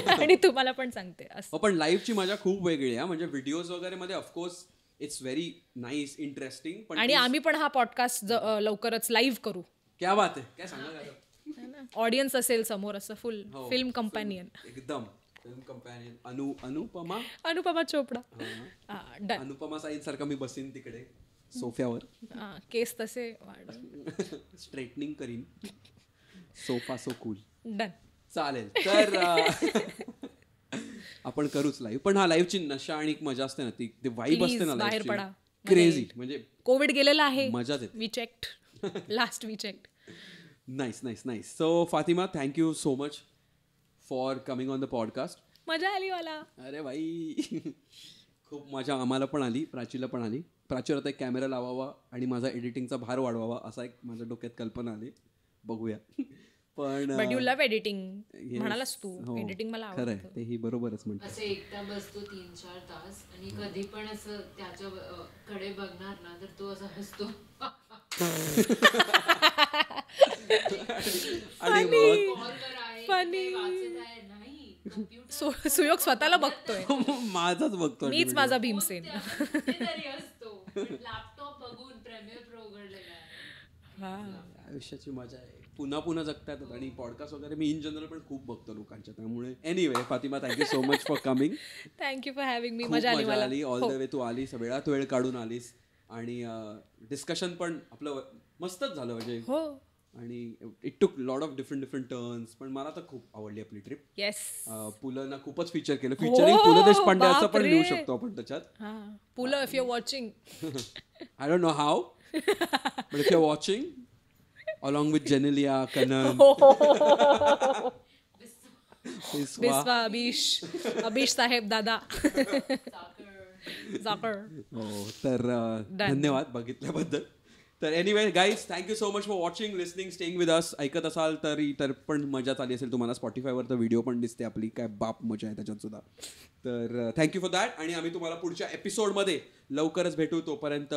S1: आणि तुम्हाला पण सांगते.
S2: पण लाईव्हची मजा खूप वेगळी आहे. म्हणजे व्हिडिओज वगैरे मध्ये of course it's very nice interesting.
S1: आणि आम्ही पण हा पॉडकास्ट लवकरच लाईव्ह करू.
S2: क्या बात आहे. काय सांगा
S1: ऑडियन्स असेल समोर असं फुल फिल्म कंपॅनियन.
S2: एकदम फिल्म कंपॅनियन.
S1: अनुपमा चोपडा.
S2: अनुपमा साईन सारखा मी बसीन तिकडे सोफ्यावर.
S1: केस तसे
S2: स्ट्रेटनिंग करीन. Sofa so cool.
S1: डन.
S2: चालेल. तर आपण करूच लाईव्ह. पण हा लाईव्हची नशा आणि मजा असते ना ती वाईब असते ना
S1: बाहेर पडा.
S2: क्रेझी. म्हणजे
S1: कोविड गेलेला आहे.
S2: मजाच येते.
S1: We checked last we checked.
S2: Nice. So Fatima thank you so much for coming on the podcast.
S1: मजा आली मला.
S2: अरे बाई खूप मजा आम्हाला पण आली. प्राचीला पण आली. प्राचीला आता एक कॅमेरा लावावा आणि माझा एडिटिंगचा भार वाढवावा असा एक माझ्या डोक्यात कल्पना आली. बघूया. पण
S1: बट यू लव्ह एडिटिंग म्हणालास तू. एडिटिंग मला
S2: खरं आहे. तेही बरोबरच म्हणतो.
S4: असं एकटा बसतो 3-4 तास आणि कधी पण असं त्याच्या कडे बघणार ना तर तो असा हसतो.
S1: सुयोग स्वतःला बघतोय.
S2: माझाच बघतो.
S1: मीच माझा भीमसेन.
S4: लॅपटॉप बघून प्रीमियर प्रो उघडलेला.
S2: आयुष्याची मजा आहे. पुन्हा जगता येतात. आणि पॉडकास्ट वगैरे मी इन जनरल पण खूप बघतो लोकांच्या. त्यामुळे anyway Fatima thank you so much for coming.
S1: Thank you for having me. मजा आली.
S2: ऑल द वे तू आलीस. वेळात वेळ काढून आलीस. आणि डिस्कशन पण आपलं मस्तच झालं. म्हणजे आणि it took lot of different turns. पण मला तर खूप आवडली आपली ट्रिप.
S1: येस.
S2: पुलंना खूपच फीचर केलं. फीचरिंग पु ल देशपांडे असं पण लिहू शकतो आपण त्याच्यात.
S1: Pull if you are watching.
S2: I don't know how but if you are watching along with Genelia, Kanan,
S1: Biswa, Abish साहेब दादा. जाकर.
S2: तर धन्यवाद बघितल्याबद्दल. तर anyway guys thank you so much for watching listening staying with us. ऐकत असाल तर पण मजा आली असेल तुम्हाला. स्पॉटिफायवर तर व्हिडिओ पण दिसते आपली. काय बाप मजा आहे त्याच्यात सुद्धा. तर थँक्यू फॉर दॅट. आणि आम्ही तुम्हाला पुढच्या एपिसोडमध्ये लवकरच भेटू. तोपर्यंत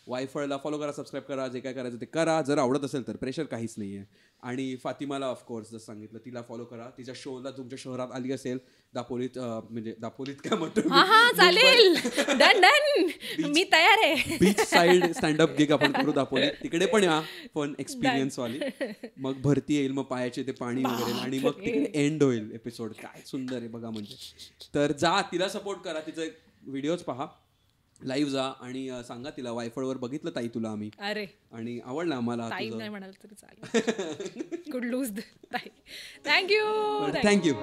S2: वायफळला फॉलो करा, सबस्क्राईब करा, जे काय करायचं ते करा. जर आवडत असेल तर, प्रेशर काहीच नाही आहे. आणि फातिमाला ऑफकोर्स जसं सांगितलं तिला फॉलो करा. तिच्या शोला तुमच्या शहरात आली असेल दापोलीत, म्हणजे दापोलीत काय म्हणतो
S1: चालेल, डन डन, मी तयार आहे.
S2: बीच साईड स्टँडअप गिग आपण करू दापोलीत. तिकडे पण या, फन एक्सपिरियन्स वाली. मग भरती येईल, मग पायाचे ते पाणी वगैरे, आणि मग तिकडे एंड होईल एपिसोड. काय सुंदर आहे बघा म्हणजे. तर जा, तिला सपोर्ट करा, तिचे व्हिडिओज पहा, लाईव्ह जा आणि सांगा तिला वायफळवर बघितलं ताई तुला आम्ही,
S1: अरे
S2: आणि आवडलं आम्हाला.
S1: ताई नाही म्हणाल तरी चालेल. गुड लूज ताई. थँक्यू.